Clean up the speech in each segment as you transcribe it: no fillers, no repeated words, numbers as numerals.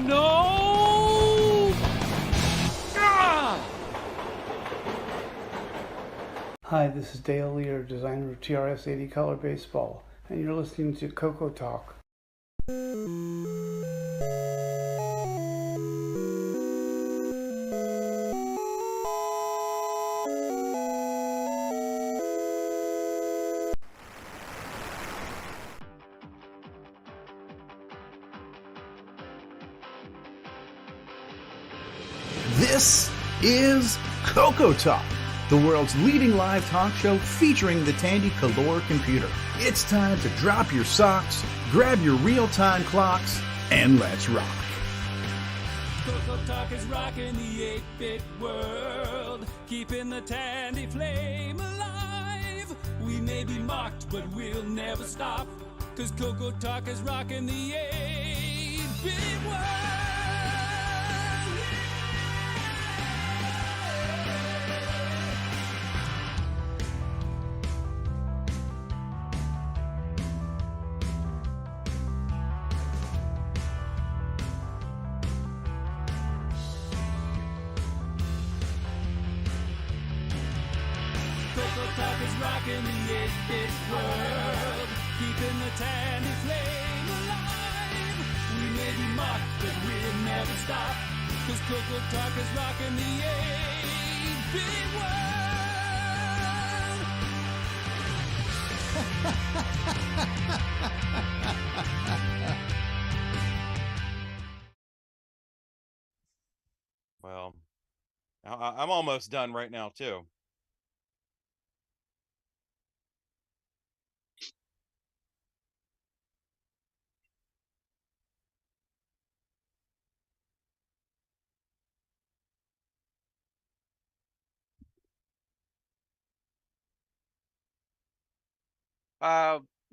No! Ah! Hi, this is Dale Lear, designer of TRS-80 Color Baseball, and you're listening to CoCoTALK. This is CoCoTALK, the world's leading live talk show featuring the Tandy Color computer. It's time to drop your socks, grab your real-time clocks, and let's rock. CoCoTALK is rocking the 8-bit world, keeping the Tandy flame alive. We may be mocked, but we'll never stop, 'cause CoCoTALK is rocking the 8-bit world. CoCoTALK is rocking the 8-bit world, keeping the Tandy flame alive. We may be mocked, but we'll never stop, 'cause CoCoTALK is rocking the 8-bit world. Well, I'm almost done right now, too.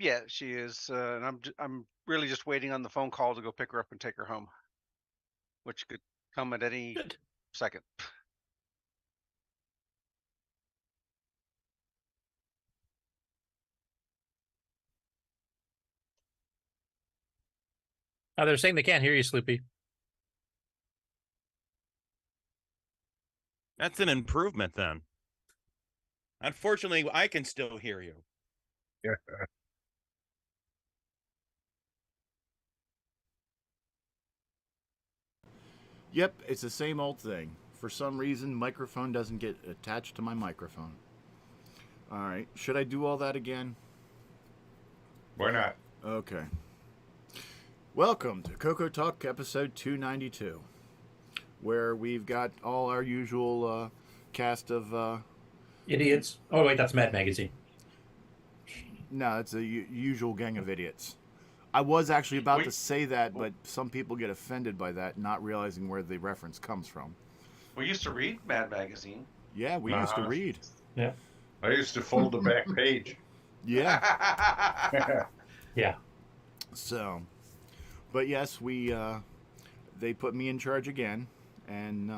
Yeah, she is, and I'm really just waiting on the phone call to go pick her up and take her home, which could come at any second. They're saying they can't hear you, Sloopy. That's an improvement, then. Unfortunately, I can still hear you. Yeah. Yep, it's the same old thing. For some reason, microphone doesn't get attached to my microphone. All right, should I do all that again? Why not? Okay. Welcome to CoCoTALK episode 292, where we've got all our usual cast of... Idiots. Oh, wait, that's Mad Magazine. No, it's a usual gang of idiots. I was actually about to say that, but some people get offended by that, not realizing where the reference comes from. We used to read Mad Magazine. Yeah, we used to read. Yeah. I used to fold the back page. Yeah. Yeah. So, but yes, they put me in charge again, and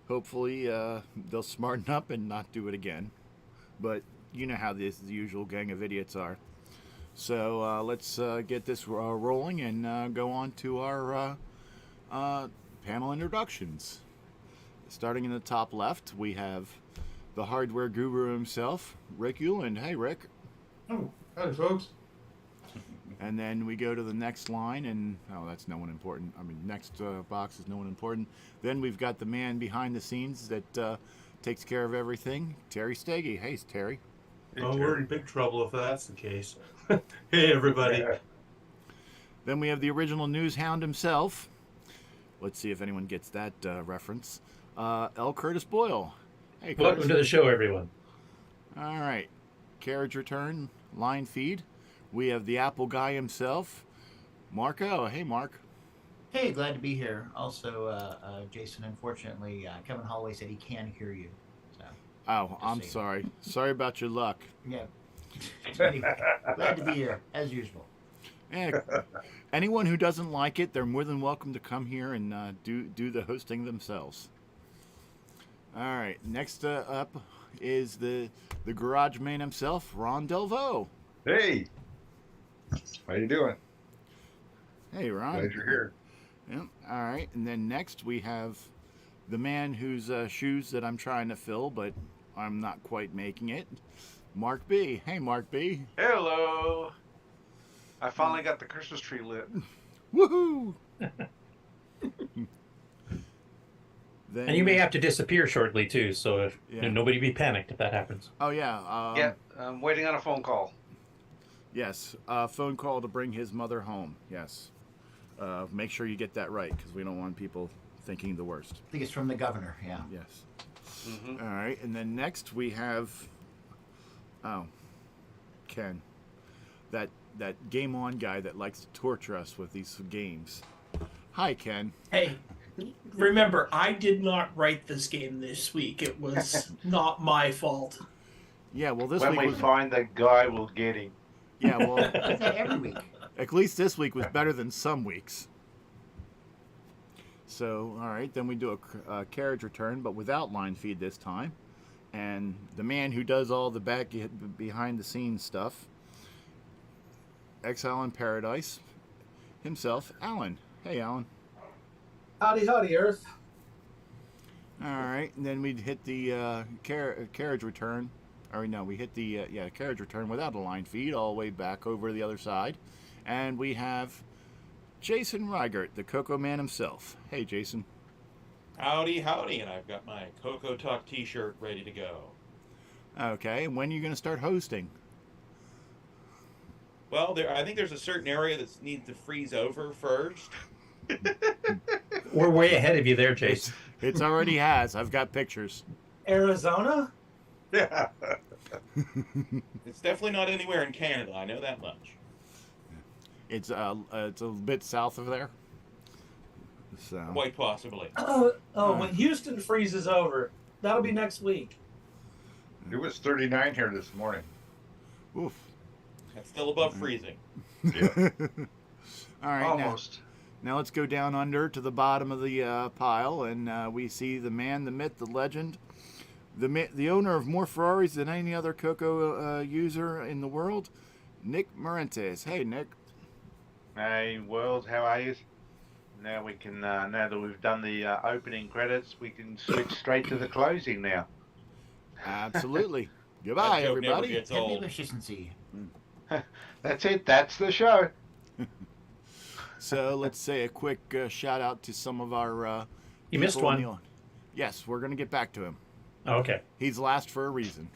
hopefully they'll smarten up and not do it again. But you know how the usual gang of idiots are. So let's get this rolling and go on to our panel introductions. Starting in the top left, we have the hardware guru himself, Rick Euland. Hey, Rick. Oh, hi, folks. And then we go to the next line, and that's no one important. I mean, next box is no one important. Then we've got the man behind the scenes that takes care of everything, Terry Steggy. Hey, Terry. Oh, we're in big trouble if that's the case. Hey, everybody. Yeah. Then we have the original news hound himself. Let's see if anyone gets that reference. L. Curtis Boyle. Hey, Curtis. Welcome to the show, everyone. All right. Carriage return, line feed. We have the Apple guy himself, Marco. Hey, Mark. Hey, glad to be here. Also, Jason, unfortunately, Kevin Holloway said he can hear you. So. Oh, I'm sorry. Sorry about your luck. Yeah. Anyway, glad to be here, as usual. Yeah. Anyone who doesn't like it, they're more than welcome to come here and do the hosting themselves. All right. Next up is the garage man himself, Ron Delvaux. Hey. How you doing? Hey, Ron. Glad you're here. Yeah. All right. And then next we have the man whose shoes that I'm trying to fill, but I'm not quite making it. Mark B. Hey, Mark B. Hello. I finally got the Christmas tree lit. Woohoo! Then, And you may have to disappear shortly too, so if Yeah. nobody be panicked if that happens. Oh yeah. Yeah, I'm waiting on a phone call. Yes. Phone call to bring his mother home. Yes. Make sure you get that right because we don't want people thinking the worst. I think it's from the governor. Yeah. Yes. Mm-hmm. All right. And then next we have, Ken, that Game On guy that likes to torture us with these games. Hi, Ken. Hey, remember, I did not write this game this week. It was not my fault. Yeah. Well, this When week we was. find the guy, we'll get him. Yeah. Well, It's that every week. at least this week was better than some weeks. So, all right, then we do a carriage return, but without line feed this time. And the man who does all the behind the scenes stuff, Exile in Paradise, himself, Alan. Hey, Alan. Howdy, Earth. All right, and then we'd hit the carriage return. Or no, we hit the carriage return without a line feed all the way back over the other side. And we have Jason Reigert, the Coco Man himself. Hey, Jason. Howdy, howdy, and I've got my CoCoTALK t-shirt ready to go. Okay, and when are you going to start hosting? Well, I think there's a certain area that needs to freeze over first. We're way ahead of you there, Jason. It's already has. I've got pictures. Arizona? Yeah. It's definitely not anywhere in Canada, I know that much. It's a bit south of there. So Quite possibly. When Houston freezes over, that'll be next week. It was 39 here this morning. oof. That's still above freezing. Yeah. All right, Almost. now let's go down under to the bottom of the pile, and we see the man, the myth, the legend, the owner of more Ferraris than any other Coco user in the world, Nick Marentes. Hey, Nick. Hey, world, how are you? Now we can, now that we've done the opening credits, we can switch straight to the closing now. Absolutely. Goodbye, That joke never everybody. gets Heavy old. efficiency. That's it. That's the show. So let's say a quick shout out to some of our. You missed people in one. Yes, we're going to get back to him. Okay. He's last for a reason.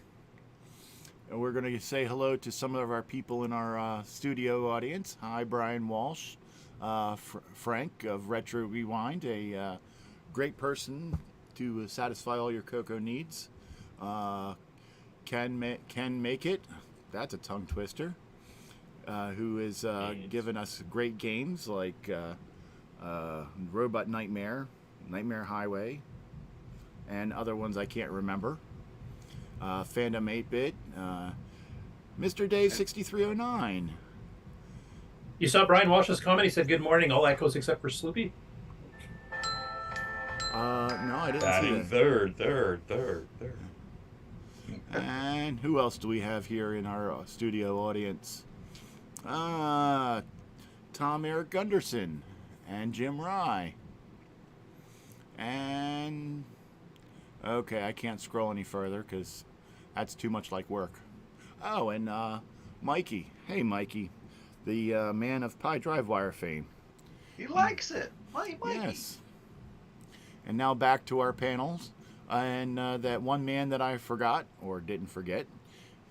And we're going to say hello to some of our people in our studio audience. Hi, Brian Walsh, Frank of Retro Rewind, a great person to satisfy all your Coco needs. Can Make It, that's a tongue twister, who is given us great games like Robot Nightmare, Nightmare Highway, and other ones I can't remember. Fandom 8-Bit, Mr. Dave 6309. You saw Brian Walsh's comment? He said, "Good morning, all echoes except for Sloopy." No, I didn't Batting see that. third. And who else do we have here in our studio audience? Tom Eric Gunderson and Jim Rye. And okay, I can't scroll any further because that's too much like work. Oh, and Mikey. Hey, Mikey, the man of Pi Drive Wire fame. He likes it. Mikey. Yes. And now back to our panels. And that one man that I forgot, or didn't forget,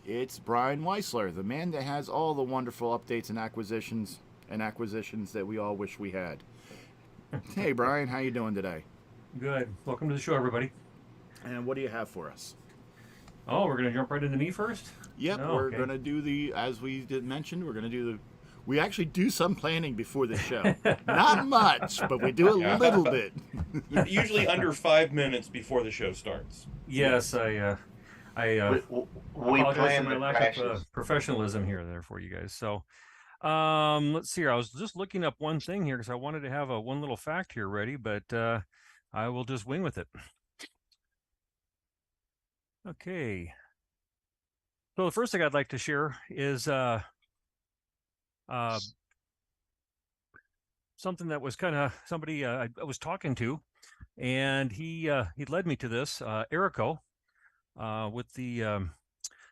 it's Brian Weisler, the man that has all the wonderful updates and acquisitions that we all wish we had. Hey, Brian, how you doing today? Good. Welcome to the show, everybody. And what do you have for us? Oh, we're going to jump right into me first? Yep, Oh, we're okay. going to do as we did mention, we're going to do we actually do some planning before the show. Not much, but we do a little bit. Usually under 5 minutes before the show starts. Yes, I We apologize plan for my the lack crashes. of professionalism here there for you guys. So, let's see here. I was just looking up one thing here because I wanted to have one little fact here ready, but I will just wing with it. Okay. So the first thing I'd like to share is something that was kind of somebody I was talking to, and he led me to this Erico with the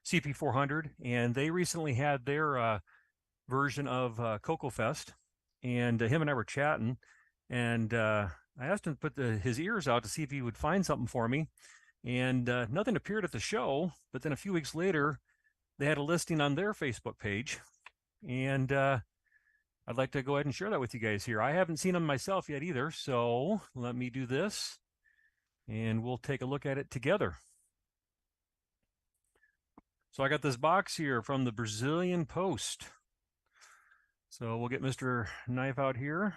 CP400, and they recently had their version of CoCo Fest, and him and I were chatting, and I asked him to put his ears out to see if he would find something for me, and nothing appeared at the show. But then a few weeks later, they had a listing on their Facebook page, and I'd like to go ahead and share that with you guys here. I haven't seen them myself yet either, so let me do this, and we'll take a look at it together. So I got this box here from the Brazilian Post. So we'll get Mr. Knife out here.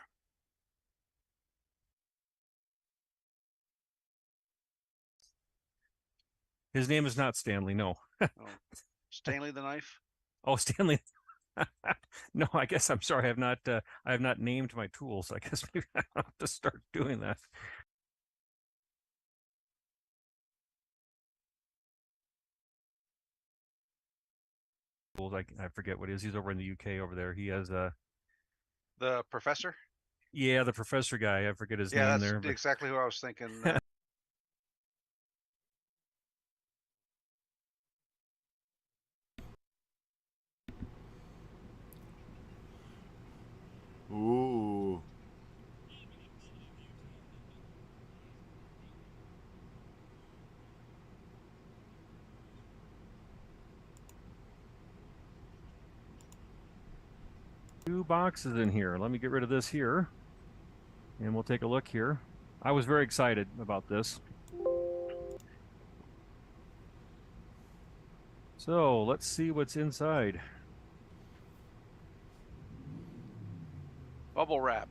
His name is not Stanley, no. Oh, Stanley the Knife? Oh, Stanley. No, I guess I'm sorry. I have not named my tools. I guess maybe I have to start doing that. I forget what it is. He's over in the UK over there. He has The professor? Yeah, the professor guy. I forget his name that's there. exactly who I was thinking. Ooh. Two boxes in here. Let me get rid of this here, and we'll take a look here. I was very excited about this. So let's see what's inside. Bubble wrap.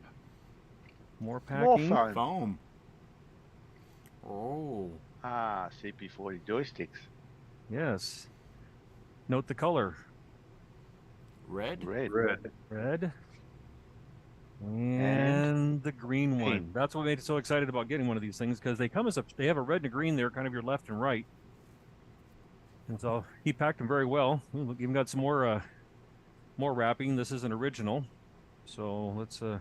More packing. More Foam. Oh. CP40 joysticks. Yes. Note the color. Red? Red. And the green one. That's what made me so excited about getting one of these things, because they come as they have a red and a green there, kind of your left and right. And so he packed them very well. We've even got some more wrapping. This is an original. So let's get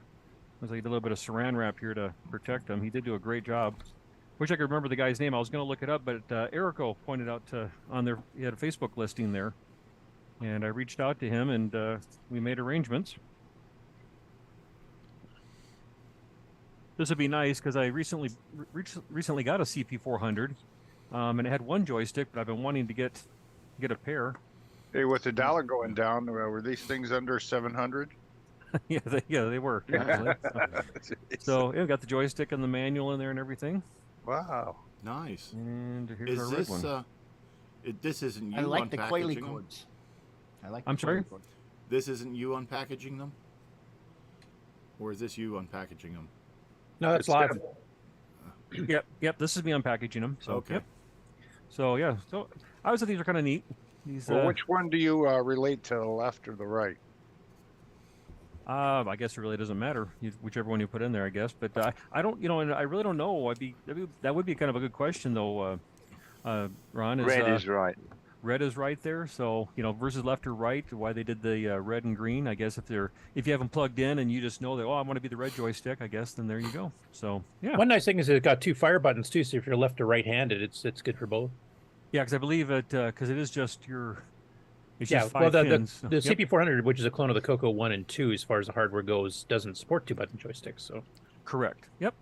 a little bit of saran wrap here to protect them. He did do a great job. Wish I could remember the guy's name. I was going to look it up, but Erico pointed out he had a Facebook listing there. And I reached out to him, and we made arrangements. This would be nice because I recently got a CP400, and it had one joystick, but I've been wanting to get a pair. Hey, with the dollar going down, were these things under 700? Yeah, they were. So yeah, got the joystick and the manual in there and everything. Wow, nice. And here's our this red one. This isn't you. I like the unpackaging coily them? cords. I'm sorry? This isn't you unpackaging them? Or is this you unpackaging them? No, that's live. Yep. This is me unpackaging them. So, okay. Yep. So yeah. So I would say these are kind of neat. These. Well, which one do you relate to, the left or the right? I guess it really doesn't matter. Whichever one you put in there, I guess. But I don't. And I really don't know. That would be kind of a good question, though. Ron, Red is right. Red is right there. So versus left or right, why they did the red and green. I guess if you have them plugged in and you just know that I want to be the red joystick, I guess then there you go. So yeah. One nice thing is it's got two fire buttons too. So if you're left or right-handed, it's good for both. Yeah, because I believe it because it is just your. It's yeah, just five well, pins. the CP400, which is a clone of the CoCo 1 and 2, as far as the hardware goes, doesn't support two-button joysticks. So correct. Yep.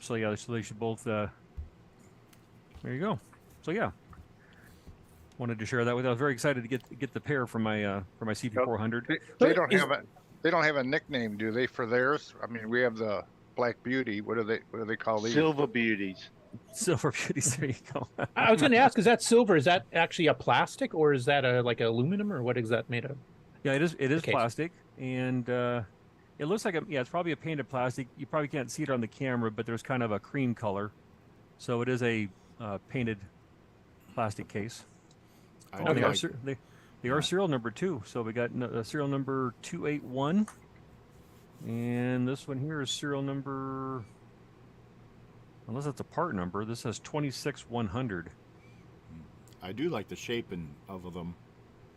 So yeah, so they should both. There you go. So yeah. Wanted to share that with you. I was very excited to get the pair for my CP400. They don't have a nickname, do they, for theirs? I mean, we have the Black Beauty. What do they call these? Silver Beauties. Silver Beauties. There you go. I was going to ask: is that silver? Is that actually a plastic, or is that like aluminum, or what is that made of? Yeah, it is plastic, and it looks like it's probably a painted plastic. You probably can't see it on the camera, but there's kind of a cream color, so it is a painted plastic case. They are serial number 2. So we got serial number 281, and this one here is serial number. Unless that's a part number, this says 26100. I do like the shaping of them.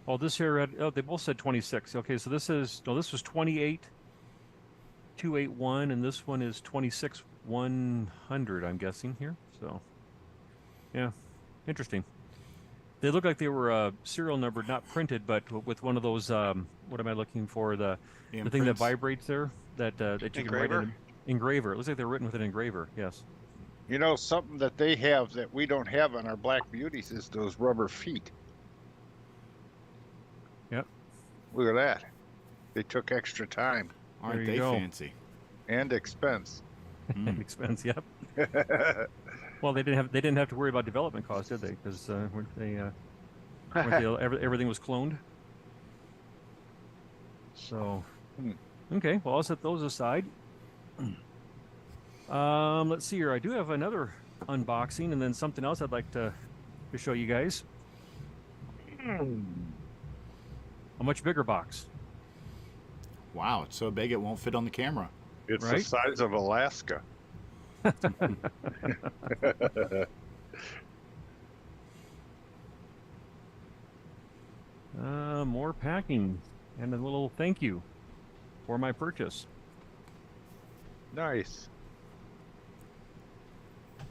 Oh, this here they both said 26. Okay, so this was 28 281, and this one is 26100. I'm guessing here. So, yeah, interesting. They look like they were serial numbered, not printed, but with one of those. What am I looking for? The thing that Imprints. vibrates there. That you can write in an engraver. It looks like they're written with an engraver. Yes. You know, something that they have that we don't have on our Black Beauties is those rubber feet. Yep. Look at that. They took extra time. Aren't they fancy? And expense. And expense. Yep. Well, they didn't have to worry about development costs, did they? Because everything was cloned. So, okay. Well, I'll set those aside. Let's see here. I do have another unboxing, and then something else I'd like to show you guys. A much bigger box. Wow, it's so big it won't fit on the camera. It's the size of Alaska. More packing and a little thank you for my purchase. Nice.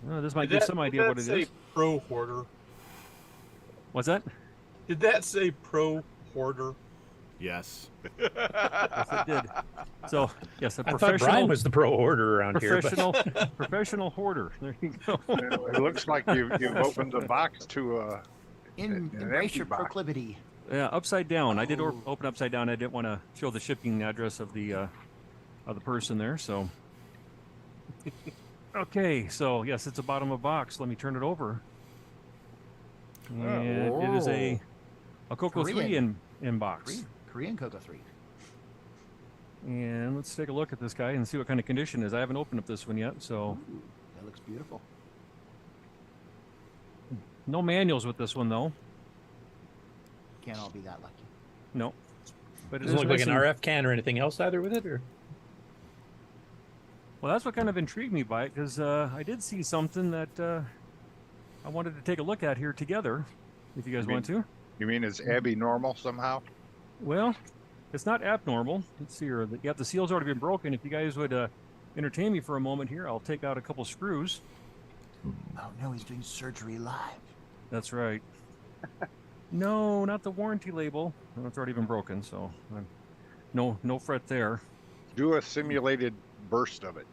This might give some idea what it is. Pro hoarder. What's that? Did that say pro hoarder? Yes. Yes, it did. So, yes, a I thought professional. Brian was the pro hoarder around here. But... Professional hoarder. There you go. It looks like you've opened the box to Embrace your proclivity. Yeah, upside down. I did open upside down. I didn't want to show the shipping address of the person there. So, okay. So yes, it's a bottom of box. Let me turn it over. And it is a CoCo 3 in box. Korean CoCo 3. And let's take a look at this guy and see what kind of condition it is. I haven't opened up this one yet, so. Ooh, that looks beautiful. No manuals with this one though. Can't all be that lucky. No. But it doesn't is look like nice an and... RF can or anything else either with it, or? Well, that's what kind of intrigued me by it, because I did see something that I wanted to take a look at here together, if you guys want to. You mean is Abby normal somehow? Well, it's not abnormal. Let's see here. Yeah, the seal's already been broken. If you guys would entertain me for a moment here, I'll take out a couple screws. Oh no, he's doing surgery live. That's right. No, not the warranty label. Well, it's already been broken, so no fret there. Do a simulated burst of it.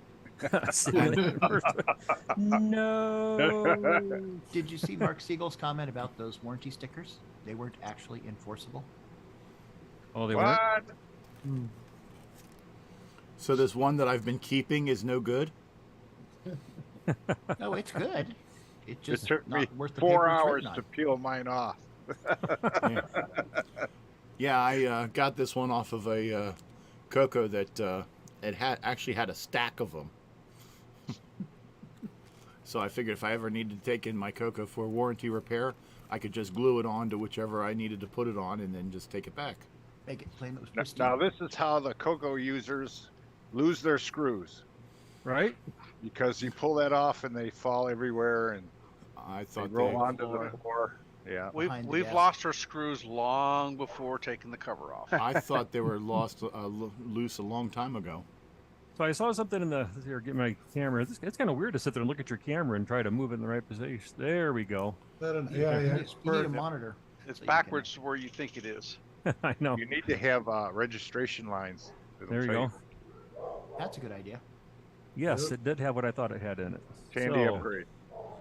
Simulated burst. No. Did you see Mark Siegel's comment about those warranty stickers? They weren't actually enforceable. Oh, they weren't? So this one that I've been keeping is no good? No, it's good. It just took not me worth the 4 paper it's hours written on. to peel mine off. Yeah, I got this one off of a CoCo that it actually had a stack of them. So I figured if I ever needed to take in my CoCo for warranty repair, I could just glue it on to whichever I needed to put it on and then just take it back. Make it claim it was pristine. Now this is how the CoCo users lose their screws. Right? Because you pull that off and they fall everywhere and I thought they roll onto the floor. Yeah. We've lost our screws long before taking the cover off. I thought they were lost loose a long time ago. So I saw something in the here. Get my camera. It's kind of weird to sit there and look at your camera and try to move it in the right position. There we go. You need a monitor. It's backwards to where you think it is. I know. You need to have registration lines. There you go. That's a good idea. Yes, it did have what I thought it had in it. Tandy upgrade.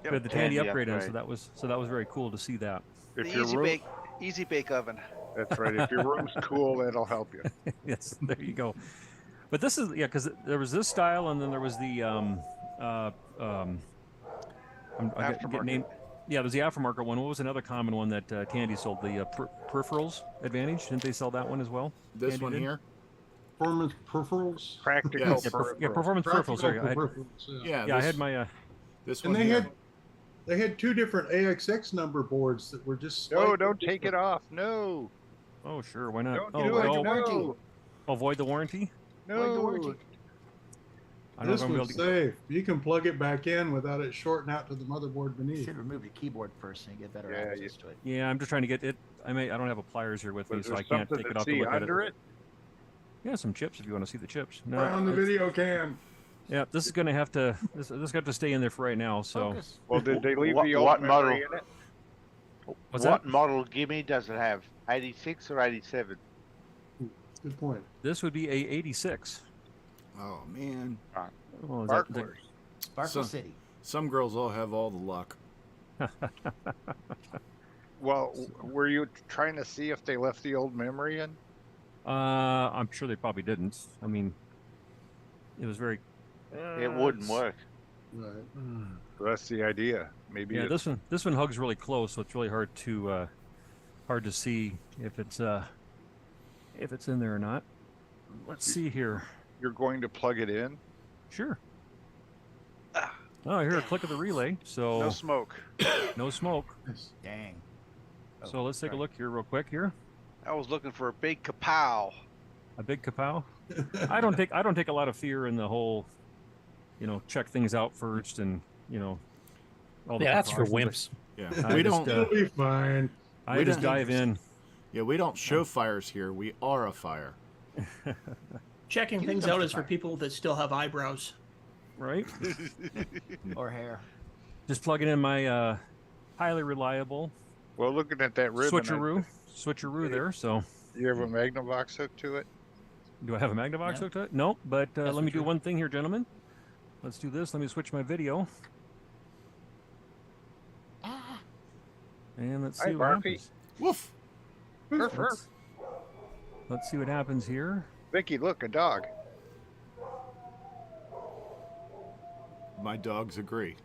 We had the Tandy upgrade in, so that was very cool to see that. If The easy bake oven. That's right. If your room's cool, that'll help you. Yes, there you go. But this is because there was this style, and then there was the Yeah, there's the aftermarket one. What was another common one that Tandy sold? The peripherals Advantage. Didn't they sell that one as well? This Tandy one did? here. Performance peripherals. Practical. Yes. Yeah, performance peripherals. Sorry, I had my. This And one they here. had two different AXX number boards that were just. No, don't take it off. No. Oh, sure. Why not? Don't do it. No. Avoid the warranty. No. This one's safe. You can plug it back in without it shorting out to the motherboard beneath. You should remove your keyboard first and get better access to it. Yeah, I'm just trying to get it. I don't have a pliers here with me, Was so there I can't something take it to off to see look at under it. Yeah, some chips if you want to see the chips. No, Right on the video cam. Yeah, this is going to have to this got to stay in there for right now. So, Focus. Well, did they leave What- the old what memory model? in it? what's What that? model gimme does it have? 86 or 87? Good point. This would be a 86. Oh man. Oh, is that the- Sparklers. Sparkle So- City. Some girls all have all the luck. Well, were you trying to see if they left the old memory in? I'm sure they probably didn't. I mean, it was very. It wouldn't work. Right. So that's the idea. Maybe. Yeah, it- this one hugs really close, so it's really hard to see if it's in there or not. Let's see here. You're going to plug it in. Sure. Oh, I hear a click of the relay. So No smoke. no smoke. Dang. Oh, So let's take a sorry. look here real quick here. I was looking for a big kapow. A big kapow. I don't take a lot of fear in the whole, check things out first and all the Yeah, that's for precautions. wimps. Yeah, I we just, don't. It'll be fine. I We just don't- dive in. Yeah, we don't show fires here. We are a fire. Checking Give me things some out is for fire. people that still have eyebrows. Right? Or hair. Just plugging in my highly reliable Well, looking at that ribbon, switcheroo there. So, you have a Magnavox hook to it. do I have a Magnavox No. hooked to it? Nope. But That's let me do switcheroo. one thing here, gentlemen. Let's do this. Let me switch my video, Ah, and let's Hi, see what Barky. happens. Woof. Let's see what happens here. Vicky, look, a dog. My dogs agree.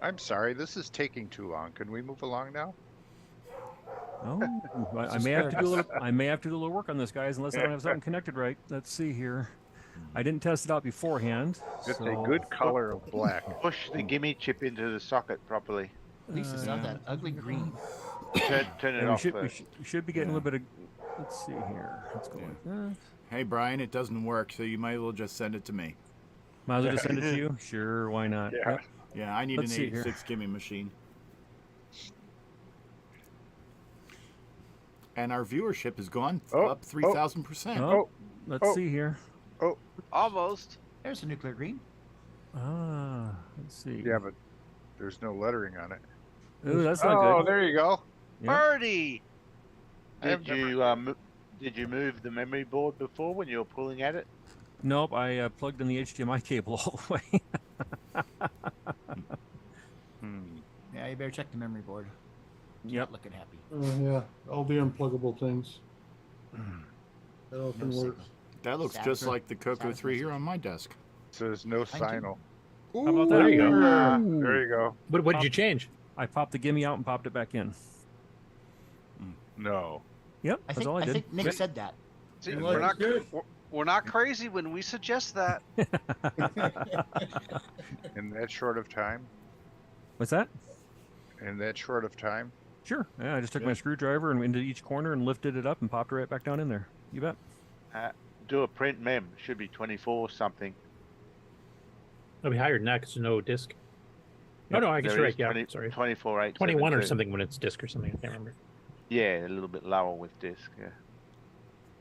I'm sorry, this is taking too long. Can we move along now? Oh, I may have to do a little. I may have to do a little work on this, guys, unless I don't have something connected right. Let's see here. I didn't test it out beforehand. It's so- a good color of black. Push the gimme chip into the socket properly. at least it's not that ugly green. Turn it Yeah, off we first. should be getting a little bit of. Let's see here. Let's go like that. Hey Brian, it doesn't work, so you might as well just send it to me. Might as well just send it to you. Sure, why not? Yeah. Yep. Yeah, I need Let's an see here. 86 gimme machine. And our viewership has gone up 3,000%. Oh, let's see here. Almost. There's a nuclear green. Ah, let's see. Yeah, but there's no lettering on it. Ooh, that's not Oh, good. there you go. Yep. Birdie. I've Did you move the memory board before when you were pulling at it? Nope, I plugged in the HDMI cable all the way. Yeah, you better check the memory board. Yep. Not looking happy. Yeah, all the unpluggable things. That often No works. signal. That looks Sad just for- like the CoCo sad 3 for- here on my desk. Says no Thank you. signal. How about that? There you go. There you go. What did you change? I popped the gimme out and popped it back in. No. Yep, I that's think, all I I did. think Nick said that. See, Well, we're that's not good. we're not crazy when we suggest that. In that short of time. What's that? In that short of time. Sure. Yeah, I just took my screwdriver and into each corner and lifted it up and popped it right back down in there. You bet. Do a print mem. Should be 24 something. It'll be higher than that because there's no disc. Oh, no, I guess There you're is right. Yeah, 20 sorry. 24 8 21 or something when it's disc or something. I can't remember. Yeah, a little bit lower with disc. Yeah.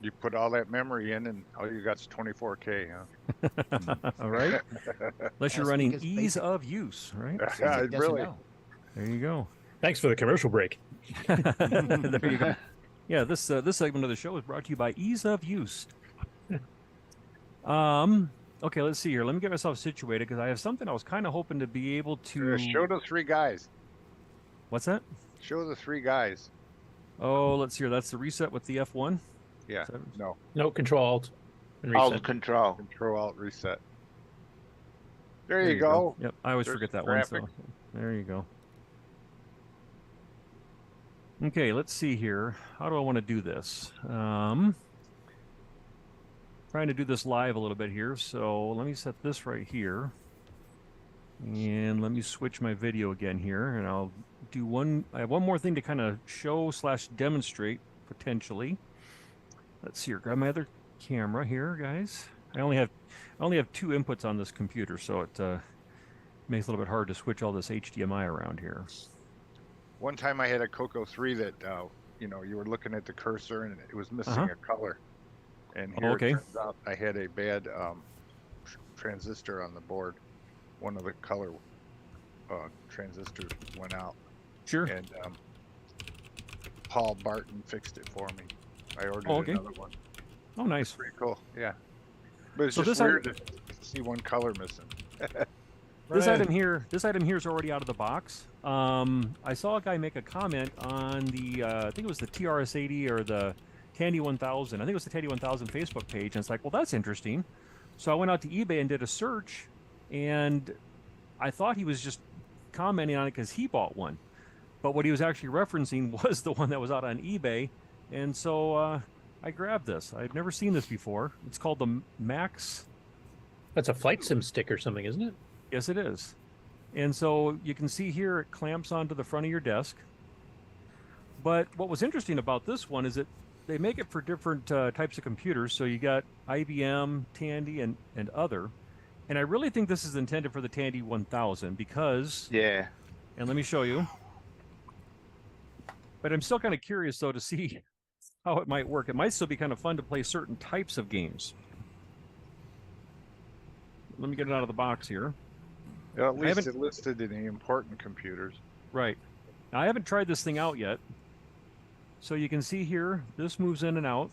You put all that memory in, and all you got's 24K, huh? All right. Unless you're Yes, running because ease basic- of use, right? Basic Yeah, doesn't really. know. There you go. Thanks for the commercial break. There you go. Yeah, this segment of the show is brought to you by Ease of Use. Okay, let's see here. Let me get myself situated because I have something I was kind of hoping to be able to. Show the three guys. What's that? Show the three guys. Oh, let's see here. That's the reset with the F1. Yeah. No. No, Control Alt and Alt reset. control. Control Alt Reset. There you go. Yep, I always There's forget that graphic. one. So there you go. Okay, let's see here. How do I want to do this? Trying to do this live a little bit here. So let me set this right here. And let me switch my video again here. And I'll do one. I have one more thing to kind of show / demonstrate potentially. Let's see here. Grab my other camera here, guys. I only have two inputs on this computer, so it makes it a little bit hard to switch all this HDMI around here. One time I had a CoCo 3 that you were looking at the cursor and it was missing a color. And here Okay. it turns out I had a bad transistor on the board. One of the color transistors went out. Sure. And Paul Barton fixed it for me. I ordered another one. Oh, nice. It's pretty cool. Yeah. But it's So just this weird to see one color missing. This item here is already out of the box. I saw a guy make a comment on the I think it was the TRS-80 or the Tandy 1000. I think it was the Tandy 1000 Facebook page, and it's like, well, that's interesting. So I went out to eBay and did a search, and I thought he was just commenting on it because he bought one, but what he was actually referencing was the one that was out on eBay, and so I grabbed this. I've never seen this before. It's called the Max. That's a flight sim stick or something, isn't it? Yes, it is. And so you can see here it clamps onto the front of your desk. But what was interesting about this one is that they make it for different types of computers. So you got IBM, Tandy, and other. And I really think this is intended for the Tandy 1000 because... Yeah. And let me show you. But I'm still kind of curious, though, to see how it might work. It might still be kind of fun to play certain types of games. Let me get it out of the box here. Well, at least it listed in the important computers. Right. Now, I haven't tried this thing out yet. So you can see here, this moves in and out.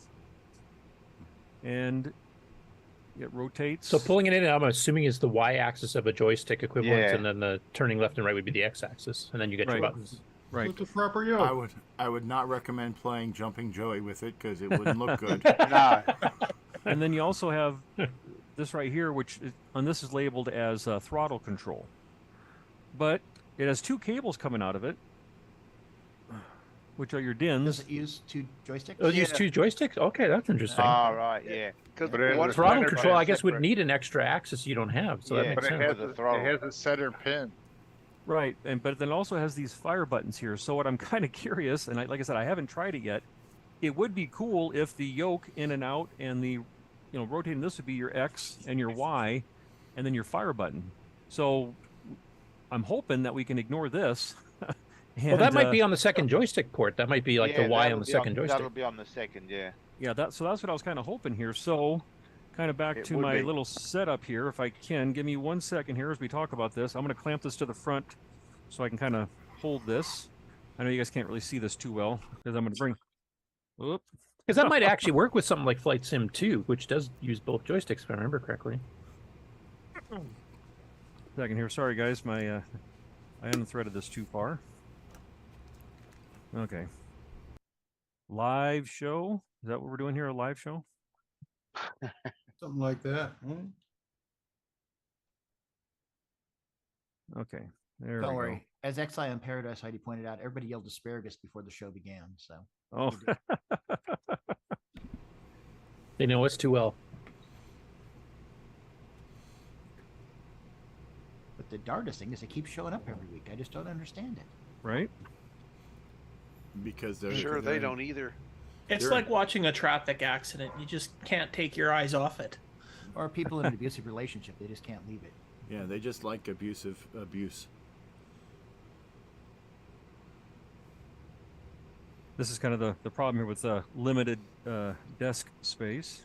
And it rotates. So pulling it in, I'm assuming, is the y-axis of a joystick equivalent, Yeah. and then the turning left and right would be the x-axis, and then you get your buttons. Right. With the proper yoke. I would not recommend playing Jumping Joey with it because it wouldn't look good. And then you also have this right here, which this is labeled as throttle control. But it has two cables coming out of it, which are your DINs. Does it use two joysticks? Oh, use two joysticks? Okay, that's interesting. All right, yeah. But throttle control, I guess, would need an extra axis you don't have, so that but makes it sense. has a center pin. Right, but then it also has these fire buttons here. So what I'm kind of curious, and like I said, I haven't tried it yet. It would be cool if the yoke in and out and the, rotating this would be your X and your Y, and then your fire button. So I'm hoping that we can ignore this. Well, that might be on the second joystick port. That might be like the Y on the second joystick. That'll be on the second, yeah. Yeah, so that's what I was kind of hoping here. So kind of back to my little setup here, if I can. Give me 1 second here as we talk about this. I'm going to clamp this to the front so I can kind of hold this. I know you guys can't really see this too well because I'm going to bring... Whoop. Because that might actually work with something like Flight Sim 2, which does use both joysticks, if I remember correctly. Second here. Sorry, guys. I unthreaded this too far. Okay. Live show. Is that what we're doing here? A live show? Something like that. Okay. There Don't we worry. As Exile in Paradise Heidi pointed out, everybody yelled asparagus before the show began. So. Oh. They know us too well. But the darndest thing is it keeps showing up every week. I just don't understand it. Right? Because Sure, they don't either. It's like watching a traffic accident. You just can't take your eyes off it. Or people in an abusive relationship, they just can't leave it. Yeah, they just like abuse. This is kind of the problem here with limited desk space.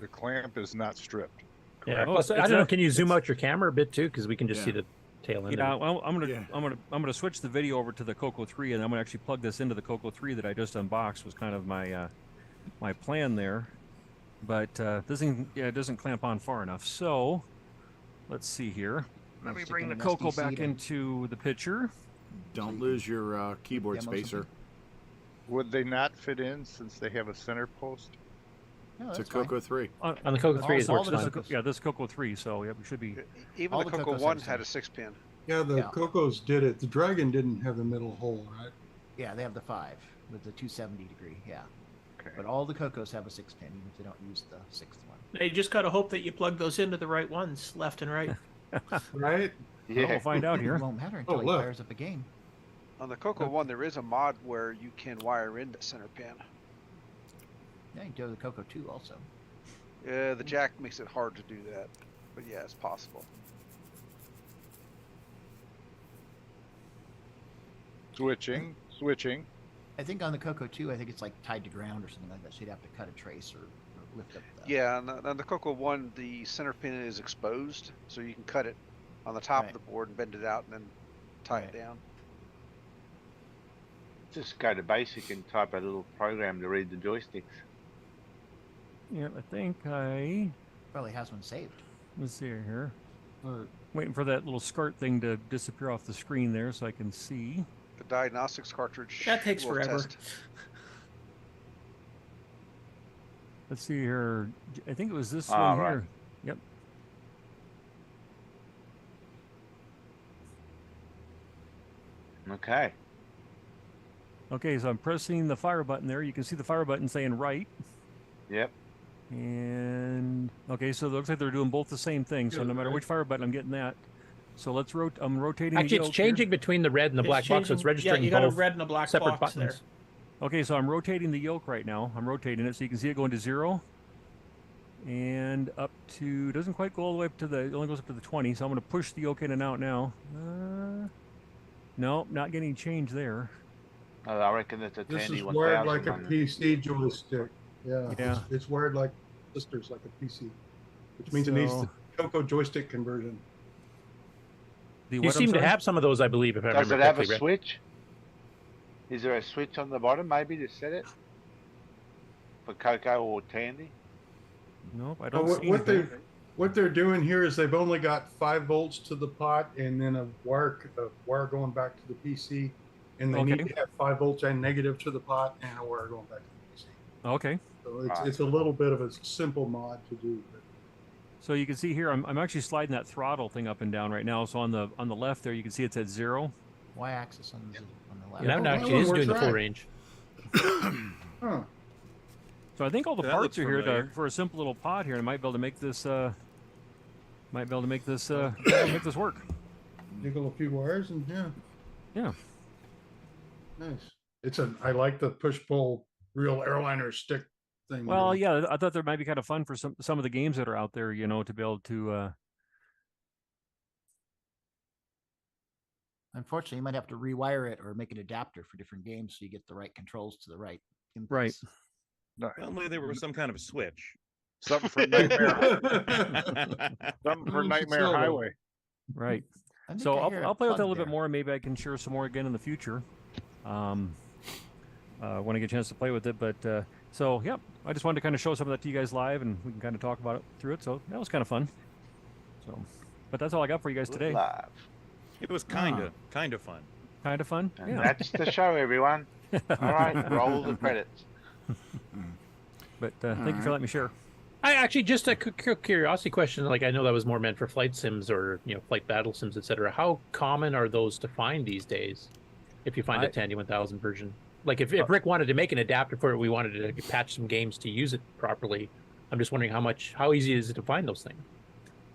The clamp is not stripped. Yeah. Plus, I don't know. Can you zoom out your camera a bit too? Because we can just see the tail end. Yeah. Well, I'm gonna switch the video over to the CoCo 3, and I'm gonna actually plug this into the CoCo 3 that I just unboxed. Was kind of my my plan there, but this thing it doesn't clamp on far enough. So let's see here. Let me bring the CoCo back into the picture. Don't lose your keyboard spacer. Would they not fit in since they have a center post? No, it's a that's fine. CoCo 3. On the CoCo 3, it works fine. Yeah, this CoCo 3, so yeah, we should be. Even All the the CoCo CoCos 1 have had a 6-pin. Yeah, the CoCos did it. The Dragon didn't have the middle hole, right? Yeah, they have the 5 with the 270 degree. Yeah. Okay. But all the CoCos have a 6-pin, even if they don't use the 6th one. You just got to hope that you plug those into the right ones, left and right. Right? Yeah. We'll find out here. It won't matter until he fires up a game. On the CoCo 1, there is a mod where you can wire in the center pin. Yeah, you can do the CoCo 2 also. Yeah, the jack makes it hard to do that, but yeah, it's possible. Switching. I think on the CoCo too, I think it's like tied to ground or something like that. So you'd have to cut a trace or lift up. Yeah, on the CoCo 1, the center pin is exposed, so you can cut it on the top of the board and bend it out and then tie it down. Just go to basic and type a little program to read the joysticks. Yeah, I think I probably has one saved. Let's see here. Waiting for that little SCART thing to disappear off the screen there so I can see. The diagnostics cartridge. That takes forever. Test. Let's see here. I think it was this Ah, one right. here. Yep. Okay. Okay, so I'm pressing the fire button there. You can see the fire button saying right. Yep. And okay, so it looks like they're doing both the same thing. So no matter which fire button, I'm getting that. So let's I'm rotating. Actually, the it's changing between the red and the black box. So it's registering Yeah, you got a both red and a black separate box buttons. there. Okay, so I'm rotating the yoke right now. I'm rotating it so you can see it going to 0. And up to, doesn't quite go all the way up to it only goes up to the 20. So I'm going to push the yoke in and out now. No, not getting change there. I reckon it's a This Tandy is 1000 wired like a on it. PC joystick. Yeah. Yeah. It's wired like sisters, like a PC, which means it needs the CoCo joystick conversion. You seem to have some of those, I believe, if I Does remember it have a correctly, Rick. switch? Is there a switch on the bottom maybe to set it? For CoCo or Tandy? Nope, I But don't see what they're doing here is they've only got 5 volts to the pot and then a wire going back to the PC, and they need to have 5 volts and negative to the pot and a wire going back to the PC. Okay. So it's a little bit of a simple mod to do. But So you can see here, I'm actually sliding that throttle thing up and down right now. So on the left there, you can see it's at 0. Y-axis on the left. Yeah, that actually is doing the full range. Huh. So I think all the That parts looks are here familiar. for a simple little pod here. I might be able to make this make this work. Jiggle a few wires and Yeah. Nice. I like the push-pull real airliner stick thing. Well, yeah, I thought that might be kind of fun for some of the games that are out there, to be able to. Unfortunately, you might have to rewire it or make an adapter for different games so you get the right controls to the right inputs. Right. Only there was some kind of switch. Something for Nightmare. Something for Nightmare Highway. Right. I think So I hear a I'll play with that a plug little bit there. more. Maybe I can share some more again in the future. When I get a chance to play with it. But so yeah, I just wanted to kind of show some of that to you guys live, and we can kind of talk about it through it. So that was kind of fun. So, but that's all I got for you guys today. Live. It was kind of fun. Kind of fun. And Yeah. that's the show, everyone. All right, roll the credits. But thank you for letting me share. I actually just a curiosity question. Like, I know that was more meant for flight sims or flight battle sims, etc. How common are those to find these days? If you find a Tandy 1000 version, like if Rick wanted to make an adapter for it, we wanted to patch some games to use it properly. I'm just wondering how easy is it to find those things?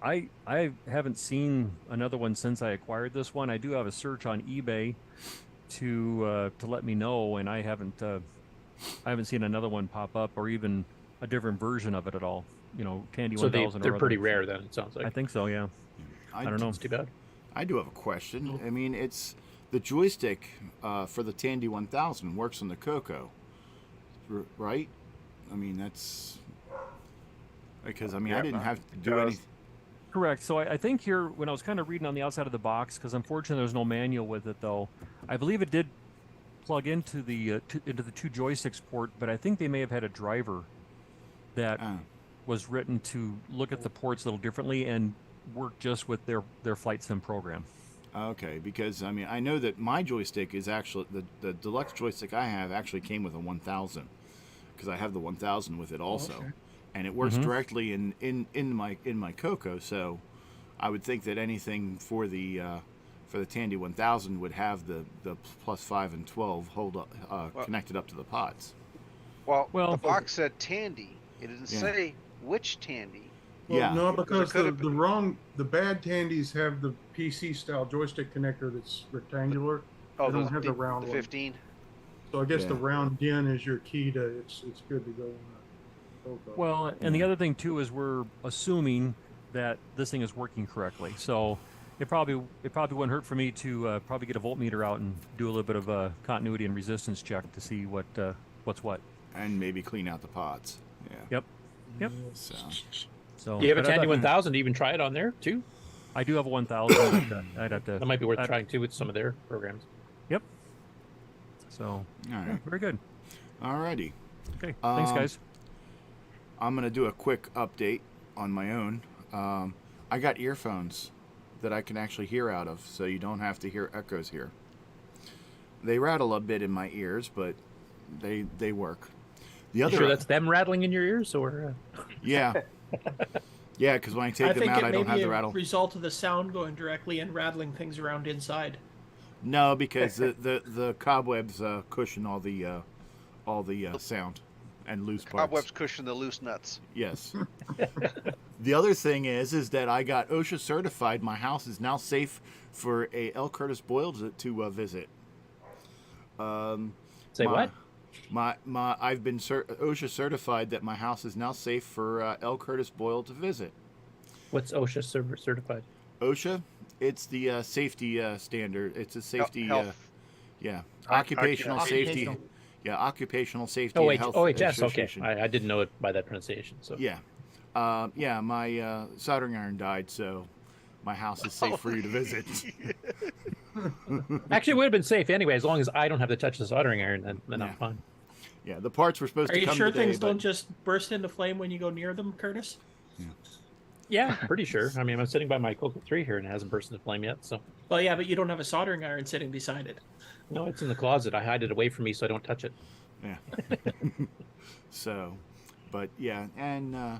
I haven't seen another one since I acquired this one. I do have a search on eBay to let me know, and I haven't seen another one pop up or even a different version of it at all. Tandy 1000. They're pretty rare then. It sounds like. I think so. Yeah. I don't know. It's too bad. I do have a question. I mean, it's the joystick for the Tandy 1000 works on the CoCo, right? I mean, that's because I didn't have to do anything. Correct. So I think here, when I was kind of reading on the outside of the box, because unfortunately there's no manual with it, though, I believe it did plug into the into the 2 joysticks port, but I think they may have had a driver that was written to look at the ports a little differently and work just with their flight sim program. Okay, because I know that my joystick is actually the deluxe joystick I have actually came with a 1000 because I have the 1000 with it also. Okay. And it works directly in my CoCo, so I would think that anything for the Tandy 1000 would have the +5 and 12 connected up to the pods. Well, the box said Tandy. It didn't say which Tandy. Well, no, because the bad Tandies have the PC style joystick connector that's rectangular. Oh, they don't have the round the one. 15. So I guess the round DIN is your key to it's good to go on a CoCo. Well, and the other thing too is we're assuming that this thing is working correctly. So it probably wouldn't hurt for me to probably get a voltmeter out and do a little bit of a continuity and resistance check to see what's what. And maybe clean out the pots. Yeah. Yep. So do you have a Tandy 1000 to even try it on there too? I do have a 1000. I'd have to. That might be worth trying too with some of their programs. Yep. So, all right. Yeah, very good. All righty. Okay. Thanks, guys. I'm going to do a quick update on my own. I got earphones that I can actually hear out of, so you don't have to hear echoes here. They rattle a bit in my ears, but they work. The other, sure that's them rattling in your ears, or? Yeah. Yeah, because when I take them out, I don't have the rattle. Result of the sound going directly and rattling things around inside. No, because the cobwebs cushion all the sound and loose parts. Cobwebs cushion the loose nuts. Yes. The other thing is that I got OSHA certified. My house is now safe for a L. Curtis Boyle to visit. Say what? I've been OSHA certified that my house is now safe for L. Curtis Boyle to visit. What's OSHA certified? OSHA, it's the safety standard. It's a safety, occupational safety. Yeah, occupational safety. Oh, and health OHS. Okay, association. I didn't know it by that pronunciation. So yeah, my soldering iron died, so my house is safe for you to visit. Actually, it would have been safe anyway, as long as I don't have to touch the soldering iron. Then I'm fine. Yeah, the parts were supposed to come Are you sure today, things don't just burst into flame when you go near them, Curtis? Yeah, pretty sure. I mean, I'm sitting by my CoCo 3 here and it hasn't burst into flame yet. So. Well, yeah, but you don't have a soldering iron sitting beside it. No, it's in the closet. I hide it away from me so I don't touch it. Yeah. So, but yeah, and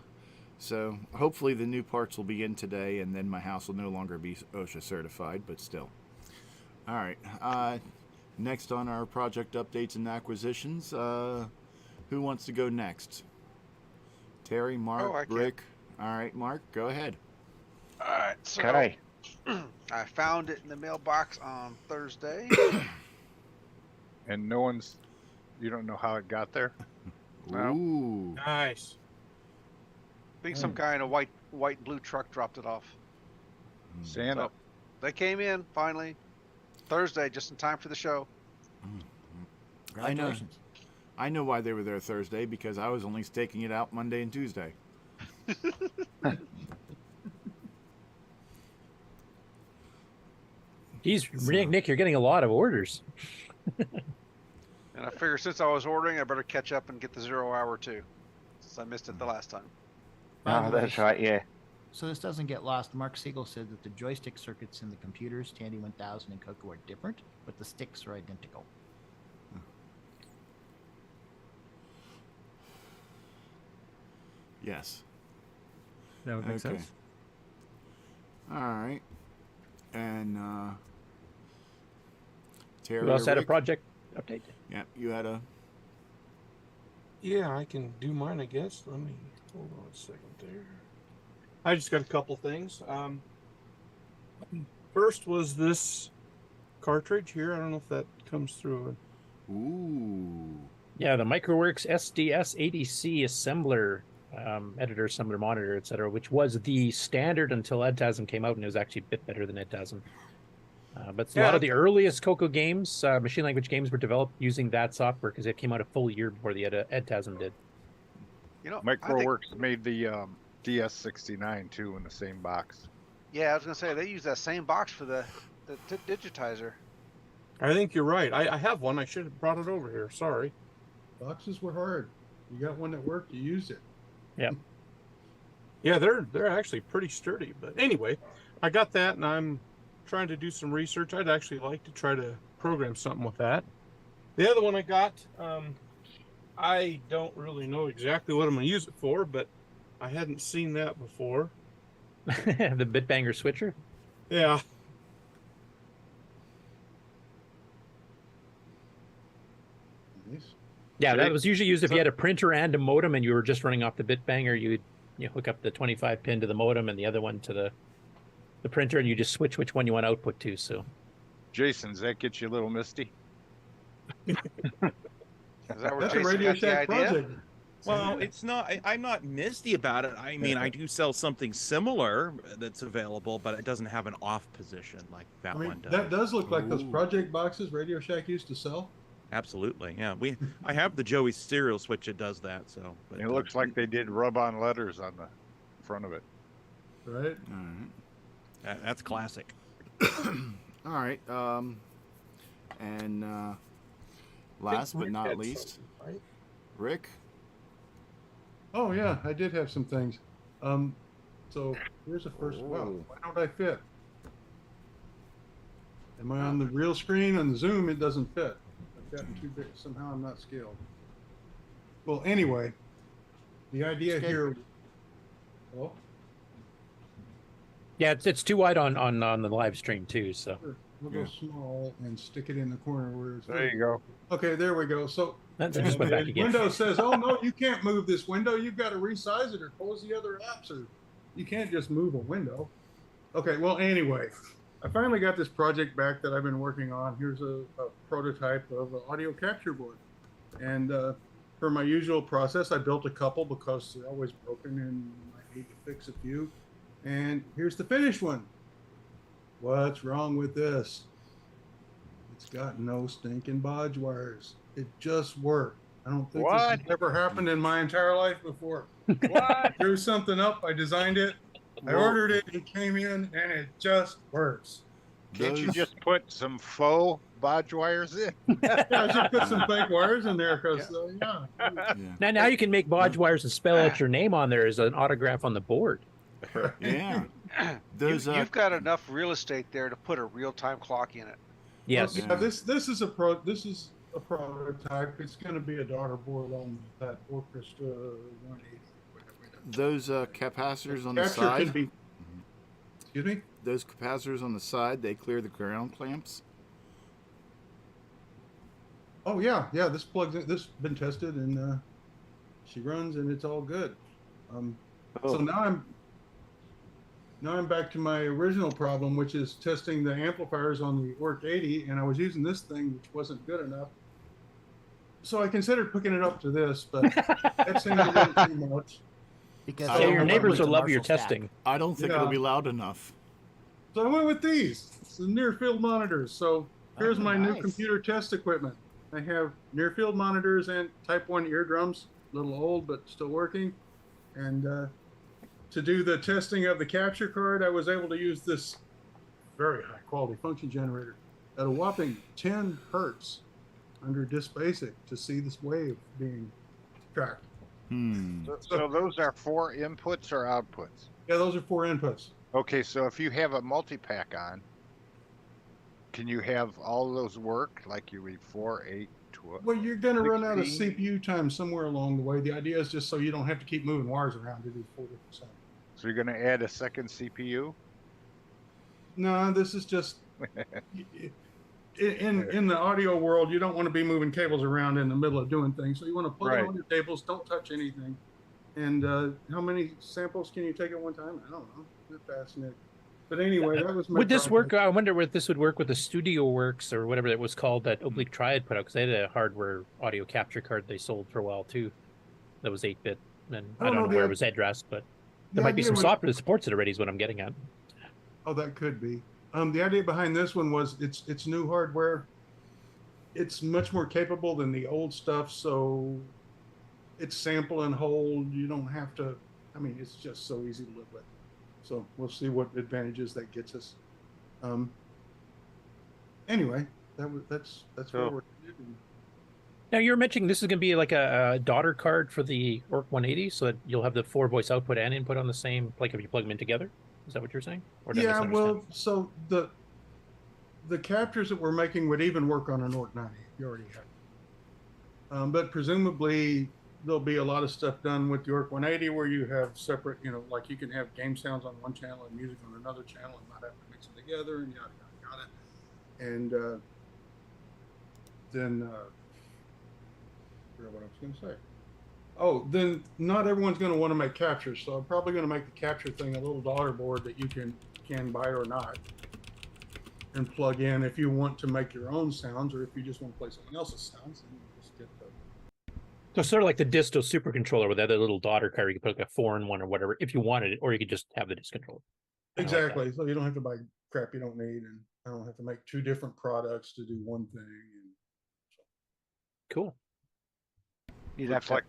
so hopefully the new parts will be in today, and then my house will no longer be OSHA certified, but still. All right. Next on our project updates and acquisitions, who wants to go next? Terry, Mark, Rick. All right, Mark, go ahead. All right. So Okay. I found it in the mailbox on Thursday. And you don't know how it got there? No. Ooh. Nice. I think some guy in a white and blue truck dropped it off. Santa. So they came in finally Thursday, just in time for the show. Congratulations. I know why they were there Thursday, because I was only staking it out Monday and Tuesday. Nick, you're getting a lot of orders. And I figure since I was ordering, I better catch up and get the 0 hour too, since I missed it the last time. Oh, that's right, yeah. So this doesn't get lost. Mark Siegel said that the joystick circuits in the computers, Tandy 1000 and CoCo, are different, but the sticks are identical. Yes. That would make sense. All right. And Terry, Who else had a Rick? project update? Yeah, you had a. Yeah, I can do mine, I guess. Let me hold on a second there. I just got a couple things. First was this cartridge here. I don't know if that comes through. Ooh. Yeah, the MicroWorks SDS ADC assembler, editor, assembler, monitor, etc., which was the standard until EdTasm came out, and it was actually a bit better than EdTasm. But a lot of the earliest CoCo games, machine language games, were developed using that software because it came out a full year before the EdTasm did. You know, MicroWorks made the DS69 too in the same box. Yeah, I was gonna say they use that same box for the digitizer. I think you're right. I have one. I should have brought it over here. Sorry. Boxes were hard. You got one that worked, you used it. Yeah. Yeah, they're actually pretty sturdy. But anyway, I got that, and I'm trying to do some research. I'd actually like to try to program something with that. The other one I got, I don't really know exactly what I'm going to use it for, but I hadn't seen that before. The Bitbanger switcher? Yeah. Yeah, that was usually used if you had a printer and a modem and you were just running off the Bitbanger. You would hook up the 25 pin to the modem and the other one to the printer, and you just switch which one you want output to. So, Jason, does that get you a little misty? Is that where That's a Jason Radio got the Shack idea? project. Well, it's not. I'm not misty about it. I mean, I do sell something similar that's available, but it doesn't have an off position like that one does. That does look like those project boxes Radio Shack used to sell. Absolutely, yeah. I have the Joey serial switch that does that. So but, it looks like they did rub-on letters on the front of it. Right. All right. That's classic. All right. And last but not least, Rick. Oh yeah, I did have some things. So here's the first. Wow, why don't I fit? Am I on the real screen? On the Zoom, it doesn't fit. I've gotten too big. Somehow I'm not scaled. Well, anyway, the idea here. Oh. Yeah, it's too wide on the live stream too. So we'll go small and stick it in the corner where it's. There you go. Okay, there we go. So just went back again. Windows says, "Oh no, you can't move this window. You've got to resize it or close the other apps, or you can't just move a window." Okay, well anyway, I finally got this project back that I've been working on. Here's a prototype of an audio capture board, and for my usual process, I built a couple because they're always broken and I need to fix a few. And here's the finished one. What's wrong with this? It's got no stinking bodge wires. It just worked. I don't think this has ever happened in my entire life before. What? Drew something up. I designed it. I ordered it. It came in, and it just works. Can't you just put some faux bodge wires in? Yeah, I should put some fake wires in there because, Now you can make bodge wires and spell out your name on there as an autograph on the board. Yeah. You've got enough real estate there to put a real-time clock in it. Yes. Well, this is a prototype. It's going to be a daughter board on that Orchestra 180. Those capacitors on the side. Excuse me. Those capacitors on the side, they clear the ground clamps. Oh yeah. This plugs in. This has been tested and she runs and it's all good. So now I'm back to my original problem, which is testing the amplifiers on the Orc 80, and I was using this thing, which wasn't good enough. So I considered picking it up to this, but that seemed a little too much. Because your neighbors will love your testing. I don't think it'll be loud enough. So I went with these. It's the near field monitors. So here's my new computer test equipment. I have near field monitors and Type 1 eardrums, a little old, but still working. And to do the testing of the capture card, I was able to use this very high quality function generator at a whopping 10 hertz under Disk Basic to see this wave being tracked. So those are 4 inputs or outputs? Yeah, those are 4 inputs. Okay, so if you have a multi-pack on, can you have all of those work? Like you read 4, 8, 12? Well, you're going to run out of CPU time somewhere along the way. The idea is just so you don't have to keep moving wires around to do 4 different sounds. So you're going to add a second CPU? No, this is just in the audio world. You don't want to be moving cables around in the middle of doing things. So you want to plug it on your cables. Don't touch anything. And how many samples can you take at one time? I don't know. They're fascinating. But anyway, that was my. Would this work? I wonder if this would work with the Studio Works or whatever it was called that Oblique Triad put out, because they had a hardware audio capture card they sold for a while too. That was 8-bit, and I don't know where it was addressed, but there might be some software that supports it already. Is what I'm getting at. Oh, that could be. The idea behind this one was it's new hardware. It's much more capable than the old stuff, so it's sample and hold. You don't have to. I mean, it's just so easy to live with. So we'll see what advantages that gets us. Anyway, that's what we're doing. Now you're mentioning this is going to be like a daughter card for the Orc 180, so that you'll have the 4 voice output and input on the same. Like if you plug them in together, is that what you're saying? Or did I Yeah, misunderstand? well, so the captures that we're making would even work on an Orc 90. You already have. But presumably there'll be a lot of stuff done with the Orc 180 where you have separate, like you can have game sounds on one channel and music on another channel and not have to mix them together and yada, yada, yada. And then, I forgot what I was going to say. Oh, then not everyone's going to want to make captures. So I'm probably going to make the capture thing a little daughter board that you can buy or not and plug in if you want to make your own sounds, or if you just want to play someone else's sounds, then you just get So sort of like the Disto super controller with that little daughter card, you could put like a 4-in-1 or whatever if you wanted it, or you could just have the disc controller. Exactly. So you don't have to buy crap you don't need, and I don't have to make two different products to do one thing. And cool. Looks like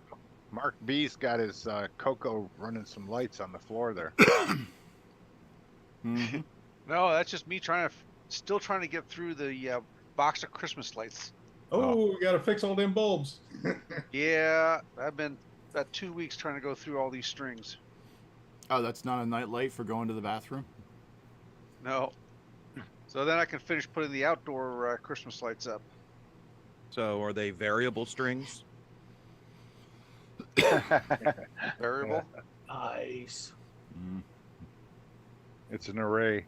Mark B's got his CoCo running some lights on the floor there. Mm-hmm. No, that's just me still trying to get through the box of Christmas lights. we got to fix all them bulbs. Yeah, I've been about 2 weeks trying to go through all these strings. Oh, that's not a night light for going to the bathroom? No. So then I can finish putting the outdoor Christmas lights up. So are they variable strings? Variable? Nice. It's an array.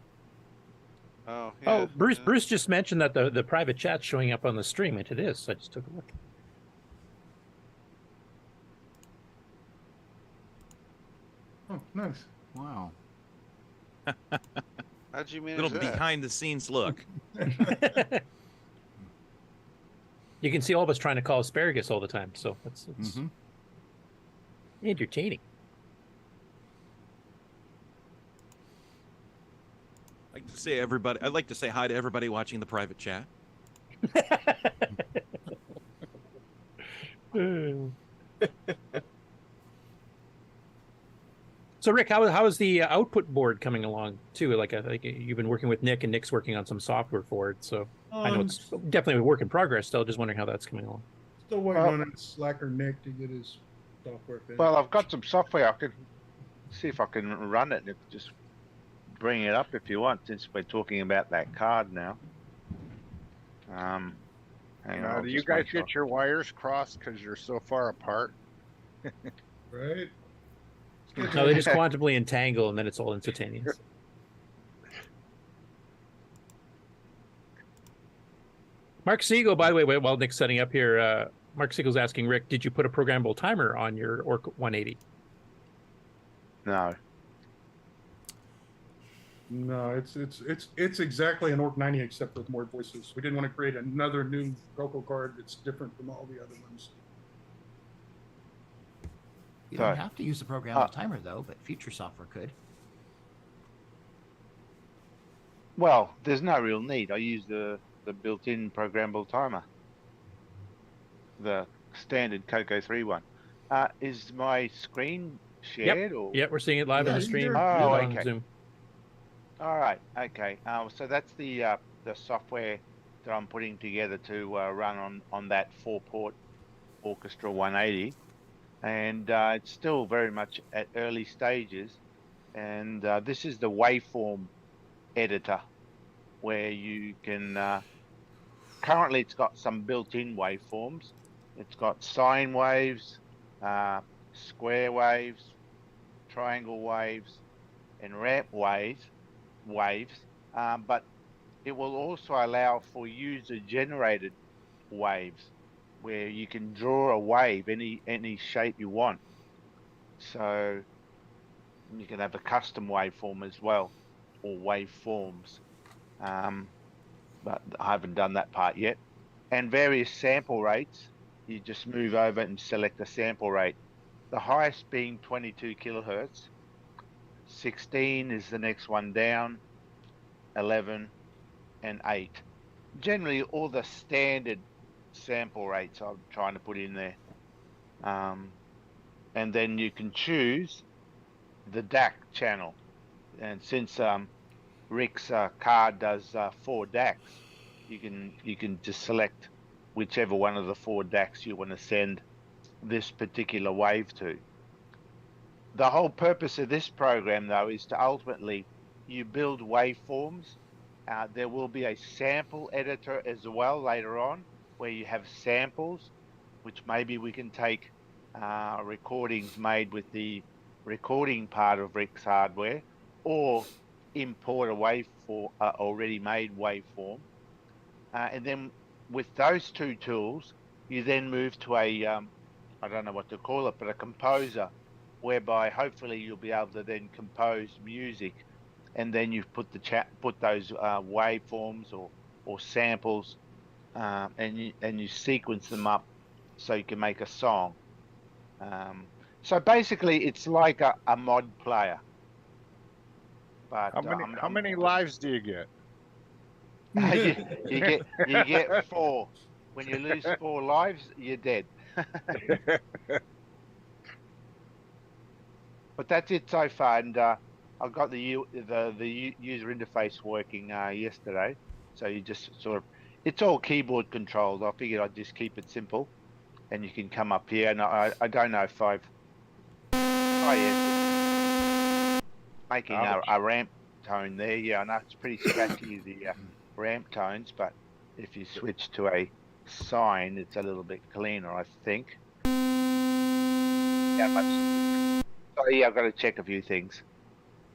Oh, yeah. Oh, Bruce just mentioned that the private chat's showing up on the stream. It is. I just took a look. Oh, nice. Wow. How'd you manage Little that? behind the scenes look. You can see all of us trying to call asparagus all the time, so it's entertaining. I'd like to say hi to everybody watching the private chat. So Rick, how is the output board coming along too? Like you've been working with Nick, and Nick's working on some software for it. So I know it's definitely a work in progress still. Just wondering how that's coming along. Still waiting on that Slacker Nick to get his software finished. Well, I've got some software. I can see if I can run it. Just bring it up if you want, since we're talking about that card now. Hang on, Do you guys get your wires crossed because you're so far apart? Right. No, they just quantumly entangle, and then it's all instantaneous. Mark Siegel, by the way, while Nick's setting up here, Mark Siegel's asking Rick, did you put a programmable timer on your Orc 180? No. No, it's exactly an Orc 90 except with more voices. We didn't want to create another new CoCo card that's different from all the other ones. You don't have to use the programmable timer though, but future software could. Well, there's no real need. I use the built-in programmable timer, the standard CoCo 3 one. Is my screen shared? Yep. Or? Yeah, we're seeing it live on the stream. Oh, on okay. Zoom. All right. Okay. So that's the software that I'm putting together to run on that 4-port Orchestra 180. And it's still very much at early stages, and this is the waveform editor where you can currently it's got some built-in waveforms. It's got sine waves, square waves, triangle waves, and ramp waves, but it will also allow for user-generated waves, where you can draw a wave any shape you want. So you can have a custom waveform as well, or waveforms. But I haven't done that part yet. And various sample rates. You just move over and select a sample rate. The highest being 22 kilohertz. 16 is the next one down. 11 and 8. Generally all the standard sample rates I'm trying to put in there, and then you can choose the DAC channel, and since Rick's card does 4 DACs, you can just select whichever one of the 4 DACs you want to send this particular wave to. The whole purpose of this program though is to ultimately you build waveforms. There will be a sample editor as well later on, where you have samples, which maybe we can take recordings made with the recording part of Rick's hardware, or import a already made waveform. And then with those two tools, you then move to a, I don't know what to call it, but a composer, whereby hopefully you'll be able to then compose music, and then you put those waveforms or samples, and you sequence them up so you can make a song. So basically, it's like a mod player. But How many lives do you get? you get 4. When you lose 4 lives, you're dead. But that's it so far, and I got the user interface working yesterday. So you just sort of, it's all keyboard controlled. I figured I'd just keep it simple, and you can come up here. And I don't know if I've making a ramp tone there. Yeah, I know it's pretty scratchy, the ramp tones, but if you switch to a sine, it's a little bit cleaner, I think. So yeah, I've got to check a few things.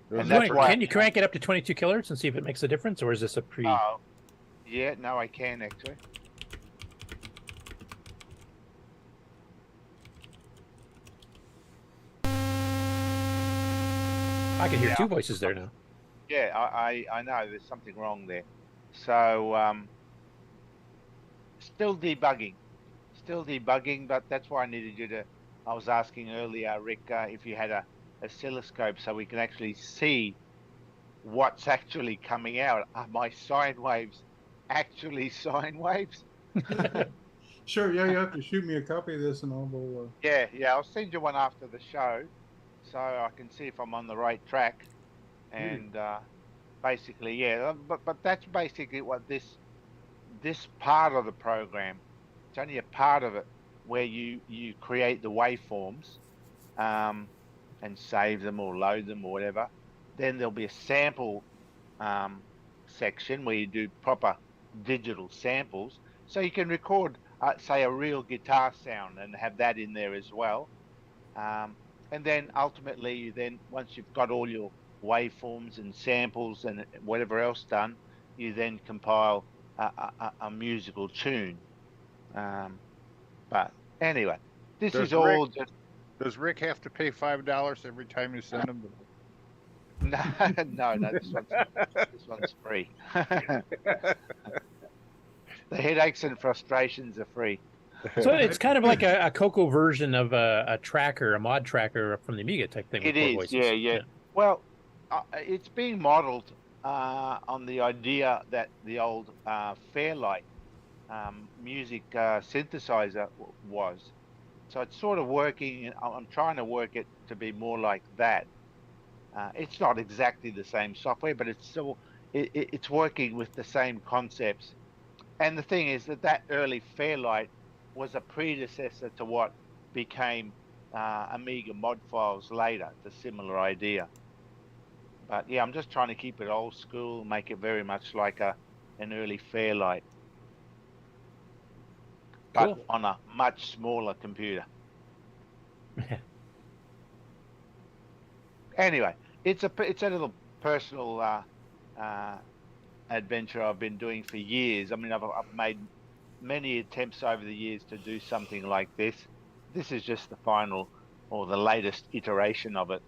And that's why can you crank it up to 22 kilohertz and see if it makes a difference, or is this a pre? Oh, yeah, no, I can actually. I can hear 2 voices there now. Yeah, I know there's something wrong there. So still debugging, but that's why I needed you to. I was asking earlier, Rick, if you had a oscilloscope so we can actually see what's actually coming out. Are my sine waves actually sine waves? Sure, yeah, you have to shoot me a copy of this and I'll go. Yeah, I'll send you one after the show so I can see if I'm on the right track. And basically, yeah, but that's basically what this part of the program, it's only a part of it where you create the waveforms and save them or load them or whatever. Then there'll be a sample section where you do proper digital samples. So you can record, say, a real guitar sound and have that in there as well. And then ultimately, once you've got all your waveforms and samples and whatever else done, you then compile a musical tune. But anyway, this is all just. Does Rick have to pay $5 every time you send him? No, this one's free. The headaches and frustrations are free. So it's kind of like a CoCo version of a tracker, a mod tracker from the Amiga type thing. It is, yeah. Well, it's being modeled on the idea that the old Fairlight music synthesizer was. So it's sort of working. I'm trying to work it to be more like that. It's not exactly the same software, but it's still it's working with the same concepts. And the thing is that early Fairlight was a predecessor to what became Amiga mod files later. It's a similar idea. But yeah, I'm just trying to keep it old school, make it very much like an early Fairlight, but on a much smaller computer. Anyway, it's a little personal adventure I've been doing for years. I mean, I've made many attempts over the years to do something like this. This is just the final or the latest iteration of it.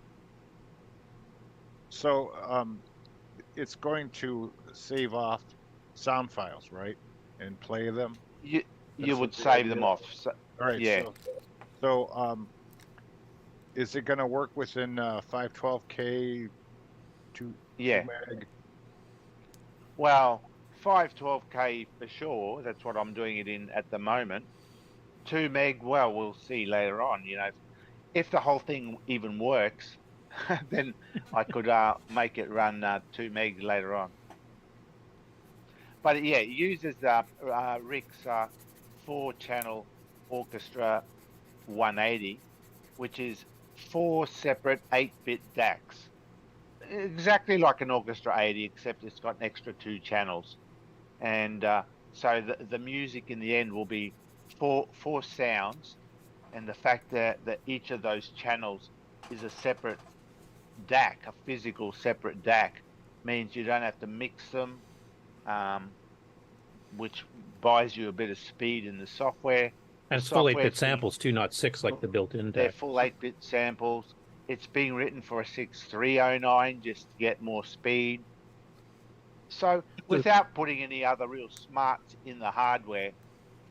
So it's going to save off sound files, right, and play them. You would save them off. So, all right. Yeah. So is it going to work within 512K? 2 meg? Well, 512K for sure. That's what I'm doing it in at the moment. 2 meg. Well, we'll see later on. You know, if the whole thing even works, then I could make it run 2 meg later on. But yeah, it uses Rick's 4-channel Orchestra 180, which is 4 separate 8-bit DACs. Exactly like an Orchestra 80, except it's got an extra 2 channels. And so the music in the end will be four sounds. And the fact that each of those channels is a separate DAC, a physical separate DAC, means you don't have to mix them, which buys you a bit of speed in the software. And it's full 8-bit samples too, not 6 like the built-in DAC. They're full 8-bit samples. It's being written for a 6309 just to get more speed. So without putting any other real smarts in the hardware,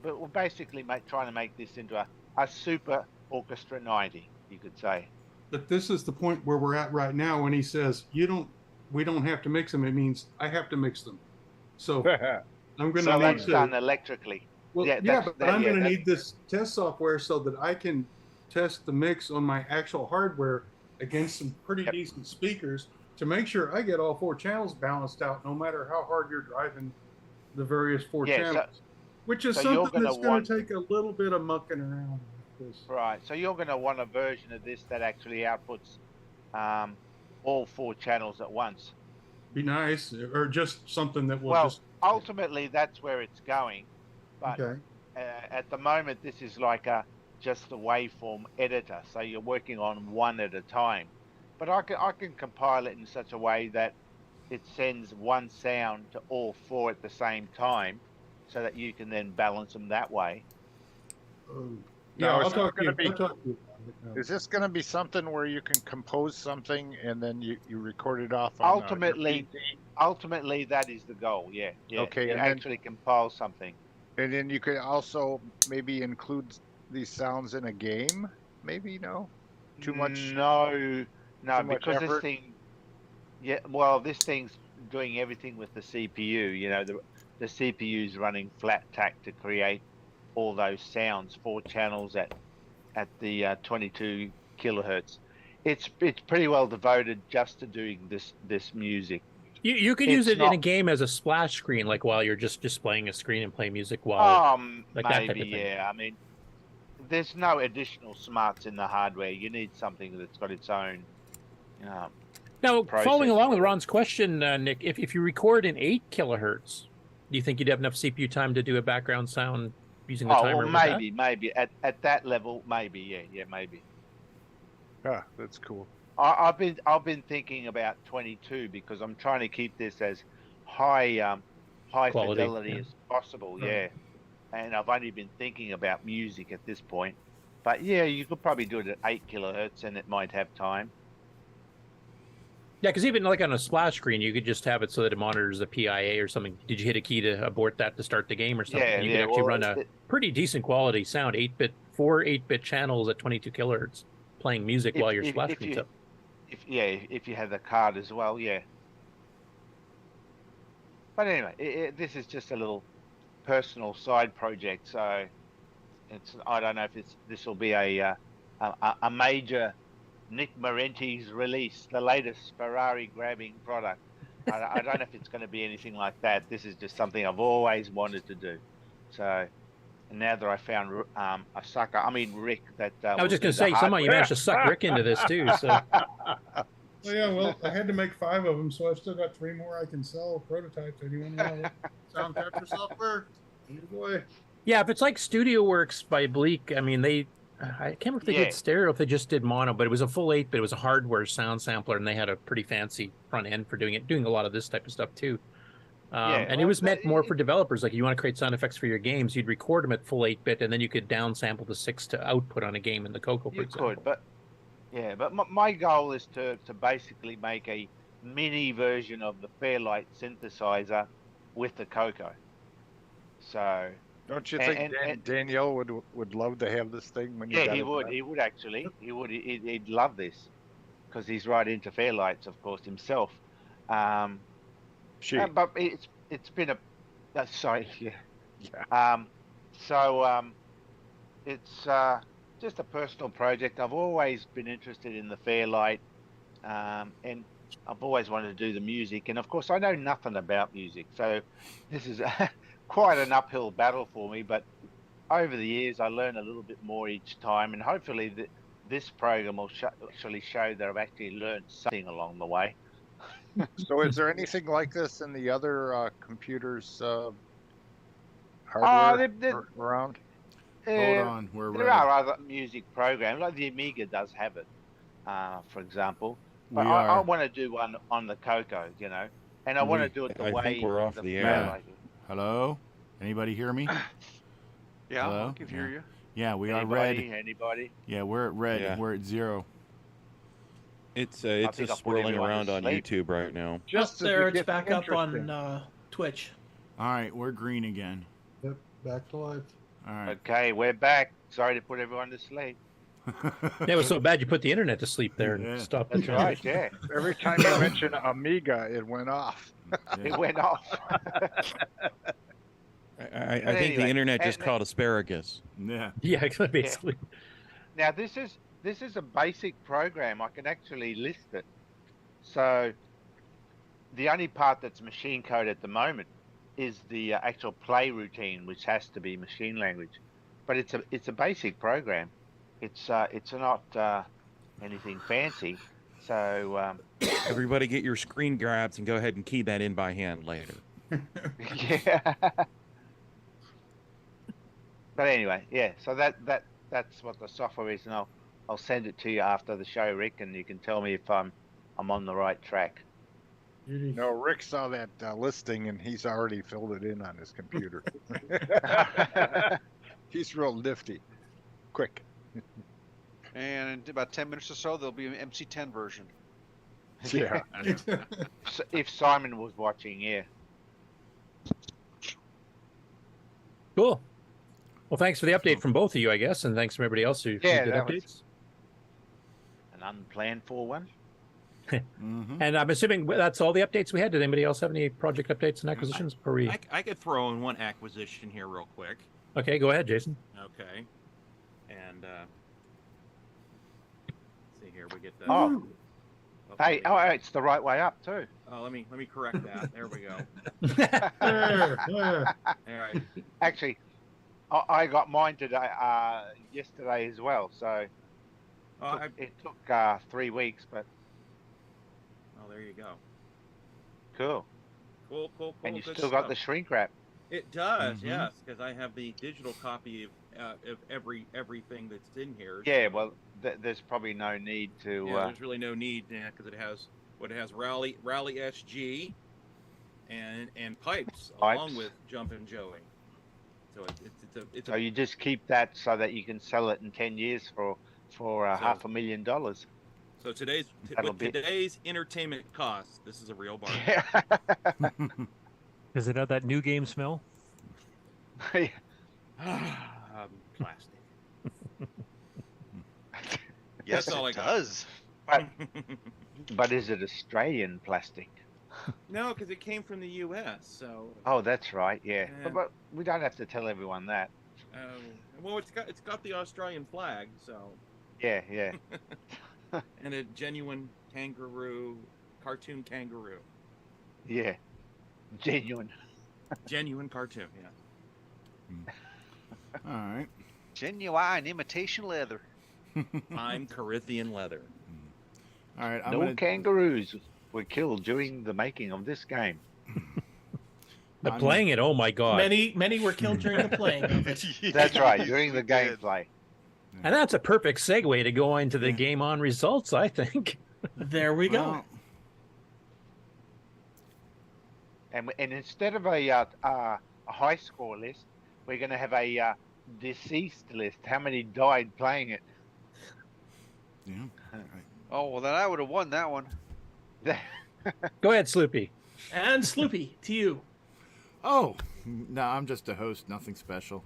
but we're basically trying to make this into a super Orchestra 90, you could say. But this is the point where we're at right now when he says, we don't have to mix them. It means I have to mix them. So I'm going to So need that's done electrically. Well, yeah, but I'm going to need this test software so that I can test the mix on my actual hardware against some pretty decent speakers to make sure I get all 4 channels balanced out, no matter how hard you're driving the various 4 channels. Which is something that's going to take a little bit of mucking around with this. Right. So you're going to want a version of this that actually outputs all 4 channels at once. Be nice, or just something that will well, ultimately, that's where it's going. But Okay. At the moment, this is like just a waveform editor. So you're working on one at a time. But I can compile it in such a way that it sends one sound to all 4 at the same time, so that you can then balance them that way. Yeah, Now, I'll talk to you. Is this going to be something where you can compose something and then you record it off on Ultimately, that is the goal. Yeah. Okay, You and actually compile something. And then you could also maybe include these sounds in a game. Maybe too much. No, because effort? this thing. Yeah, well, this thing's doing everything with the CPU. You know, the CPU's running flat tack to create all those sounds, 4 channels at the 22 kilohertz. It's pretty well devoted just to doing this music. You could use it in a game as a splash screen, like while you're just displaying a screen and play music while like that type of thing. Yeah. I mean, there's no additional smarts in the hardware. You need something that's got its own. Now, process. following along with Ron's question, Nick, if you record in 8 kilohertz, do you think you'd have enough CPU time to do a background sound using the timer? Well, maybe at that level, maybe, yeah, maybe. Yeah, that's cool. I've been thinking about 22 because I'm trying to keep this as high Quality, fidelity as possible. Yeah, and I've only been thinking about music at this point. But yeah, you could probably do it at 8 kilohertz, and it might have time. Yeah, because even like on a splash screen, you could just have it so that it monitors the PIA or something. Did you hit a key to abort that to start the game or something? Yeah, you could actually run a pretty decent quality sound, 4 8-bit channels at 22 kilohertz, playing music while your splash screen's up. If you have the card as well, yeah. But anyway, this is just a little personal side project, so I don't know if this will be a major Nick Marenti's release, the latest Ferrari grabbing product. I don't know if it's going to be anything like that. This is just something I've always wanted to do. So now that I found Rick, that I was just going to say, somehow you managed to suck Rick into this too. So. Well, I had to make 5 of them, so I've still got 3 more I can sell prototypes. Anyone know sound capture software? Boy. Yeah, if it's like StudioWorks by Bleak, I mean, I can't remember if they did stereo, if they just did mono, but it was a full 8-bit. It was a hardware sound sampler, and they had a pretty fancy front end for doing a lot of this type of stuff too. And it was meant more for developers. Like, you want to create sound effects for your games, you'd record them at full 8-bit, and then you could downsample the 6 to output on a game in the CoCo, for example. You could, but my goal is to basically make a mini version of the Fairlight synthesizer with the CoCo. So. Don't you think Danielle would love to have this thing when you got he it would. done? He would actually. He would. He'd love this because he's right into Fairlights, of course, himself. But it's been a. Sorry. Yeah. It's just a personal project. I've always been interested in the Fairlight, and I've always wanted to do the music. And of course, I know nothing about music, so this is quite an uphill battle for me. But over the years, I learn a little bit more each time, and hopefully this program will actually show that I've actually learned something along the way. So is there anything like this in the other computers hardware around? Hold on, there are other music programs, like the Amiga does have it, for example. But I want to do one on the CoCo, and I want to do it the way. I think we're off the air. Hello? Anybody hear me? Yeah, Hello? I can hear you. Yeah, we are red. Anybody? Yeah, we're at red. Yeah. We're at 0. It's just swirling around on YouTube right now. Just there, it's back up on Twitch. All right, we're green again. Yep, back to life. All right. Okay, we're back. Sorry to put everyone to sleep. Yeah, it was so bad you put the internet to sleep there and stopped the That's right. transmission. Yeah, Every time you mention Amiga, it went off. it went off. I But think the anyway, internet just and- called asparagus. Yeah. Yeah, basically. Now this is a basic program. I can actually list it. So the only part that's machine code at the moment is the actual play routine, which has to be machine language. But it's a basic program. It's not anything fancy. So Everybody get your screen grabs and go ahead and key that in by hand later. yeah. But anyway, yeah. So that's what the software is, and I'll send it to you after the show, Rick, and you can tell me if I'm on the right track. No, Rick saw that listing and he's already filled it in on his computer. He's real nifty. Quick. And in about 10 minutes or so, there'll be an MC10 version. Yeah. So if Simon was watching, yeah. Cool. Well, thanks for the update from both of you, I guess, and thanks from everybody else who did that was updates. an unplanned for one. And I'm assuming that's all the updates we had. Did anybody else have any project updates and acquisitions before we? I could throw in one acquisition here real quick. Okay, go ahead, Jason. Okay. And let's see here, we get the. Oh. Hey, it's the right way up too. Oh, let me correct that. There we go. All right. Actually, I got mine today, yesterday as well. So it took 3 weeks, but. Oh, there you go. Cool. Cool. And you good still got stuff. the shrink wrap. It does, yes, because I have the digital copy of everything that's in here. Yeah, so- well, there's probably no need to. Yeah, there's really no need because it has Rally SG and pipes along with Jumpin' Joey. So it's So you just keep that so that you can sell it in 10 years for $500,000. So That'll be- today's entertainment costs, this is a real bargain. Does it have that new game smell? Plastic. Yes, That's all I it got. does. But is it Australian plastic? No, because it came from the U.S. So. Oh, that's right. Yeah, Yeah. but we don't have to tell everyone that. Well, it's got the Australian flag, so. Yeah. And a genuine cartoon kangaroo. Yeah, genuine. Genuine cartoon, yeah. All right. Genuine imitation leather. I'm Corinthian leather. All right. No kangaroos were killed during the making of this game. But playing it, oh my god! Many were killed during the playing of it. That's right, during the gameplay. And that's a perfect segue to go into the game on results, I think. There we go. And instead of a high score list, we're going to have a deceased list. How many died playing it? Yeah. Oh, well, then I would have won that one. Go ahead, Sloopy. And Sloopy, to you. Oh, no, I'm just a host, nothing special.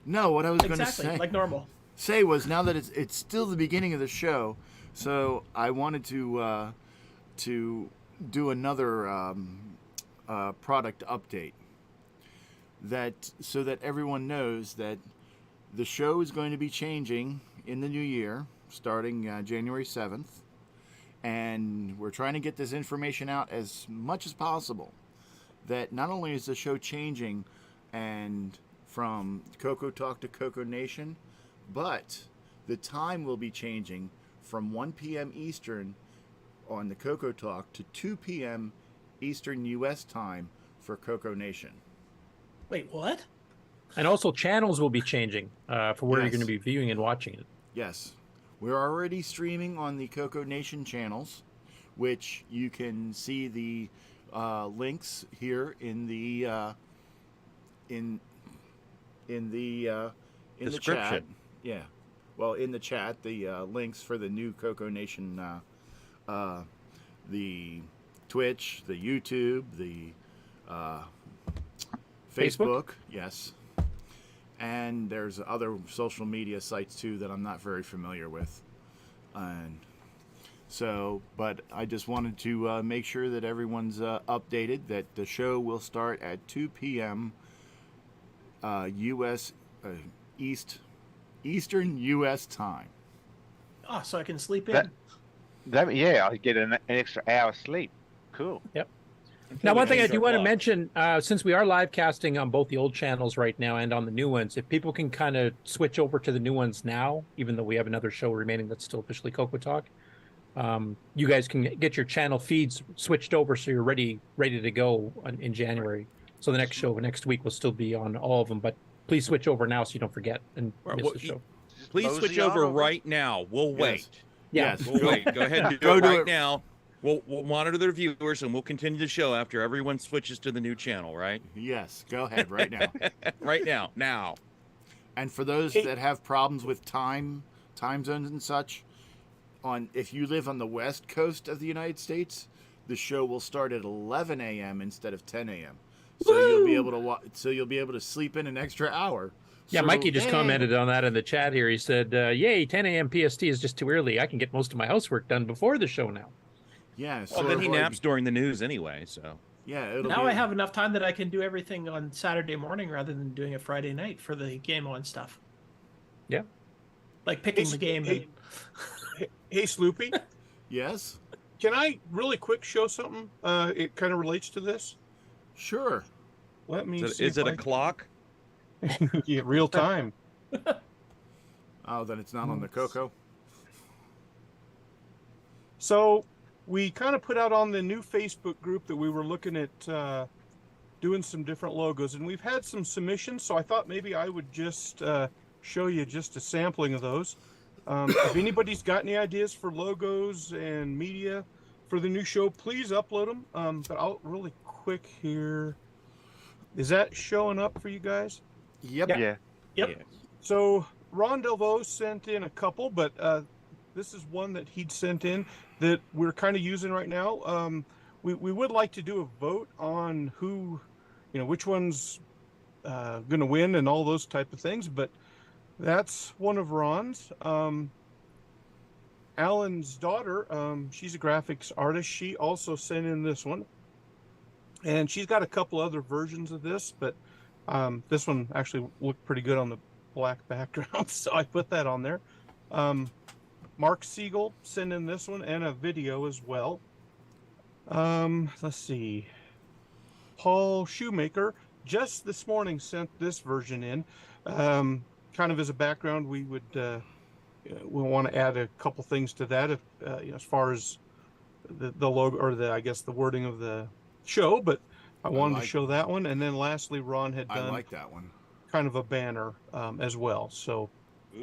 No, what I was going to say, like normal. Was now that it's still the beginning of the show, so I wanted to do another product update so that everyone knows that the show is going to be changing in the new year, starting January 7th, and we're trying to get this information out as much as possible. That not only is the show changing, and from CoCoTALK to CoCo Nation, but the time will be changing from 1 p.m. Eastern on the CoCoTALK to 2 p.m. Eastern U.S. time for CoCo Nation. Wait, what? And also channels will be changing for where you're going to be viewing and watching it. Yes. We're already streaming on the CoCo Nation channels, which you can see the links here in the description. Chat. Yeah. Well, in the chat, the links for the new CoCo Nation, the Twitch, the YouTube, the Facebook. Yes. and there's other social media sites too that I'm not very familiar with. And so, but I just wanted to make sure that everyone's updated that the show will start at 2 p.m. U.S. Eastern U.S. time. Oh, so I can sleep in. Yeah, I get an extra hour sleep. Cool. Yep. Now, one thing I do want to mention, since we are live casting on both the old channels right now and on the new ones, if people can kind of switch over to the new ones now, even though we have another show remaining that's still officially CoCoTALK, you guys can get your channel feeds switched over so you're ready to go in January. So the next show next week will still be on all of them, but please switch over now so you don't forget and miss the show. Please switch over right now. We'll wait. Yes. We'll wait. Go ahead and do it right now. We'll monitor the viewers and we'll continue the show after everyone switches to the new channel, right? Yes, go ahead right now. Right now. And for those that have problems with time zones and such, if you live on the west coast of the United States, the show will start at 11 a.m. instead of 10 a.m. So you'll be able to sleep in an extra hour. Yeah, Mikey just commented on that in the chat here. He said, "Yay, 10 a.m. PST is just too early. I can get most of my housework done before the show now." Yeah. Well, then he naps during the news anyway, so. Yeah. Now I have enough time that I can do everything on Saturday morning rather than doing a Friday night for the game on stuff. Yeah. Like picking the game. Hey, Sloopy. Yes? Can I really quick show something? It kind of relates to this. Sure. Let me see. Is it a clock? Yeah, real time. Oh, then it's not on the CoCo. So we kind of put out on the new Facebook group that we were looking at doing some different logos, and we've had some submissions, so I thought maybe I would just show you just a sampling of those. If anybody's got any ideas for logos and media for the new show, please upload them. But I'll really quick here. Is that showing up for you guys? Yep. Yeah. Yep. So Ron Delvaux sent in a couple, but this is one that he'd sent in that we're kind of using right now. We would like to do a vote on who, which one's going to win and all those type of things, but that's one of Ron's. Alan's daughter, she's a graphics artist. She also sent in this one. And she's got a couple other versions of this, but this one actually looked pretty good on the black background, so I put that on there. Mark Siegel sent in this one and a video as well. Let's see. Paul Shoemaker just this morning sent this version in. Kind of as a background, we would we want to add a couple things to that, if as far as the logo or the wording of the show. But I wanted to show that one, and then lastly, Ron had done I like that one. Kind of a banner as well. So.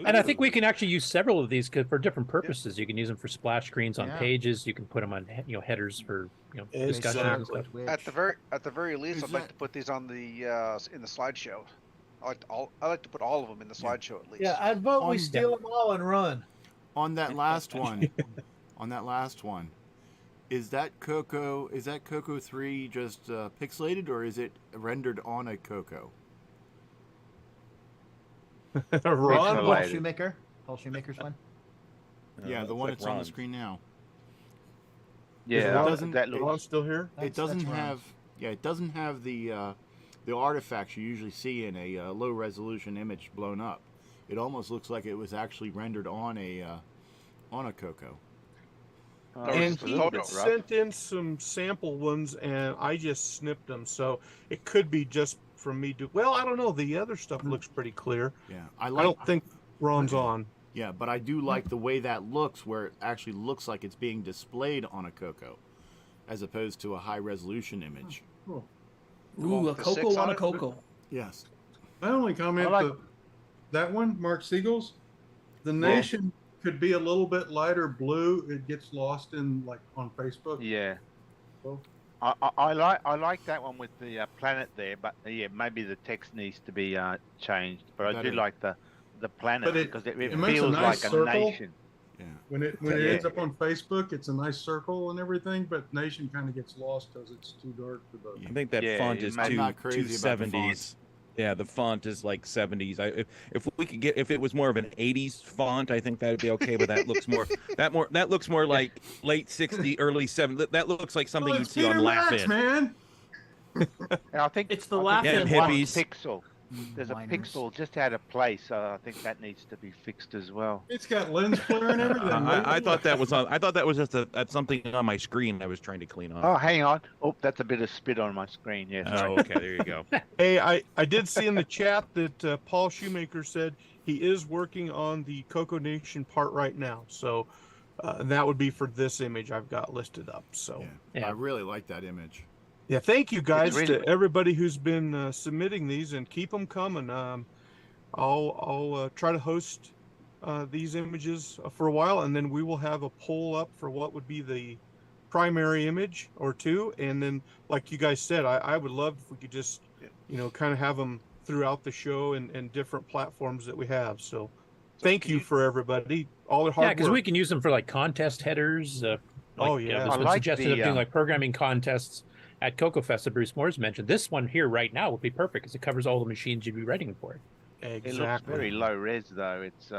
And I think we can actually use several of these for different purposes. You can use them for splash screens on pages. You can put them on headers for discussions and stuff. At the very least, I'd like to put these on the in the slideshow. I like to put all of them in the slideshow at least. Yeah, I'd vote we steal them all and run. On that last one, is that CoCo 3 just pixelated, or is it rendered on a CoCo? Ron Paul Shoemaker. Paul Shoemaker's one. Yeah, the one that's on the screen now. Yeah, Ron's still here. It doesn't have. Yeah, it doesn't have the artifacts you usually see in a low resolution image blown up. It almost looks like it was actually rendered on a CoCo. And he sent in some sample ones, and I just snipped them, so it could be just from me. I don't know. The other stuff looks pretty clear. Yeah, I don't think Ron's on. Yeah, but I do like the way that looks, where it actually looks like it's being displayed on a CoCo, as opposed to a high resolution image. Ooh, a CoCo on a CoCo. Yes. My only comment, that one, Mark Siegel's, the nation could be a little bit lighter blue. It gets lost in on Facebook. Yeah. So. I like that one with the planet there, but maybe the text needs to be changed. But I do like the planet because it feels like a nation. Yeah. When it ends up on Facebook, it's a nice circle and everything, but nation kind of gets lost because it's too dark for the. I think that font is too 70s. Yeah, the font is like 70s. If we could get, if it was more of an 80s font, I think that'd be okay. But that looks more that looks more like late 60s, early 70s. That looks like something Well, you'd it's see on Peter Laugh Max, In. man. And I think It's the I think Laugh-In there's one hippies. pixel. There's a Liners. pixel just out of place, so I think that needs to be fixed as well. It's got lens flare and everything. I thought that was on. I thought that was just something on my screen I was trying to clean off. Oh, hang on. Oh, that's a bit of spit on my screen. Yeah, sorry. Oh, okay, there you go. Hey, I did see in the chat that Paul Shoemaker said he is working on the CoCo Nation part right now. So that would be for this image I've got listed up. So I really like that image. yeah, thank you guys really- to everybody who's been submitting these, and keep them coming. I'll try to host these images for a while, and then we will have a poll up for what would be the primary image or two, and then like you guys said, I would love if we could just kind of have them throughout the show and different platforms that we have. So thank you for everybody, all their hard Yeah, work. because we can use them for like contest headers. Oh, yeah. there's I been like suggestions of the, doing like programming contests at CoCo Fest that Bruce Moore's mentioned. This one here right now would be perfect because it covers all the machines you'd be writing for. Exactly. It looks very low res though. It's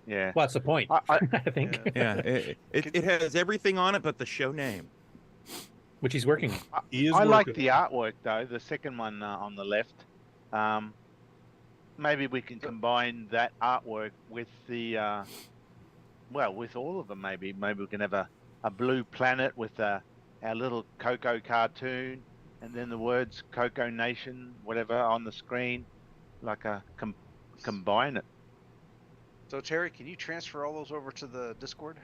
yeah. Well, that's the point. I think. Yeah, it has everything on it but the show name, which he's working on. I like the artwork though. The second one on the left. Maybe we can combine that artwork with the with all of them. Maybe we can have a blue planet with our little CoCo cartoon, and then the words CoCo Nation, whatever, on the screen, like a combine it. So Terry, can you transfer all those over to the Discord?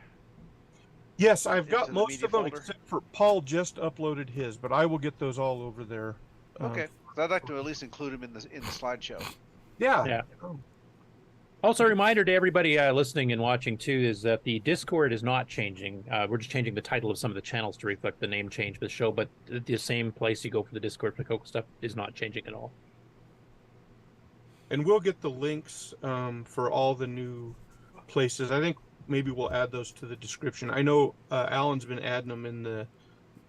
Yes, I've Into got the most media of them folder? except for Paul just uploaded his, but I will get those all over there. Okay, so I'd like to at least include them in the slideshow. Yeah. Also, a reminder to everybody listening and watching too is that the Discord is not changing. We're just changing the title of some of the channels to reflect the name change of the show, but the same place you go for the Discord for CoCo stuff is not changing at all. And we'll get the links for all the new places. I think maybe we'll add those to the description. I know Alan's been adding them in the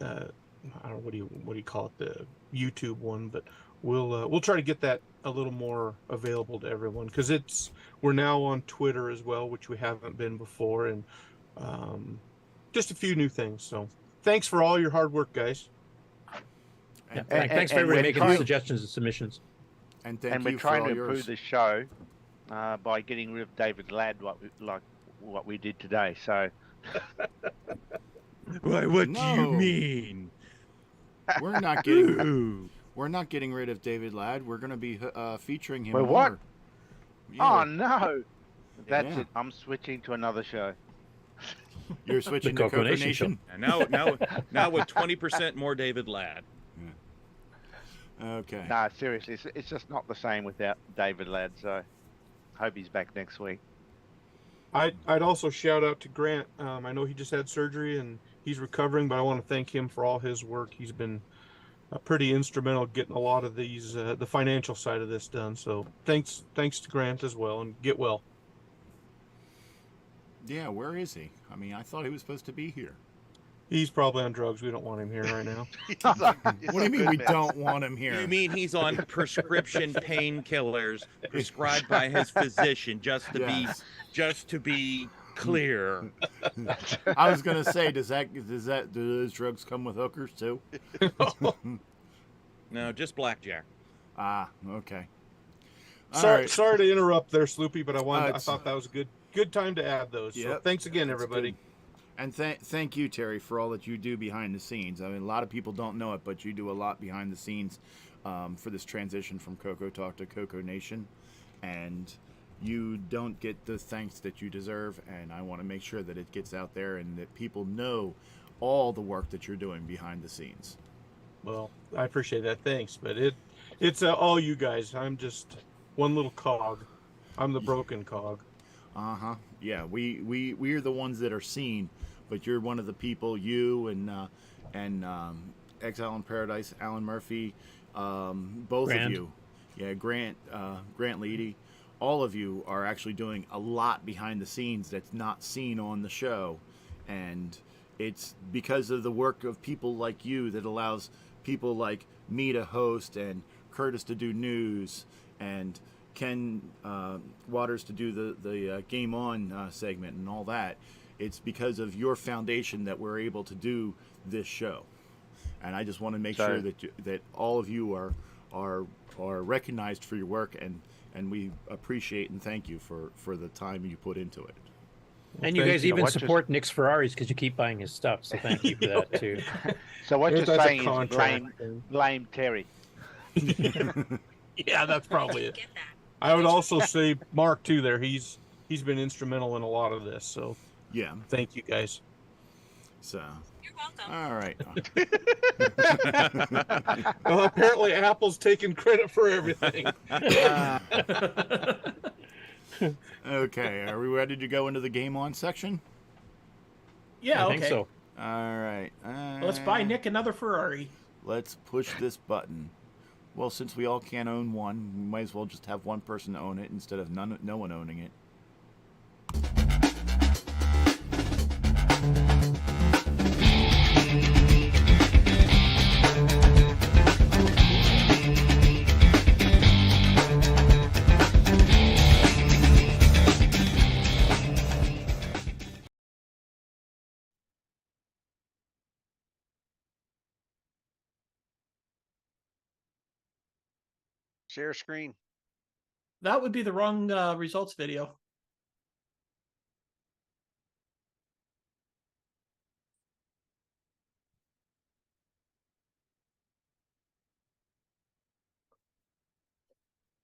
I don't know what do you call it, the YouTube one, but we'll try to get that a little more available to everyone, because we're now on Twitter as well, which we haven't been before, and just a few new things. So thanks for all your hard work, guys. Thanks for everybody making suggestions and submissions. And thank And we're you for trying all to yours. improve the show by getting rid of David Ladd, what we did today. So. Why? What do you No. mean? We're not getting rid of David Ladd. We're going to be featuring him Wait, more. what? Yeah. Oh no! That's Yeah. it. I'm switching to another show. You're switching to CoCo Nation. And now with 20% more David Ladd. Okay. Nah, seriously, it's just not the same without David Ladd. So, hope he's back next week. I'd also shout out to Grant. I know he just had surgery and he's recovering, but I want to thank him for all his work. He's been pretty instrumental getting a lot of these the financial side of this done. So thanks to Grant as well, and get well. Yeah, where is he? I mean, I thought he was supposed to be here. He's probably on drugs. We don't want him here right now. What do you mean we don't want him here? You mean he's on prescription painkillers prescribed by his physician just to be clear? I was gonna say, do those drugs come with hookers too? No, just blackjack. Ah, okay. All Sorry, right. sorry to interrupt there, Sloopy, but I I thought that was a good time to add those. So Yep. thanks again, That's everybody. good. And thank you, Terry, for all that you do behind the scenes. I mean, a lot of people don't know it, but you do a lot behind the scenes for this transition from CoCoTALK to CoCo Nation. And you don't get the thanks that you deserve, and I want to make sure that it gets out there and that people know all the work that you're doing behind the scenes. Well, I appreciate that. Thanks, but it's all you guys. I'm just one little cog. I'm the broken cog. Uh-huh. Yeah, we're the ones that are seen, but you're one of the people, you and Exile in Paradise, Alan Murphy, both Grant. of you. Yeah, Grant Leedy, all of you are actually doing a lot behind the scenes that's not seen on the show. And it's because of the work of people like you that allows people like me to host and Curtis to do news, and Ken Waters to do the Game On segment and all that. It's because of your foundation that we're able to do this show, and I just want to make sure that all of you are recognized for your work, and we appreciate and thank you for the time you put into it. And you guys even support Nick's Ferraris because you keep buying his stuff, so thank you for that too. So what you're saying is blame Terry. Yeah, that's probably it. I would also say Mark too. He's been instrumental in a lot of this. So yeah, thank you guys. So you're welcome. All right. Well, apparently Apple's taking credit for everything. Okay, are we ready to go into the Game On section? Yeah, I think so. All right. Let's buy Nick another Ferrari. Let's push this button. Well, since we all can't own one, we might as well just have one person own it instead of no one owning it. Share screen. That would be the wrong results video.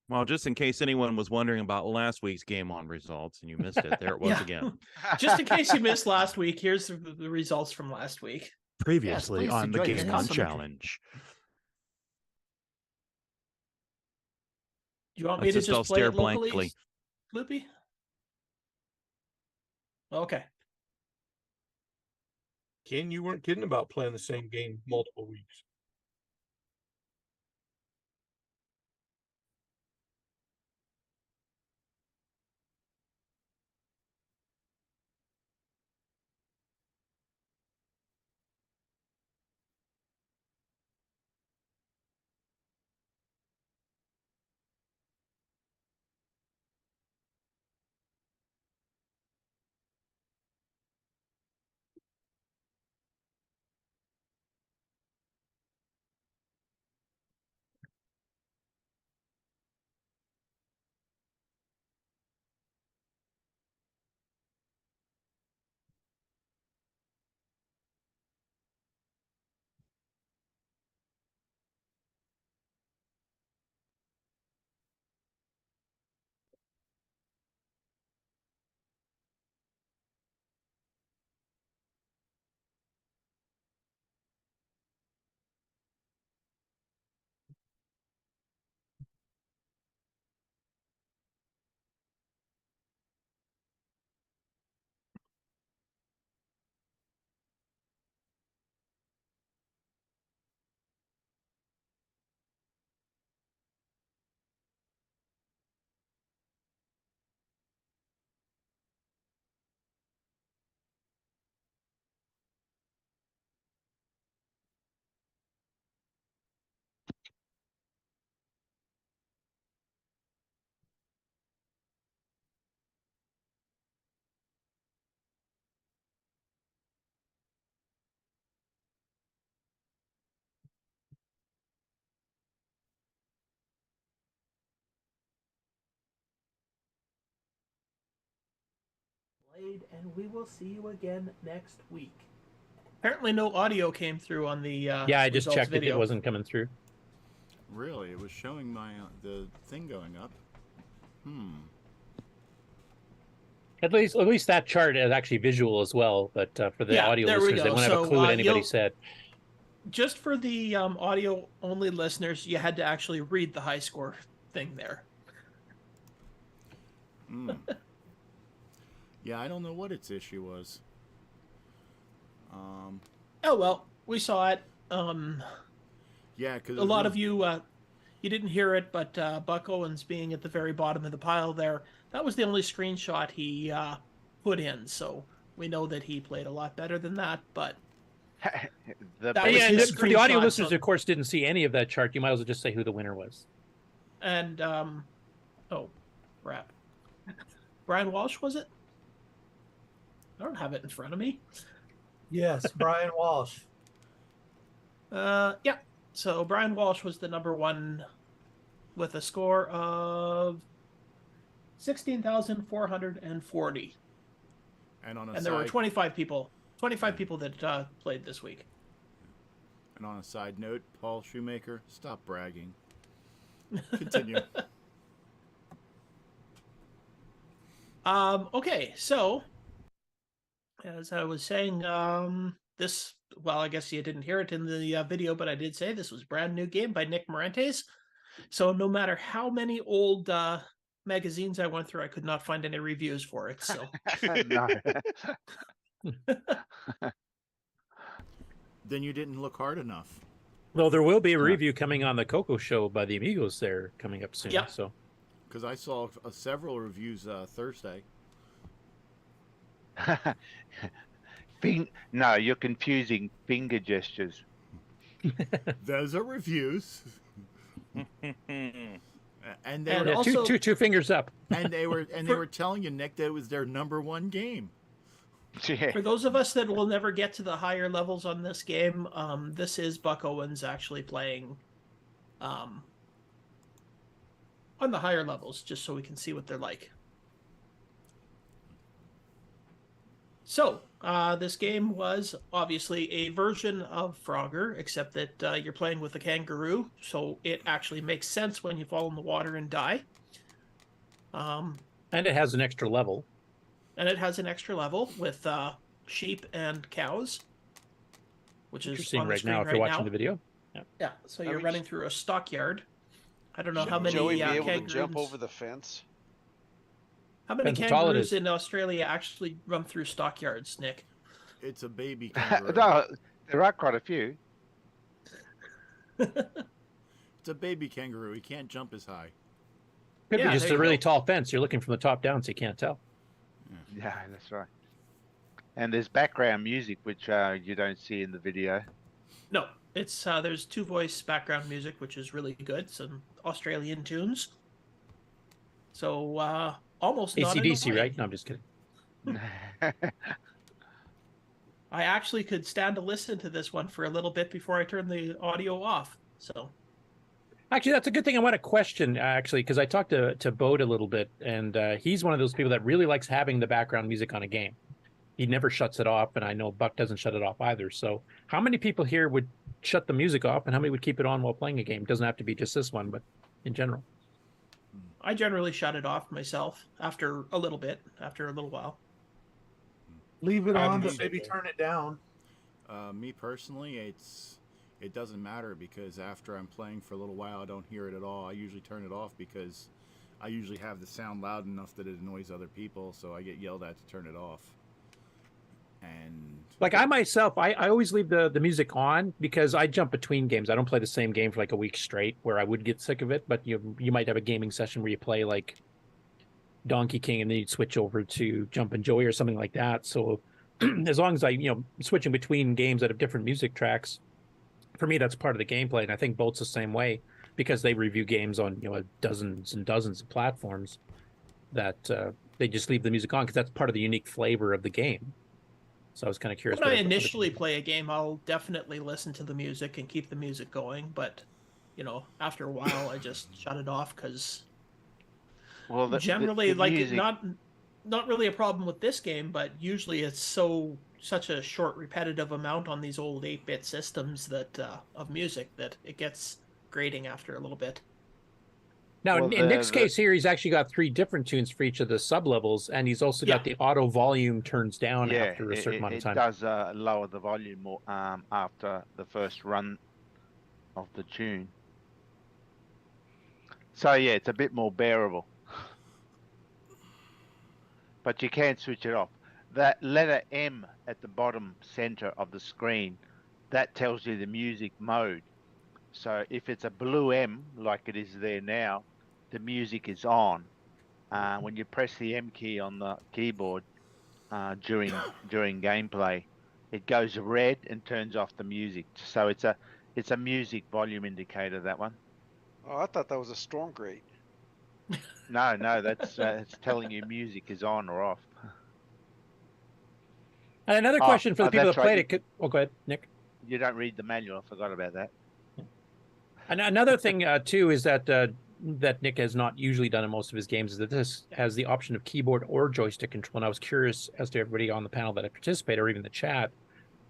Well, just in case anyone was wondering about last week's Game On results and you missed it, there it was again. Just in case you missed last week, here's the results from last week. Previously on the Game On Challenge. Do you want me to just play it locally, blankly. Loopy? Okay. Ken, you weren't kidding about playing the same game multiple weeks. And we will see you again next week. Apparently no audio came through on the yeah, I just checked video. It wasn't coming through. Really? It was showing my the thing going up. At least that chart is actually visual as well, but for the audio listeners, they won't have a clue what anybody said. Just for the audio only listeners, you had to actually read the high score thing there. Yeah, I don't know what its issue was. Oh well, we saw it. Yeah, because a lot of you you didn't hear it, but Buck Owens being at the very bottom of the pile there, that was the only screenshot he put in. So we know that he played a lot better than that. But The That was Yeah, his and for the audio screenshot, listeners, so- of course, didn't see any of that chart. You might as well just say who the winner was. And oh, crap. Brian Walsh, was it? I don't have it in front of me. Yes, Brian Walsh. Yeah. So Brian Walsh was the number one with a score of 16,440. And there were 25 people. 25 people that played this week. And on a side note, Paul Shoemaker, stop bragging. Continue. Okay, so as I was saying, this, well, I guess you didn't hear it in the video, but I did say this was a brand new game by Nick Marentes. So no matter how many old magazines I went through, I could not find any reviews for it. So No. Then you didn't look hard enough. Well, there will be a review coming on the CoCo Show by the Amigos there coming up soon. Yep. So, because I saw several reviews Thursday. No, you're confusing finger gestures. Those are reviews. And they And were also- two fingers up. and they were telling you, Nick, that it was their number one game. Yeah. for those of us that will never get to the higher levels on this game, this is Buck Owens actually playing on the higher levels, just so we can see what they're like. So, this game was obviously a version of Frogger, except that you're playing with a kangaroo, so it actually makes sense when you fall in the water and die. And it has an extra level. And it has an extra level with sheep and cows, which You're is seeing on the right screen now if right you're watching now. the video. Yeah, so you're we running through a stockyard. I don't know how many Joey be able to kangaroos. jump over the fence? How many Depends how tall it kangaroos is. in Australia actually run through stockyards, Nick? It's a baby kangaroo. No, there are quite a few. It's a baby kangaroo. He can't jump as high. Could Yeah, be just there a you really go. tall fence. You're looking from the top down, so you can't tell. Yeah, that's right. And there's background music, which you don't see in the video. No, it's there's two voice background music, which is really good. Some Australian tunes. So almost not AC/DC, annoying. right? No, I'm just kidding. I actually could stand to listen to this one for a little bit before I turn the audio off. So Actually, that's a good thing. I want to question, actually, because I talked to Bode a little bit, and he's one of those people that really likes having the background music on a game. He never shuts it off, and I know Buck doesn't shut it off either. So how many people here would shut the music off, and how many would keep it on while playing a game? It doesn't have to be just this one, but in general. I generally shut it off myself after a little bit, after a little while. Leave it I on, would but do maybe that. turn it down. Me personally, it doesn't matter because after I'm playing for a little while, I don't hear it at all. I usually turn it off because I usually have the sound loud enough that it annoys other people, so I get yelled at to turn it off. And Like I myself, I always leave the music on because I jump between games. I don't play the same game for like a week straight where I would get sick of it, but you might have a gaming session where you play like Donkey King and then you'd switch over to Jump and Joey or something like that. So as long as I, switching between games that have different music tracks, for me, that's part of the gameplay. And I think Bolt's the same way because they review games on, dozens and dozens of platforms that they just leave the music on because that's part of the unique flavor of the game. So I was kind of curious. When I what other initially play a game, I'll definitely listen to the music and keep the music going. But, after a while, I just shut it off because Well, generally, the like, music, not really a problem with this game, but usually it's such a short, repetitive amount on these old 8-bit systems that of music that it gets grating after a little bit. Now, Well, in Nick's case here, he's actually got 3 different tunes for each of the sub-levels, and he's also got the auto volume turns down yeah, after a certain amount of it time. does lower the volume more after the first run of the tune. So yeah, it's a bit more bearable. But you can switch it off. That letter M at the bottom center of the screen, that tells you the music mode. So if it's a blue M, like it is there now, the music is on. When you press the M key on the keyboard during gameplay, it goes red and turns off the music. So it's a music volume indicator, that one. Oh, I thought that was a storm grate. No, that's it's telling you music is on or off. And another question for the people that played it. Oh, go ahead, Nick. You don't read the manual. I forgot about that. And another thing too is that that Nick has not usually done in most of his games is that this has the option of keyboard or joystick control. And I was curious as to everybody on the panel that participated or even the chat,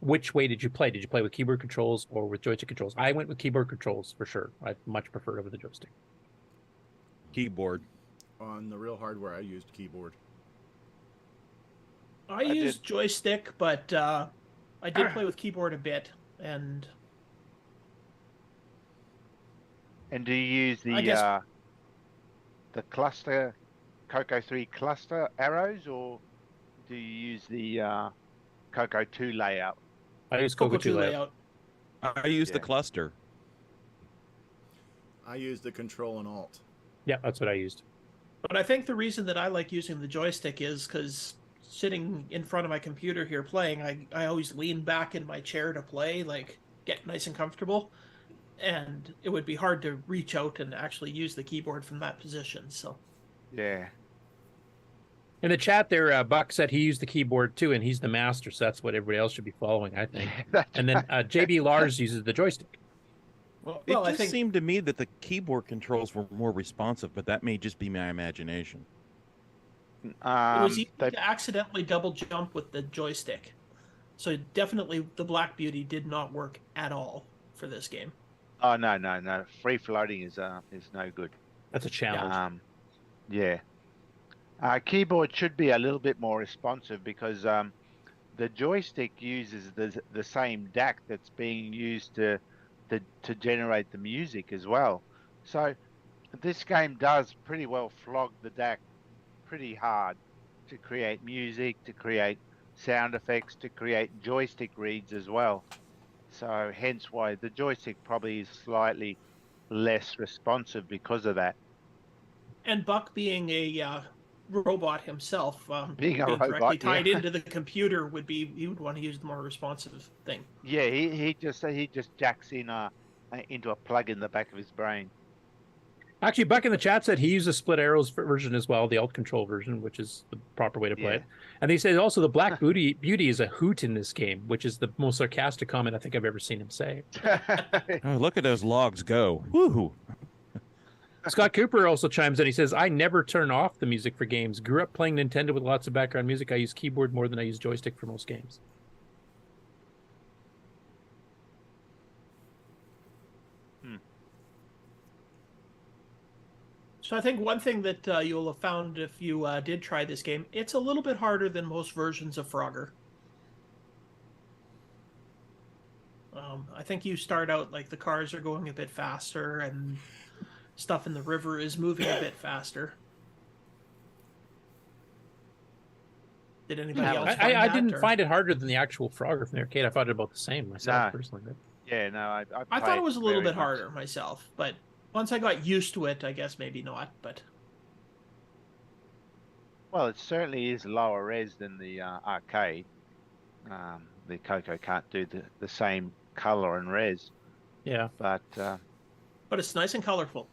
which way did you play? Did you play with keyboard controls or with joystick controls? I went with keyboard controls for sure. I much prefer it over the joystick. Keyboard. On the real hardware, I used keyboard. I used joystick, but I did play with keyboard a bit. And do you use the cluster, CoCo 3 cluster arrows, or do you use the CoCo 2 layout? I use CoCo 2 layout. I use the cluster. I use the Control and Alt. Yeah, that's what I used. But I think the reason that I like using the joystick is because sitting in front of my computer here playing, I always lean back in my chair to play, like get nice and comfortable. And it would be hard to reach out and actually use the keyboard from that position. So, yeah. In the chat there, Buck said he used the keyboard too, and he's the master, so that's what everybody else should be following, I think. And then JB Lars uses the joystick. Well, it just seemed to me that the keyboard controls were more responsive, but that may just be my imagination. it was easy to accidentally double jump with the joystick. So definitely the Black Beauty did not work at all for this game. Oh, no. Free floating is no good. That's a challenge. Yeah. Keyboard should be a little bit more responsive because the joystick uses the same DAC that's being used to generate the music as well. So this game does pretty well flog the DAC pretty hard to create music, to create sound effects, to create joystick reads as well. So hence why the joystick probably is slightly less responsive because of that. And Buck being a robot himself, being a robot, directly tied into the computer he would want to use the more responsive thing. Yeah, he just jacks in into a plug in the back of his brain. Actually, Buck in the chat said he used a split arrows version as well, the alt control version, which is the proper way to play it. And he said also the Black Beauty is a hoot in this game, which is the most sarcastic comment I think I've ever seen him say. Oh, look at those logs go. Woohoo. Scott Cooper also chimes in. He says, I never turn off the music for games. Grew up playing Nintendo with lots of background music. I use keyboard more than I use joystick for most games. So I think one thing that you'll have found if you did try this game, it's a little bit harder than most versions of Frogger. I think you start out like the cars are going a bit faster and stuff in the river is moving a bit faster. Did anybody else find I that, didn't find it harder than the actual Frogger from the arcade. I thought it about the same myself, personally. But... Yeah, no, I thought it was a little bit harder myself, but once I got used to it, I guess maybe not, but... Well, it certainly is lower res than the arcade. The CoCo can't do the same color and res. Yeah. But it's nice and colorful.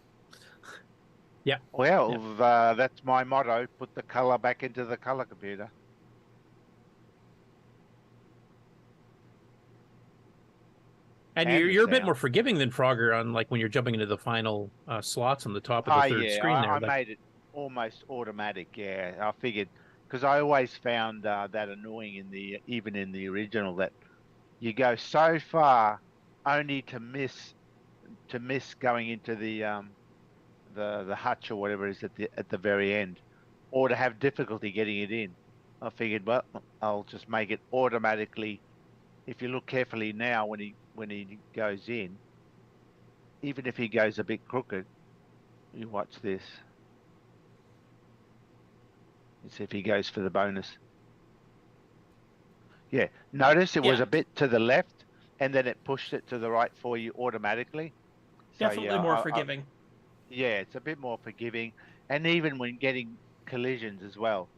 Yeah. Well, that's my motto. Put the color back into the color computer. And you're a bit more forgiving than Frogger on like when you're jumping into the final slots on the top of the third screen there. I made it almost automatic. Yeah, I figured because I always found that annoying even in the original that you go so far only to miss going into the hutch or whatever it is at the very end, or to have difficulty getting it in. I figured, well, I'll just make it automatically. If you look carefully now, when he goes in, even if he goes a bit crooked, you watch this. Let's see if he goes for the bonus. Yeah, notice it was a bit to the left, and then it pushed it to the right for you automatically. Definitely more forgiving. Yeah, it's a bit more forgiving, and even when getting collisions as well,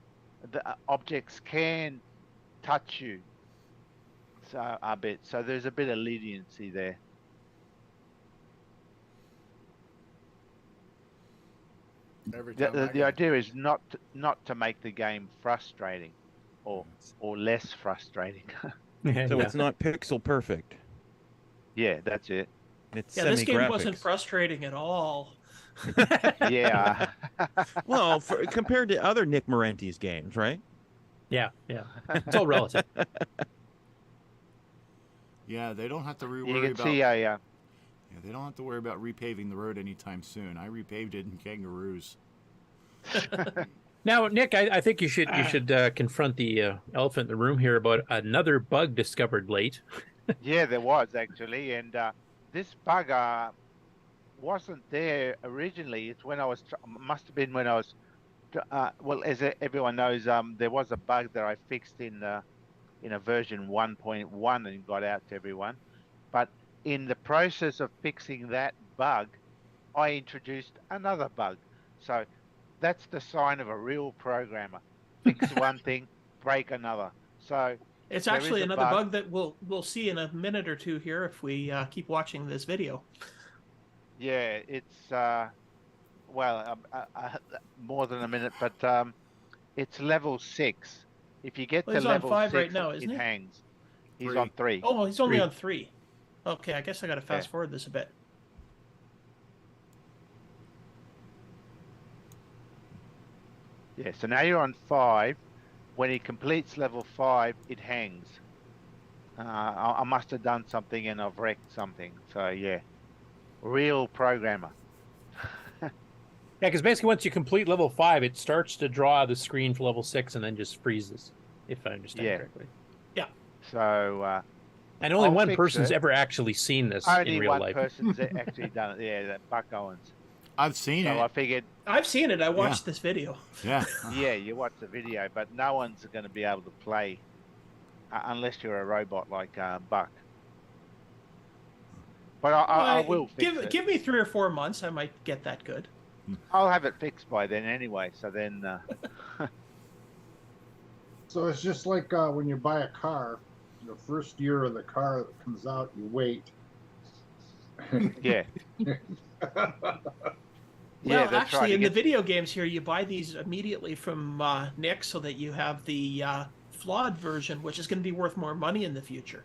the objects can touch you a bit. So there's a bit of leniency there. Every time The idea is not to make the game frustrating, or less frustrating. So it's not pixel perfect. Yeah, that's it. It's Yeah, this game wasn't frustrating at all. Yeah. Well, compared to other Nick Marenti's games, right? Yeah, yeah. It's all relative. Yeah, they don't have to You worry can about. see Yeah, they don't have to worry about repaving the road anytime soon. I repaved it in Kangaroos. Now, Nick, I think you should confront the elephant in the room here about another bug discovered late. Yeah, there was actually, and this bug wasn't there originally. It's when I was must have been when I was well, as everyone knows, there was a bug that I fixed in a version 1.1 and got out to everyone. But in the process of fixing that bug, I introduced another bug. So that's the sign of a real programmer. Fix one thing, break another. So it's actually another bug that we'll see in a minute or two here if we keep watching this video. Yeah, it's well, more than a minute, but it's level 6. If you get to he's level on 5 6, right now, isn't it he? hangs. He's on 3. Oh, he's only on 3. Okay, I guess I got to fast forward this a bit. Yeah, so now you're on 5. When he completes level 5, it hangs. I must have done something and I've wrecked something. So yeah, real programmer. Yeah, because basically once you complete level 5, it starts to draw the screen for level 6 and then just freezes, if I understand correctly. Yeah. So. And only I'll one fix person's it. ever actually seen this Only in real one life. person's actually done it. Yeah, that Buck Owens. I've seen it. So I figured. I've seen it. I watched this video. Yeah. Yeah, you watch the video, but no one's going to be able to play unless you're a robot like Buck. But I will fix it. Give me 3 or 4 months. I might get that good. I'll have it fixed by then anyway. So then. So it's just like when you buy a car, the first year of the car that comes out, you wait. Yeah. Well, that's actually, right. in the video games here, you buy these immediately from Nick so that you have the flawed version, which is going to be worth more money in the future.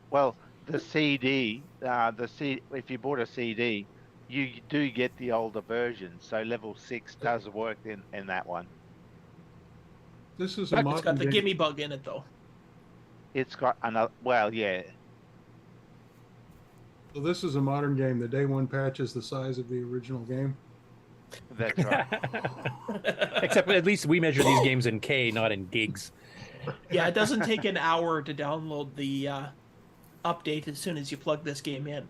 Well, the CD, if you bought a CD, you do get the older version. So level 6 does work in that one. This is But it's got the gimme bug in it, though. It's got another. Well, yeah. So this is a modern game. The day one patch is the size of the original game. That's right. Except at least we measure these games in K, not in gigs. Yeah, it doesn't take an hour to download the update as soon as you plug this game in.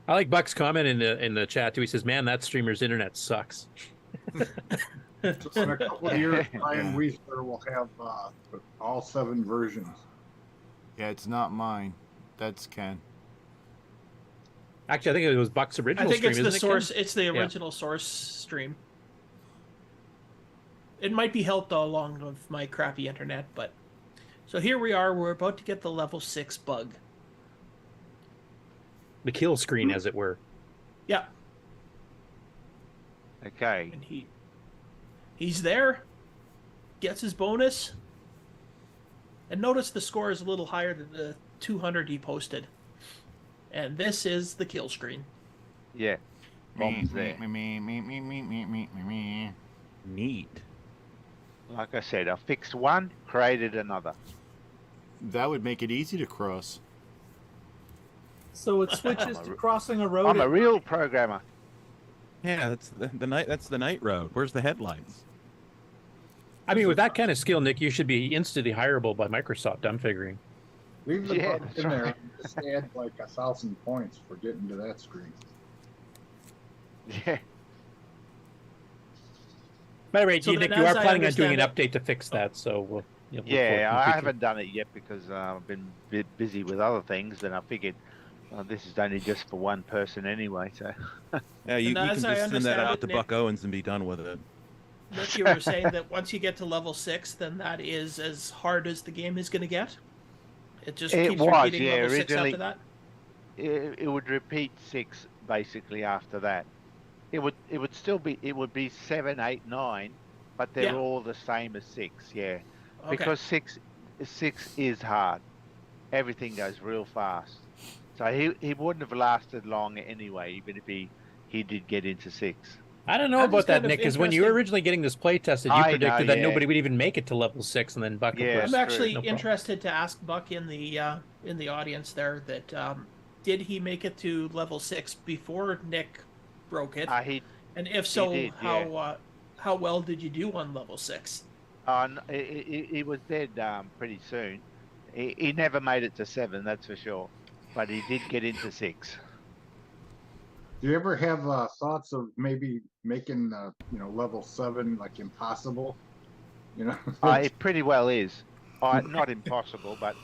I like Buck's comment in the chat too. He says, "Man, that streamer's internet sucks." So in a couple of years' time, we will have all 7 versions. Yeah, it's not mine. That's Ken. Actually, I think it was Buck's original stream. It's the isn't it, source. Ken? It's the original source stream. It might be helped along with my crappy internet, but so here we are. We're about to get the level 6 bug. The kill screen, as it were. Yeah. Okay. And he's there, gets his bonus, and notice the score is a little higher than the 200 he posted. And this is the kill screen. Yeah. Bombs there. Neat. Like I said, I fixed one, created another. That would make it easy to cross. So it switches to crossing a road. I'm a real programmer. Yeah, that's the night. That's the night road. Where's the headlights? I mean, with that kind of skill, Nick, you should be instantly hireable by Microsoft. I'm figuring. Leave the bug in there and just add like 1,000 points for getting to that screen. Yeah. By the way, So Nick, then you as are I planning on doing an understand update to fix that, so we'll. Yeah, I haven't done it yet because I've been a bit busy with other things, and I figured this is only just for one person anyway. So Yeah, you can as just I send that understand out it, to Nick- Buck Owens and be done with it. Nick, you were saying that once you get to level 6, then that is as hard as the game is going to get? It just It keeps was, repeating yeah. level 6 Originally, after that? it would repeat 6 basically after that. It would still be, it would be 7, 8, 9, but they're Yeah. all the same as 6, yeah. Okay. Because six is hard. Everything goes real fast. So he wouldn't have lasted long anyway, even if he did get into 6. I don't know I'm just about that, kind of Nick, because when you were interested- originally getting this play tested, you I know, predicted that yeah. nobody would even make it to level 6, and then Buck, Yeah, of course. I'm true. actually No problem. interested to ask Buck in the audience there that did he make it to level 6 before Nick broke it? And if so, did, yeah. how well did you do on level 6? He was dead pretty soon. He never made it to 7, that's for sure. But he did get into 6. Do you ever have thoughts of maybe making level 7 like impossible? You know, It pretty well is. Not impossible, but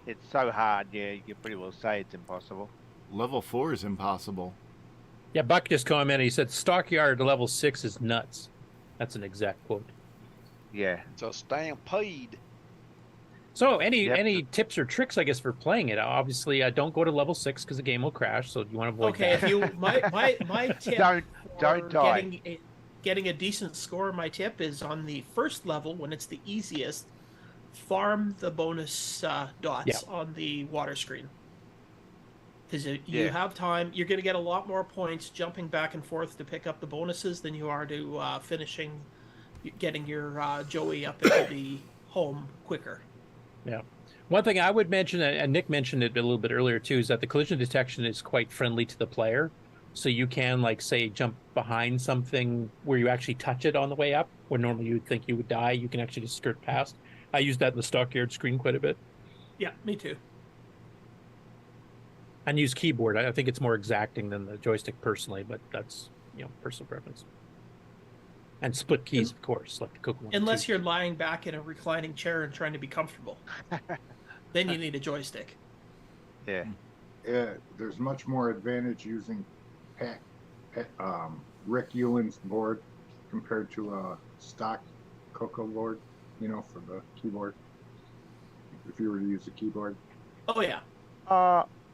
it's so hard. Yeah, you can pretty well say it's impossible. Level 4 is impossible. Yeah, Buck just commented. He said Stockyard to level 6 is nuts. That's an exact quote. Yeah. It's a stampede. So, any tips or tricks, I guess, for playing it? Obviously, don't go to level 6 because the game will crash. So you want to avoid Okay, that. if you my tip don't for die. getting a decent score, my tip is on the first level when it's the easiest, farm the bonus dots on the water screen. Because you have time, you're going to get a lot more points jumping back and forth to pick up the bonuses than you are to getting your Joey up into the home quicker. Yeah. One thing I would mention, and Nick mentioned it a little bit earlier too, is that the collision detection is quite friendly to the player. So you can, like, say, jump behind something where you actually touch it on the way up, where normally you would think you would die. You can actually just skirt past. I use that in the Stockyard screen quite a bit. Yeah, me too. And use keyboard. I think it's more exacting than the joystick personally, but that's, personal preference. And split keys, of course, like the CoCo 1. Unless you're lying back in a reclining chair and trying to be comfortable. Then you need a joystick. Yeah. Yeah, there's much more advantage using Rick Ewan's board compared to a stock CoCo board, for the keyboard. If you were to use a keyboard. Oh yeah.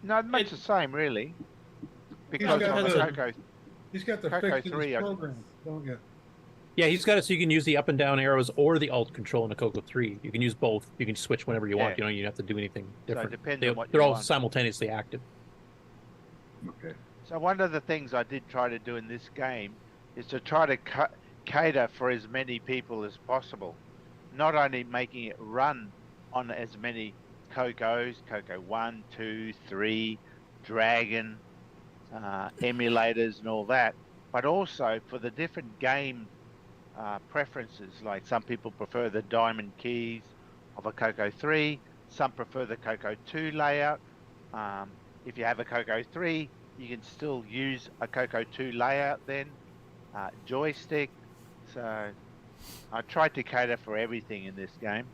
No, much the same really. Because he's got the CoCo fix 3 program, don't you? Yeah, he's got it so you can use the up and down arrows or the alt control in a CoCo 3. You can use both. You can switch whenever you want. You don't have to do anything different. So it depends on what they're you all want. simultaneously active. Okay. So one of the things I did try to do in this game is to try to cater for as many people as possible. Not only making it run on as many CoCos, CoCo 1, 2, 3, Dragon, emulators and all that, but also for the different game preferences. Like some people prefer the diamond keys of a CoCo 3, some prefer the CoCo 2 layout. If you have a CoCo 3, you can still use a CoCo 2 layout then, joystick. So I tried to cater for everything in this game,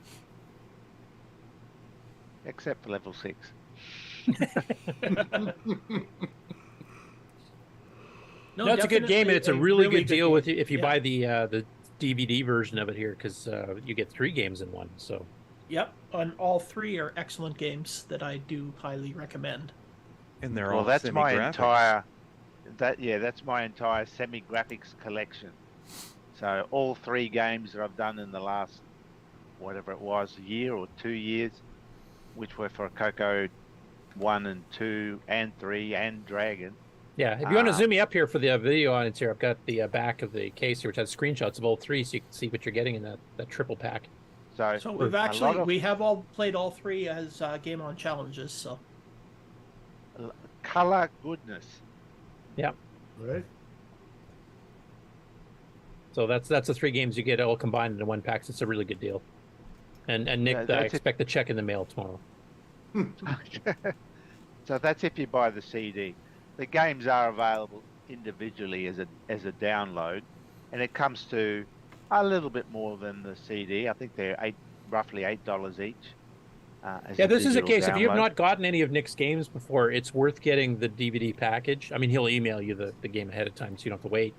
except for level 6. No, it's a good game, and it's a really good deal game. with if you buy the DVD version of it here, because you get 3 games in one. So. Yep, and all 3 are excellent games that I do highly recommend. And they're Well, all that's my semi-graphics. that's my entire semi-graphics collection. So all 3 games that I've done in the last, whatever it was, year or 2 years, which were for CoCo 1 and 2 and 3 and Dragon. Yeah, if you want to zoom me up here for the video audience here, I've got the back of the case here, which has screenshots of all 3, so you can see what you're getting in that triple pack. So we've actually we have all played all 3 as Game On challenges. So color goodness. Yeah. Right. So that's the 3 games you get all combined into one pack. So it's a really good deal. And Nick, I expect the check in the mail tomorrow. So that's if you buy the CD. The games are available individually as a download, and it comes to a little bit more than the CD. I think they're roughly $8 each. Yeah, this is a case. Download. If you have not gotten any of Nick's games before, it's worth getting the DVD package. I mean, he'll email you the game ahead of time, so you don't have to wait.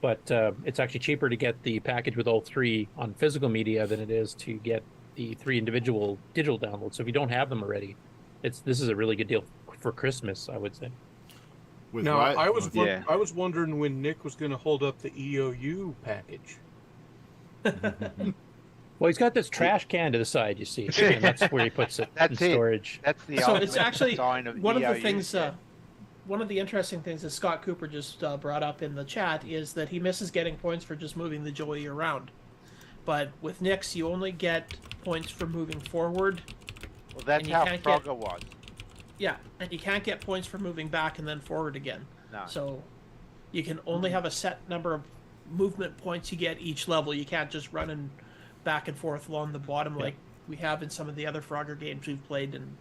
But it's actually cheaper to get the package with all 3 on physical media than it is to get the 3 individual digital downloads. So if you don't have them already, this is a really good deal for Christmas, I would say. Now, I was wondering when Nick was going to hold up the EOU package. Well, he's got this trash can to the side, you see, and that's where he puts it in storage. That's the So it's actually sign of one of the EOU, things. yeah. One of the interesting things that Scott Cooper just brought up in the chat is that he misses getting points for just moving the Joey around. But with Nick's, you only get points for moving forward. Well, that's how Frogger was. Yeah, and you can't get points for moving back and then forward again. No. So you can only have a set number of movement points you get each level. You can't just run and back and forth along the bottom like we have in some of the other Frogger games we've played and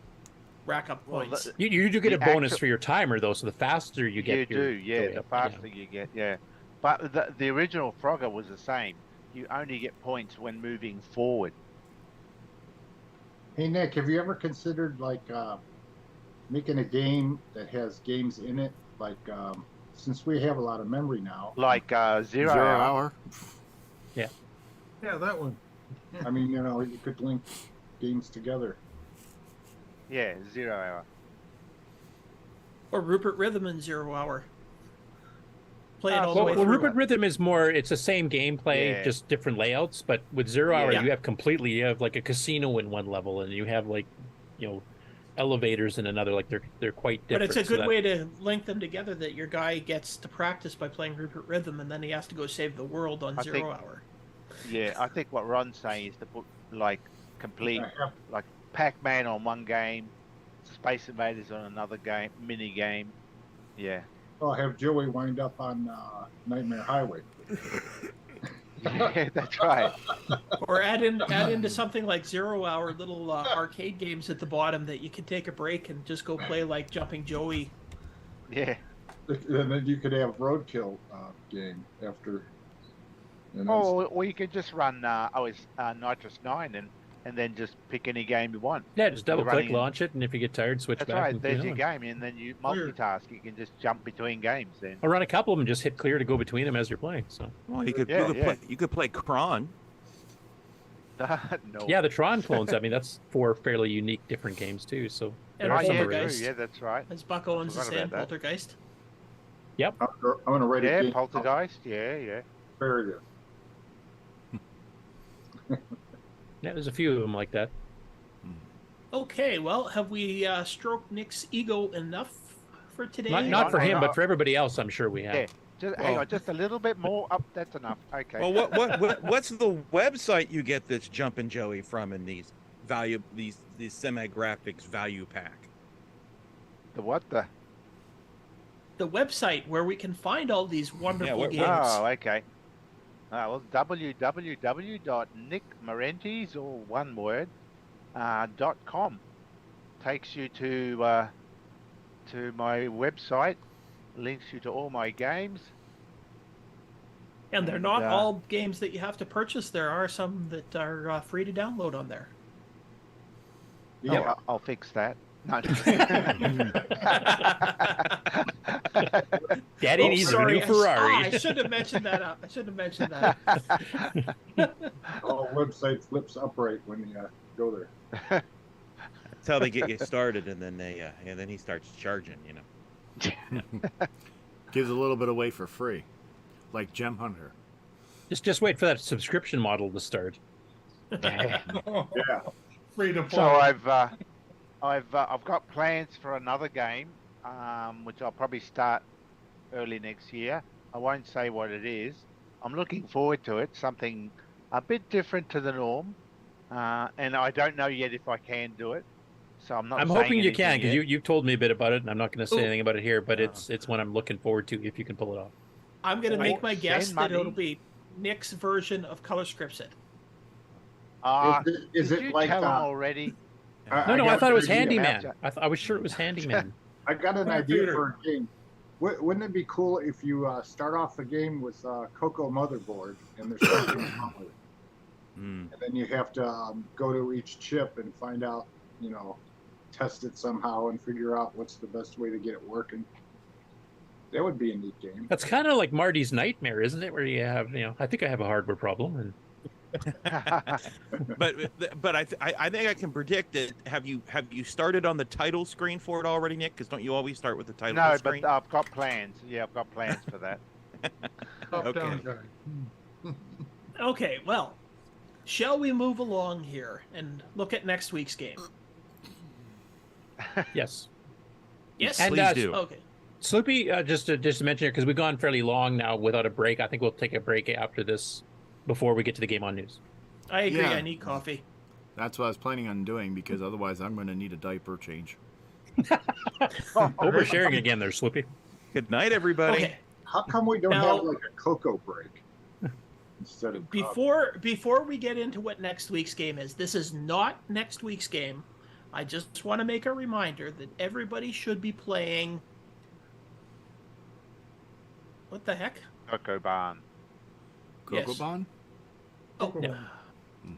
rack up points. You do get a bonus for your timer, though, so the faster you get the faster you get, But the original Frogger was the same. You only get points when moving forward. Hey Nick, have you ever considered making a game that has games in it? Since we have a lot of memory now. Like Zero Hour. Yeah. Yeah, that one. I mean, you could link games together. Yeah, 0 Hour. Or Rupert Rhythm and 0 Hour. Play it all the way well, through. Rupert Rhythm is more, it's the same gameplay, just different layouts, but with 0 Hour, you have like a casino in one level, and you have elevators in another, like they're quite different. But it's a good way to link them together, that your guy gets to practice by playing Rupert Rhythm, and then he has to go save the world on 0 Hour. Yeah, I think what Ron's saying is to put complete Pac-Man on one game, Space Invaders on another game, mini game. Yeah. I'll have Joey wind up on Nightmare Highway. Yeah, that's right. Or add into something like 0 Hour, little arcade games at the bottom that you can take a break and just go play, like Jumping Joey. Yeah. And then you could have Roadkill game after. Or you could just run Nitrous 9 and then just pick any game you want. Yeah, just double click, launch it, and if you get tired, switch back. That's right, there's your game, and then you multitask. You can just jump between games then. I'll run a couple of them and just hit clear to go between them as you're playing. So, well, you could play Kron. No. Yeah, the Tron clones. I mean, that's 4 fairly unique, different games too. So And Poltergeist. Yeah, that's right. As Buck Owens is saying, Poltergeist. Yep. I'm gonna write a game. Poltergeist. Yeah. Very good. Yeah, there's a few of them like that. Okay, well, have we stroked Nick's ego enough for today? Not for him, but for everybody else, I'm sure we have. Yeah, hang on, just a little bit more up. That's enough. Okay. Well, what's the website you get this Jumpin' Joey from in these semi-graphics value pack? The what? The website where we can find all these wonderful games. Oh, okay. Well, www.nickmarentes, or one word, .com takes you to my website, links you to all my games. And they're not all games that you have to purchase. There are some that are free to download on there. Yeah, I'll fix that. No. Daddy needs a new Ferrari. I should have mentioned that. All website flips upright when you go there. That's how they get you started, and then then he starts charging. Gives a little bit away for free, like Gem Hunter. Just wait for that subscription model to start. Yeah. Free to play. So I've got plans for another game, which I'll probably start early next year. I won't say what it is. I'm looking forward to it. Something a bit different to the norm, and I don't know yet if I can do it. So I'm hoping you can, because you've told me a bit about it, and I'm not going to say anything about it here. But it's one I'm looking forward to if you can pull it off. I'm going to make my guess that it'll be Nick's version of Color Scripts It. Is did it you like tell him already? No, I thought it was Handyman. I was sure it was Handyman. I got an idea for a game. Wouldn't it be cool if you start off the game with CoCo Motherboard and there's something wrong with it? And then you have to go to each chip and find out, test it somehow and figure out what's the best way to get it working. That would be a neat game. That's kind of like Marty's Nightmare, isn't it? Where you have, I think I have a hardware problem, and but I think I can predict it. Have you started on the title screen for it already, Nick? Because don't you always start with the title No, screen? but I've got plans. Yeah, I've got plans for that. Top-down Okay. guy. Okay, well, shall we move along here and look at next week's game? Yes. Yes, And, Please do. Okay. Sloopy, just to mention here, because we've gone fairly long now without a break. I think we'll take a break after this before we get to the game on news. I agree. Yeah. I need coffee. That's what I was planning on doing because otherwise I'm going to need a diaper change. Oversharing again there, Sloopy. Good night, everybody. Okay. How come we don't Now- have like a cocoa break instead of Before we get into what next week's game is, this is not next week's game. I just want to make a reminder that everybody should be playing. What the heck? Coco Barn. Yes. Cocobon? Oh, Yeah.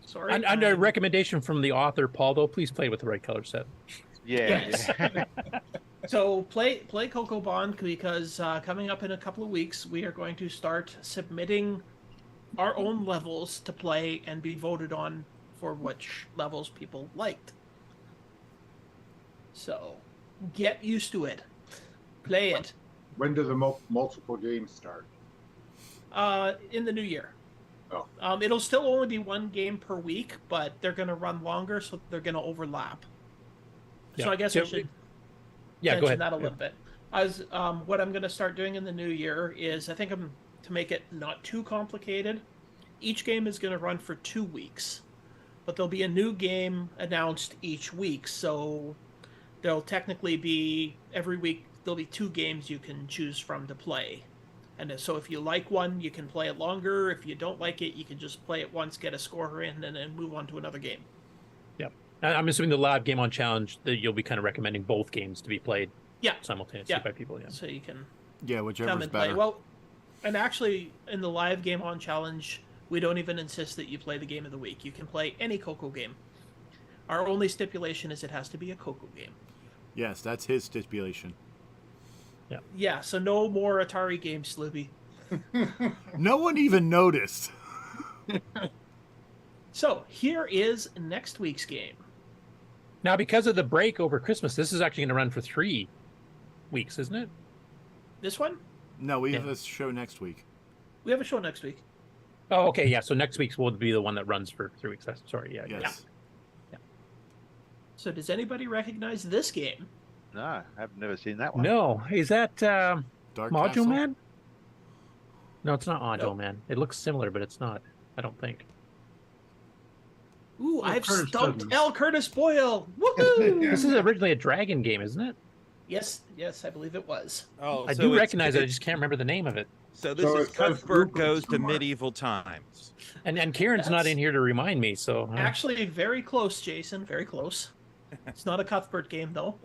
sorry. Under recommendation from the author, Paul, though, please play with the right color set. Yeah. Yes. So play Coco Bond because coming up in a couple of weeks, we are going to start submitting our own levels to play and be voted on for which levels people liked. So get used to it. Play it. when do the multiple games start? In the new year. Oh. It'll still only be one game per week, but they're going to run longer, so they're going to overlap. Yeah. So I guess I should go mention ahead. that a little bit. What I'm going to start doing in the new year is I think to make it not too complicated. Each game is going to run for 2 weeks, but there'll be a new game announced each week. So there'll technically be every week there'll be 2 games you can choose from to play. And so if you like one, you can play it longer. If you don't like it, you can just play it once, get a score in, and then move on to another game. Yep. I'm assuming the live game on challenge that you'll be kind of recommending both games to be played Yeah. simultaneously by people. Yeah. So you can Yeah, come whichever's and play. better. Well, and actually, in the live game on challenge, we don't even insist that you play the game of the week. You can play any CoCo game. Our only stipulation is it has to be a CoCo game. Yes, that's his stipulation. Yeah, so no more Atari games, Sloopy. No one even noticed. So here is next week's game. Now, because of the break over Christmas, this is actually going to run for 3 weeks, isn't it? This one? No, we have a show next week. We have a show next week. Oh, okay, yeah. So next week's will be the one that runs for 3 weeks. Sorry, yeah. Yes. Yeah. So does anybody recognize this game? No, I've never seen that one. No, is that Dark Module Castle? Man? No, it's not Module No. Man. It looks similar, but it's not. I don't think. Ooh, I've Curtis stumped Goodman. L. Curtis Boyle. Woohoo! This is originally a dragon game, isn't it? Yes, I believe it was. Oh, I so do it's- recognize it. I it's- just can't remember the name of it. So this So is it says Cuthbert Rupert Goes to somewhere. Medieval Times. And Kieran's not That's- in here to remind me, so Actually, very close, Jason. Very close. It's not a Cuthbert game, though.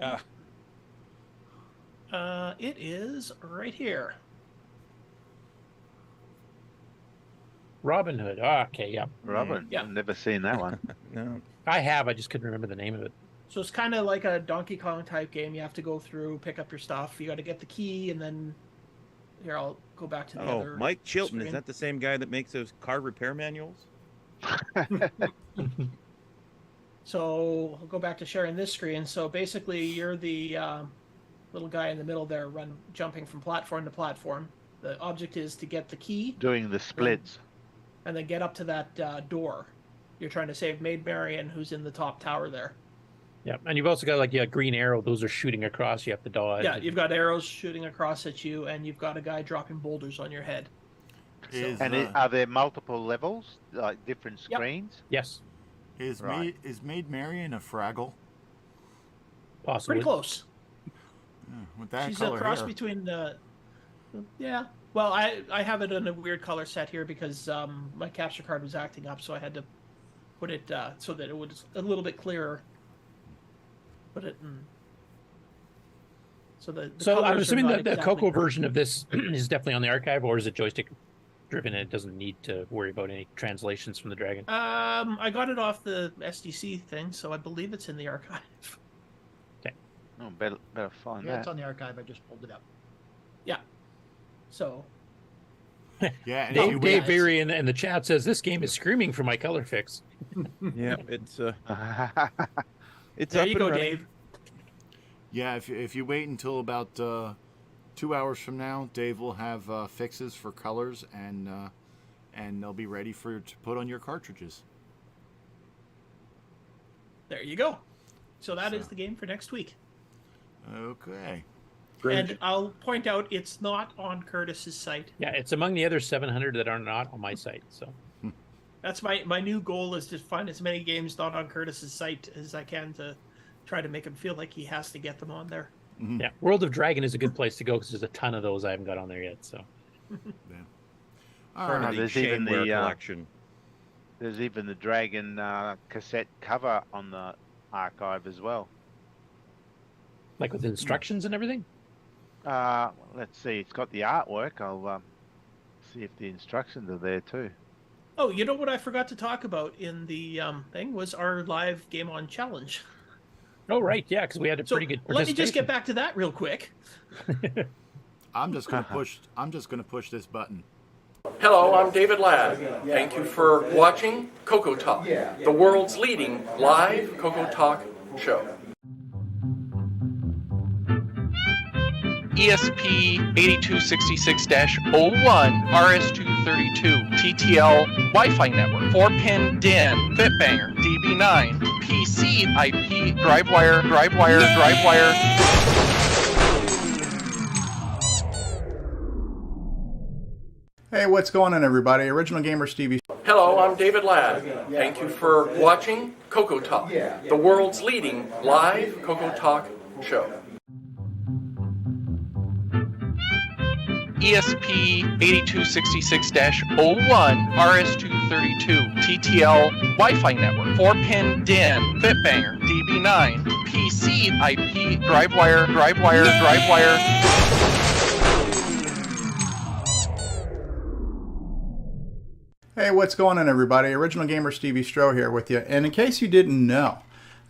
It is right here. Robin Hood. Oh, okay, yeah. Robin, Yeah. I've never seen that one. No. I have. I just couldn't remember the name of it. So it's kind of like a Donkey Kong type game. You have to go through, pick up your stuff. You got to get the key, and then here I'll go back to the Oh, other. Mike Chilton. Is screen. that the same guy that makes those car repair manuals? So I'll go back to sharing this screen. So basically, you're the little guy in the middle there, jumping from platform to platform. The object is to get the key Doing the splits. and then get up to that door. You're trying to save Maid Marian, who's in the top tower there. Yeah, and you've also got like a green arrow. Those are shooting across. You have to dodge. Yeah, you've got arrows shooting across at you, and you've got a guy dropping boulders on your head. Is, And are there multiple levels, like different Yep. screens? Yes, is, Right. is Maid Marian a Fraggle? possibly. Pretty close. Yeah, with that She's a color cross hair. between the. Yeah. Well, I have it in a weird color set here because my capture card was acting up, so I had to put it so that it was a little bit clearer. Put it in. So the So I'm colors are assuming not that the exactly CoCo perfect. version of this is definitely on the archive, or is it joystick driven and it doesn't need to worry about any translations from the Dragon? I got it off the SDC thing, so I believe it's in the archive. Oh, better find Yeah, that. it's on the archive. I just pulled it up. Yeah. So Yeah, and if you Dave wait, Berry in the chat says this game is screaming for my color fix. Yeah, it's it's There up you and go, running. Dave. yeah, if you wait until about 2 hours from now, Dave will have fixes for colors, and they'll be ready to put on your cartridges. There you go. So that is the game for next week. Okay. And I'll point out it's not on Curtis's site. Yeah, it's among the other 700 that are not on my site. So That's my new goal, is to find as many games not on Curtis's site as I can to try to make him feel like he has to get them on there. Mm-hmm. yeah, World of Dragon is a good place to go because there's a ton of those I haven't got on there yet. So Part of the There's even shameware the collection. there's even the Dragon cassette cover on the archive as well. like with instructions and everything. Let's see. It's got the artwork. I'll see if the instructions are there too. Oh, you know what I forgot to talk about in the thing was our live Game On challenge. Oh, right. Yeah, because we had a pretty good Let me just participation. get back to that real quick. I'm just gonna push this button. Hello, I'm David Ladd. Thank you for watching CoCoTALK, the world's leading live CoCoTALK show. ESP 8266-01 RS232 TTL Wi-Fi network, 4-pin DIN, Fitbanger, DB9, PC IP, DriveWire. Hey, what's going on, everybody? Original Gamer Stevie. Hello, I'm David Ladd. Thank you for watching CoCoTALK, the world's leading live CoCoTALK show. ESP 8266-01 RS232 TTL Wi-Fi network, 4-pin DIN, Fitbanger, DB9, PC IP, DriveWire. Hey, what's going on, everybody? Original Gamer Stevie Stroh here with you. And in case you didn't know,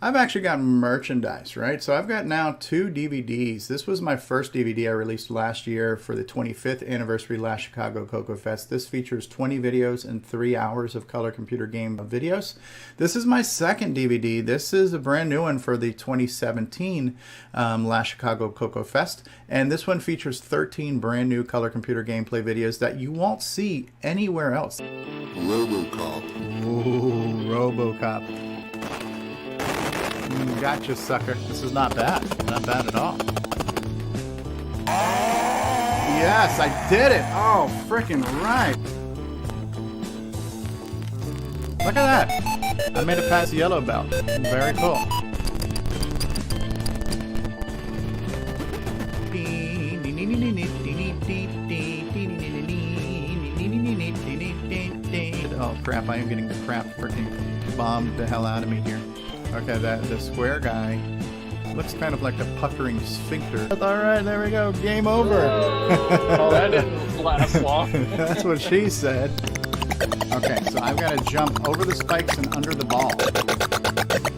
I've actually got merchandise, right? So I've got now 2 DVDs. This was my first DVD I released last year for the 25th anniversary last Chicago CoCo Fest. This features 20 videos and 3 hours of color computer game videos. This is my second DVD. This is a brand new one for the 2017 last Chicago CoCo Fest. And this one features 13 brand new color computer gameplay videos that you won't see anywhere else. RoboCop. Ooh, RoboCop. Gotcha, sucker. This is not bad. Not bad at all. Yes, I did it. Oh, freaking right. Look at that. I made it past yellow belt. Very cool. Oh crap, I am getting the crap freaking bombed the hell out of me here. Okay, the square guy looks kind of like a puckering sphincter. Alright, there we go. Game over. Oh, that didn't last long. That's what she said. Okay, so I've got to jump over the spikes and under the ball.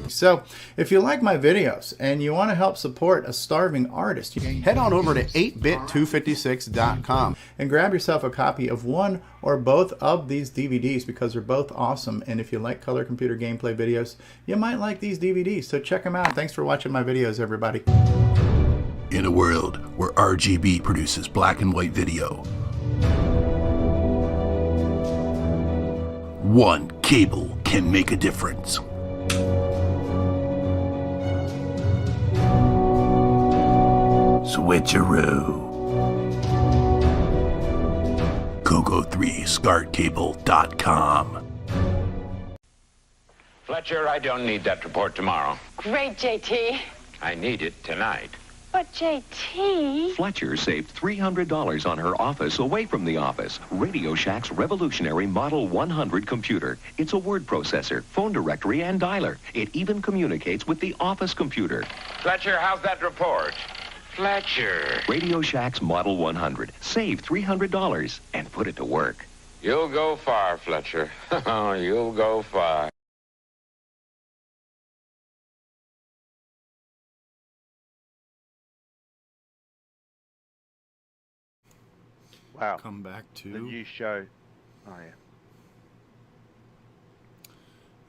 So, if you like my videos and you want to help support a starving artist, head on over to 8bit256.com and grab yourself a copy of one or both of these DVDs because they're both awesome. And if you like color computer gameplay videos, you might like these DVDs. So check them out. Thanks for watching my videos, everybody. In a world where RGB produces black and white video, one cable can make a difference. Switcheroo. CoCo3ScartCable.com. Fletcher, I don't need that report tomorrow. Great, JT. I need it tonight. But JT... Fletcher saved $300 on her office away from the office. Radio Shack's revolutionary Model 100 computer. It's a word processor, phone directory, and dialer. It even communicates with the office computer. Fletcher, how's that report? Fletcher. Radio Shack's Model 100. Save $300 and put it to work. You'll go far, Fletcher. You'll go far. Wow. come back The to. new show. Oh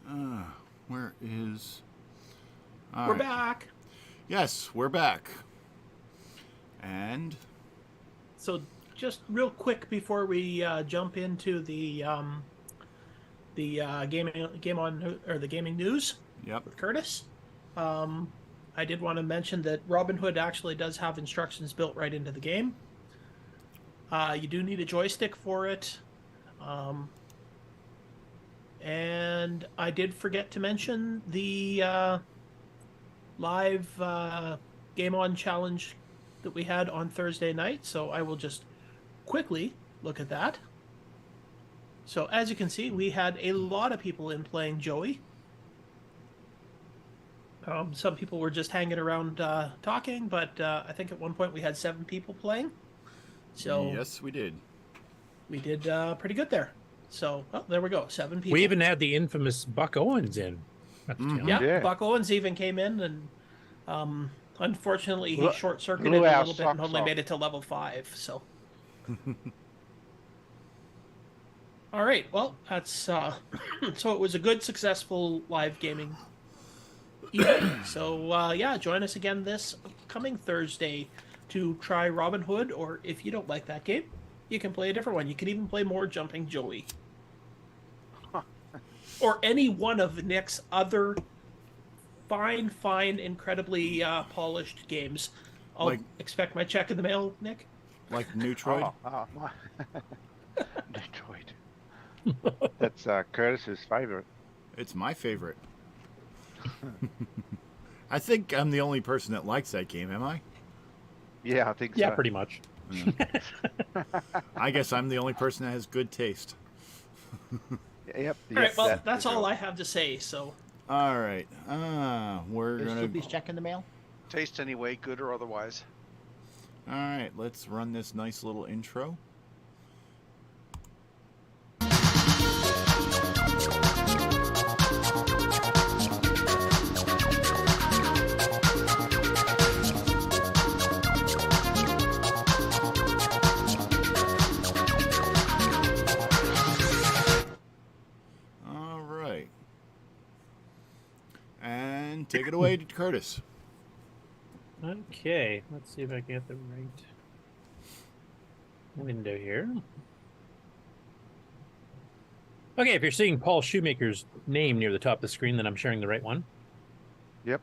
yeah. Where is? We're back. Yes, we're back. And So just real quick before we jump into the gaming news. Yep. With Curtis. I did want to mention that Robinhood actually does have instructions built right into the game. You do need a joystick for it. And I did forget to mention the live Game On challenge that we had on Thursday night, so I will just quickly look at that. So as you can see, we had a lot of people in playing Joey. Some people were just hanging around talking, but I think at one point we had 7 people playing. So yes, we did. We did pretty good there. So there we go, 7 people. We even had the infamous Buck Owens in. Yeah, Buck Owens even came in, and unfortunately he short-circuited blew a our little bit and socks only off. made it to level 5. So. All right, well, that's so it was a good, successful live gaming evening. So yeah, join us again this coming Thursday to try Robin Hood, or if you don't like that game, you can play a different one. You can even play more Jumping Joey. Or any one of Nick's other fine, incredibly polished games. I'll expect my check in the mail, Nick. Like Neutroid? Neutroid. That's Curtis's favorite. It's my favorite. I think I'm the only person that likes that game, am I? Yeah, I think so. Yeah, pretty much. I guess I'm the only person that has good taste. Yep. All right, well, that's all I have to say, so. All right. We're Is going Snoopy's check in the mail? Taste anyway, good or otherwise. All right, let's run this nice little intro. All right. And take it away, Curtis. Okay, let's see if I can get the right window here. Okay, if you're seeing Paul Shoemaker's name near the top of the screen, then I'm sharing the right one. Yep.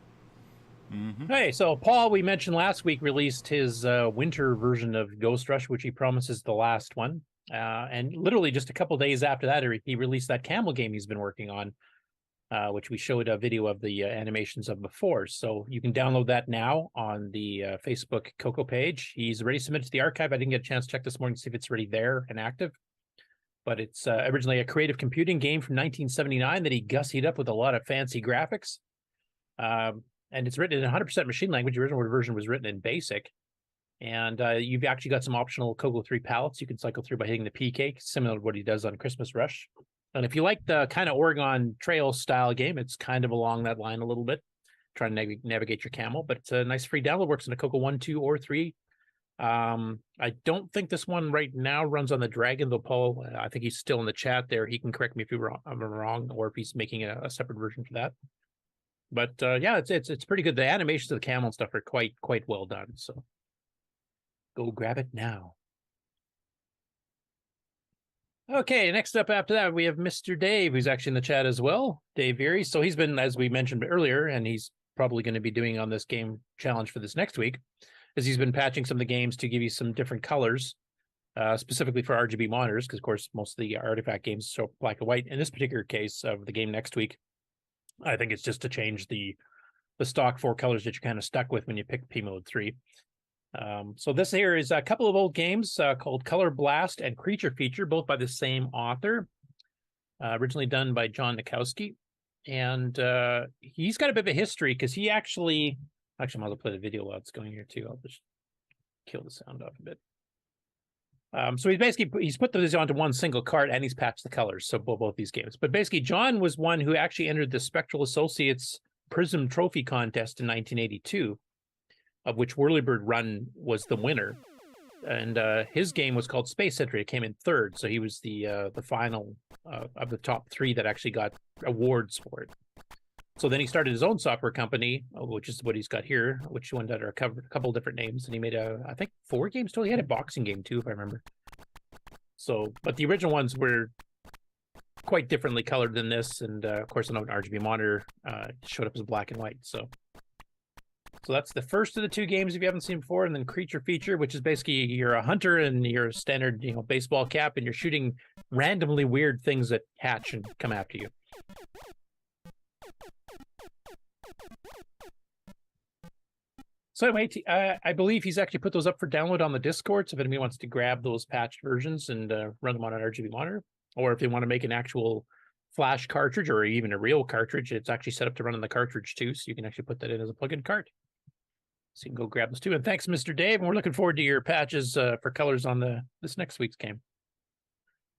Hey, so Paul, we mentioned last week, released his winter version of Ghost Rush, which he promises the last one. And literally just a couple days after that, he released that camel game he's been working on, which we showed a video of the animations of before. So you can download that now on the Facebook CoCo page. He's already submitted to the archive. I didn't get a chance to check this morning to see if it's already there and active. But it's originally a creative computing game from 1979 that he gussied up with a lot of fancy graphics. And it's written in 100% machine language. The original version was written in BASIC. And you've actually got some optional CoCo 3 palettes you can cycle through by hitting the P cake, similar to what he does on Christmas Rush. And if you like the kind of Oregon Trail style game, it's kind of along that line a little bit, trying to navigate your camel. But it's a nice free download. Works in a CoCo 1, 2, or 3. I don't think this one right now runs on the Dragon, though. Paul, I think he's still in the chat there. He can correct me if I'm wrong, or if he's making a separate version for that. But yeah, it's pretty good. The animations of the camel and stuff are quite well done. So go grab it now. Okay, next up after that, we have Mr. Dave, who's actually in the chat as well. Dave Veery. So he's been, as we mentioned earlier, and he's probably going to be doing on this game challenge for this next week, is he's been patching some of the games to give you some different colors, specifically for RGB monitors, because of course most of the artifact games show black and white. In this particular case of the game next week, I think it's just to change the stock 4 colors that you're kind of stuck with when you pick P Mode 3. So this here is a couple of old games called Color Blast and Creature Feature, both by the same author, originally done by John Nikowski. And he's got a bit of a history because he actually I might as well play the video while it's going here too. I'll just kill the sound off a bit. So he's put those onto one single card and he's patched the colors. So both these games. But basically, John was one who actually entered the Spectral Associates Prism Trophy contest in 1982, of which Whirlybird Run was the winner. and his game was called Space Entry. It came in third, so he was the final of the top 3 that actually got awards for it. So then he started his own software company, which is what he's got here, which went under a couple different names, and he made I think 4 games total. He had a boxing game too, if I remember. So, but the original ones were quite differently colored than this, and of course, an RGB monitor showed up as black and white. So that's the first of the 2 games if you haven't seen before, and then Creature Feature, which is basically you're a hunter and you're a standard, baseball cap, and you're shooting randomly weird things that hatch and come after you. So anyway, I believe he's actually put those up for download on the Discord, so if anybody wants to grab those patched versions and run them on an RGB monitor, or if they want to make an actual flash cartridge or even a real cartridge, it's actually set up to run on the cartridge too, so you can actually put that in as a plug-in card. So you can go grab those too. And thanks, Mr. Dave, and we're looking forward to your patches for colors on this next week's game.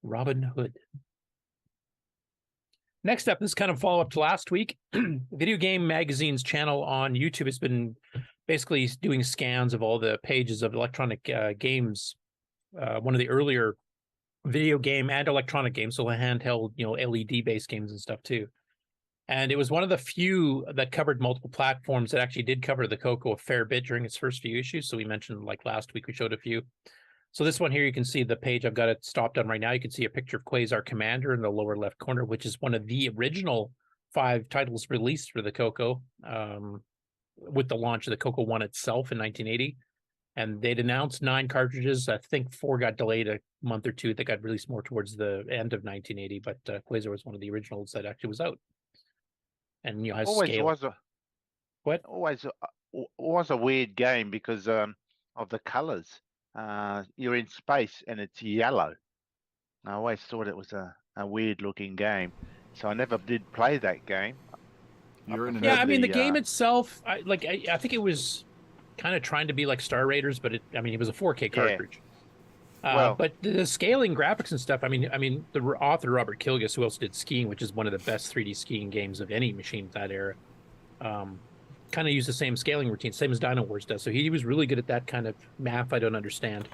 Robin Hood. Next up, this is kind of follow-up to last week. Video Game Magazine's channel on YouTube has been basically doing scans of all the pages of electronic games. One of the earlier video game and electronic games, so handheld, LED-based games and stuff too. And it was one of the few that covered multiple platforms that actually did cover the CoCo a fair bit during its first few issues. So we mentioned, like last week, we showed a few. So this one here, you can see the page I've got it stopped on right now. You can see a picture of Quasar Commander in the lower left corner, which is one of the original 5 titles released for the CoCo, with the launch of the CoCo 1 itself in 1980. And they'd announced 9 cartridges. I think 4 got delayed a month or 2. That got released more towards the end of 1980, but Quasar was one of the originals that actually was out. And has scale. Always was a weird game because of the colors. You're in space and it's yellow. I always thought it was a weird looking game, so I never did play that game. The game itself, I think it was kind of trying to be like Star Raiders, but it was a 4K cartridge. But the scaling graphics and stuff, the author Robert Kilgus, who else did Skiing, which is one of the best 3D skiing games of any machine of that era, kind of used the same scaling routine, same as Dino Wars does. So he was really good at that kind of math I don't understand.